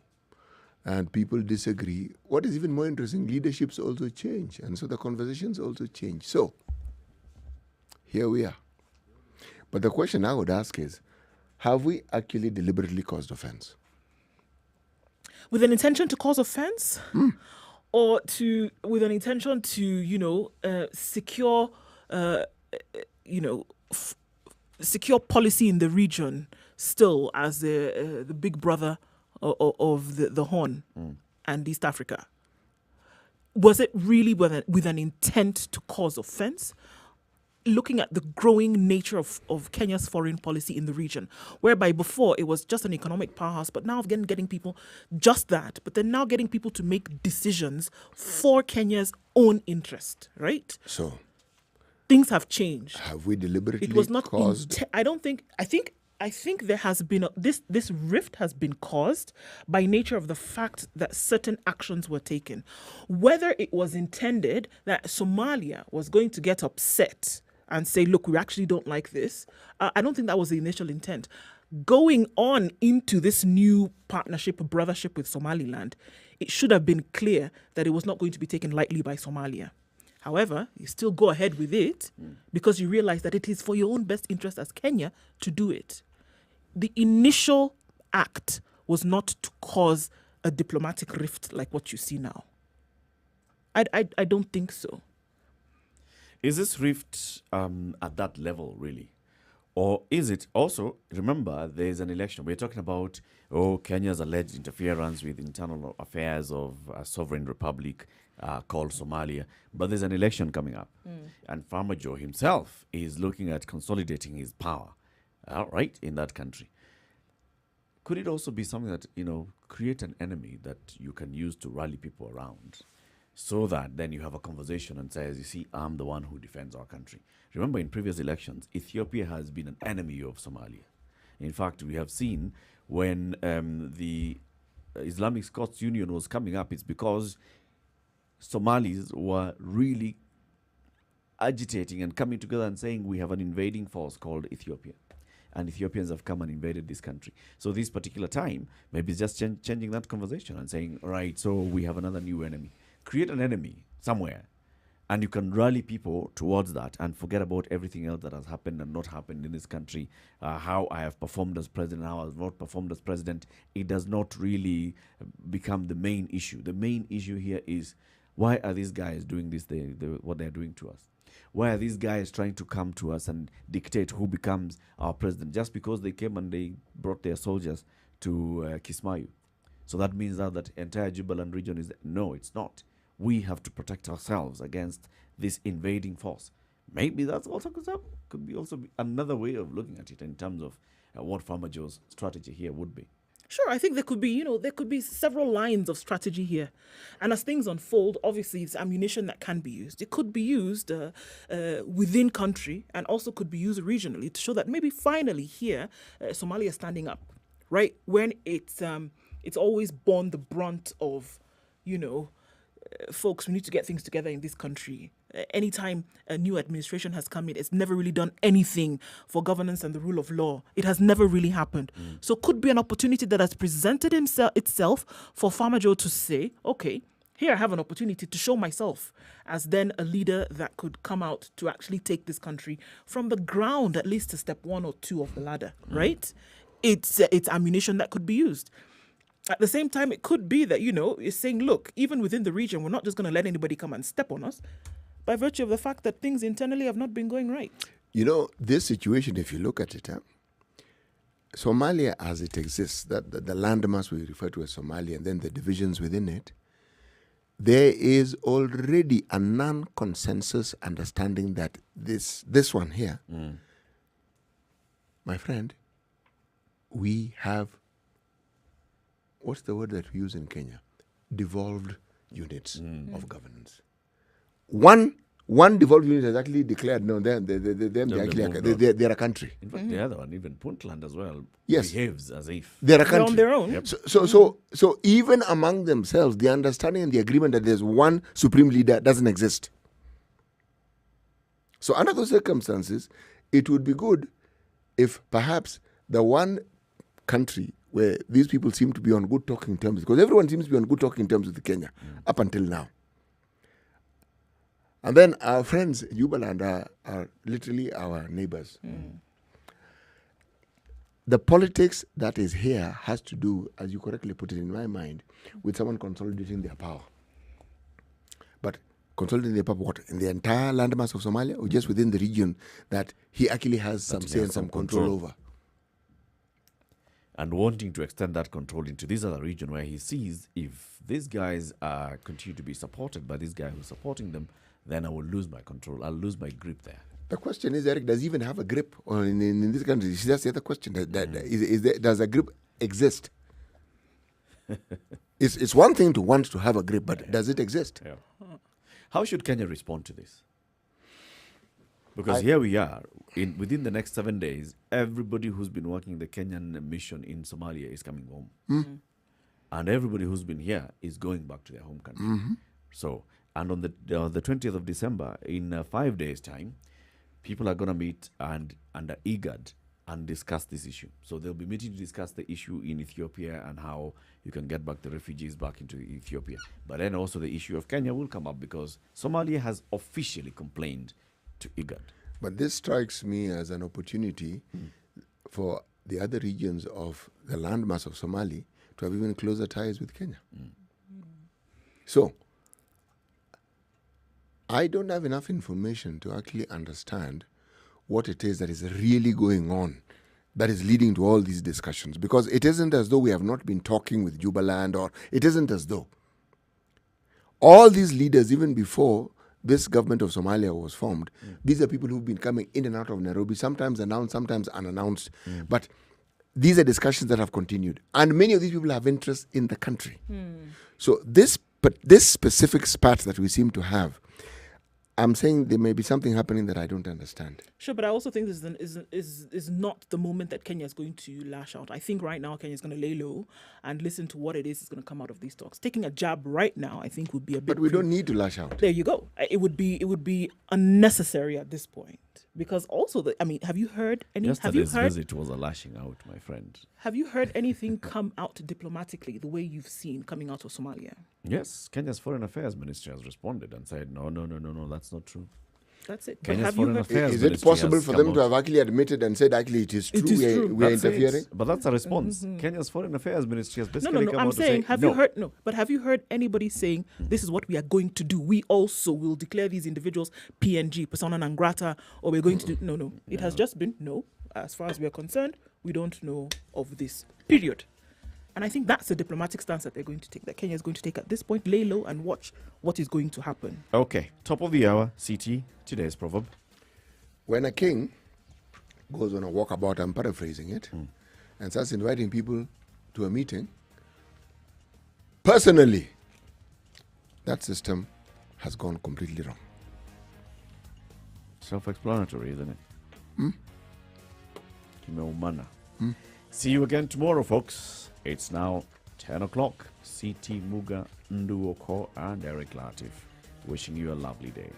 and people disagree. What is even more interesting, leaderships also change, and so the conversations also change. So, here we are. But the question I would ask is, have we actually deliberately caused offense? With an intention to cause offense? Or with an intention to, secure, secure policy in the region still as the big brother of the Horn and East Africa? Was it really with an intent to cause offense? Looking at the growing nature of Kenya's foreign policy in the region, whereby before it was just an economic powerhouse, but now getting people just that, but they're now getting people to make decisions for Kenya's own interest, right? So things have changed. Have we deliberately It was not caused? I think there has been this rift has been caused by nature of the fact that certain actions were taken. Whether it was intended that Somalia was going to get upset and say, look, we actually don't like this, I don't think that was the initial intent. Going on into this new partnership, brothership with Somaliland, it should have been clear that it was not going to be taken lightly by Somalia. However, you still go ahead with it because you realize that it is for your own best interest as Kenya to do it. The initial act was not to cause a diplomatic rift like what you see now. I don't think so. Is this rift at that level, really? Or is it also, remember, there's an election. We're talking about, Kenya's alleged interference with internal affairs of a sovereign republic called Somalia. But there's an election coming up. And Farmer Joe himself is looking at consolidating his power, right, in that country. Could it also be something that, create an enemy that you can use to rally people around? So that then you have a conversation and says, you see, I'm the one who defends our country. Remember, in previous elections, Ethiopia has been an enemy of Somalia. In fact, we have seen when the Islamic Scots Union was coming up, it's because Somalis were really agitating and coming together and saying, we have an invading force called Ethiopia. And Ethiopians have come and invaded this country. So this particular time, maybe it's just changing that conversation and saying, right, so we have another new enemy. Create an enemy somewhere, and you can rally people towards that and forget about everything else that has happened and not happened in this country. How I have performed as president, how I have not performed as president. It does not really become the main issue. The main issue here is, why are these guys doing this, what they're doing to us? Why are these guys trying to come to us and dictate who becomes our president? Just because they came and they brought their soldiers to Kismayu. So that means that entire Jubaland region is... No, it's not. We have to protect ourselves against this invading force. Maybe that's also could be also another way of looking at it in terms of what Farmer Joe's strategy here would be. Sure, I think there could be several lines of strategy here. And as things unfold, obviously it's ammunition that can be used. It could be used within country and also could be used regionally to show that maybe finally here, Somalia is standing up, right? When it's always borne the brunt of, folks, we need to get things together in this country. Anytime a new administration has come in, it's never really done anything for governance and the rule of law. It has never really happened. So could be an opportunity that has presented itself for Farmer Joe to say, okay, here I have an opportunity to show myself as then a leader that could come out to actually take this country from the ground, at least to step 1 or 2 of the ladder, right? It's ammunition that could be used. At the same time, it could be that, it's saying, look, even within the region, we're not just going to let anybody come and step on us by virtue of the fact that things internally have not been going right. This situation, if you look at it, Somalia as it exists, the landmass we refer to as Somalia, and then the divisions within it, there is already a non-consensus understanding that this one here, my friend, we have, what's the word that we use in Kenya? Devolved units of governance. One devolved unit has actually declared, no, they're a country. In fact, the other one, even Puntland as well, yes, behaves as if they're a country. They're on their own. Yep. So even among themselves, the understanding and the agreement that there's one supreme leader doesn't exist. So under those circumstances, it would be good if perhaps the one country where these people seem to be on good talking terms, because everyone seems to be on good talking terms with Kenya up until now. And then our friends, Jubaland, are literally our neighbors. The politics that is here has to do, as you correctly put it in my mind, with someone consolidating their power. But consolidating their power, what? In the entire landmass of Somalia, or just within the region that he actually has some say and some control over? And wanting to extend that control into this other region where he sees if these guys continue to be supported by this guy who's supporting them, then I will lose my control. I'll lose my grip there. The question is, Eric, does he even have a grip in this country? That's the other question. Does a grip exist? It's one thing to want to have a grip, but does it exist? Yeah. How should Kenya respond to this? Because here we are, within the next 7 days, everybody who's been working the Kenyan mission in Somalia is coming home. And everybody who's been here is going back to their home country. So, and on the 20th of December, in 5 days' time, people are going to meet and under IGAD and discuss this issue. So they'll be meeting to discuss the issue in Ethiopia and how you can get back the refugees back into Ethiopia. But then also the issue of Kenya will come up because Somalia has officially complained to IGAD. But this strikes me as an opportunity for the other regions of the landmass of Somali to have even closer ties with Kenya. So, I don't have enough information to actually understand what it is that is really going on that is leading to all these discussions. Because it isn't as though we have not been talking with Jubaland, or it isn't as though. All these leaders, even before this government of Somalia was formed, these are people who've been coming in and out of Nairobi, sometimes announced, sometimes unannounced. But these are discussions that have continued. And many of these people have interest in the country. So this specific spat that we seem to have, I'm saying there may be something happening that I don't understand. Sure, but I also think this is not the moment that Kenya is going to lash out. I think right now Kenya is going to lay low and listen to what it is going to come out of these talks. Taking a jab right now, I think, would be a bit. But we don't need to lash out. There you go. It would be unnecessary at this point because also have you heard any? Yesterday's visit was a lashing out, my friend. Have you heard anything come out diplomatically the way you've seen coming out of Somalia? Yes, Kenya's Foreign Affairs Ministry has responded and said, no, that's not true. That's it. Kenya's Foreign Affairs is it possible for them to have actually admitted and said, actually, it is true, we are interfering? But that's a response. Kenya's Foreign Affairs Ministry has basically come I'm out saying, to say, have you heard anybody saying, this is what we are going to do? We also will declare these individuals PNG, persona non grata, or we're going to do... No. It has just been, no. As far as we are concerned, we don't know of this, period. And I think that's the diplomatic stance that they're going to take, that Kenya is going to take at this point, lay low and watch what is going to happen. Okay, top of the hour, CT, today's proverb. When a king goes on a walkabout, I'm paraphrasing it, and starts inviting people to a meeting, personally, that system has gone completely wrong. Self-explanatory, isn't it? See you again tomorrow, folks. It's now 10 o'clock. CT Muga, Nduoko, and Eric Latif wishing you a lovely day.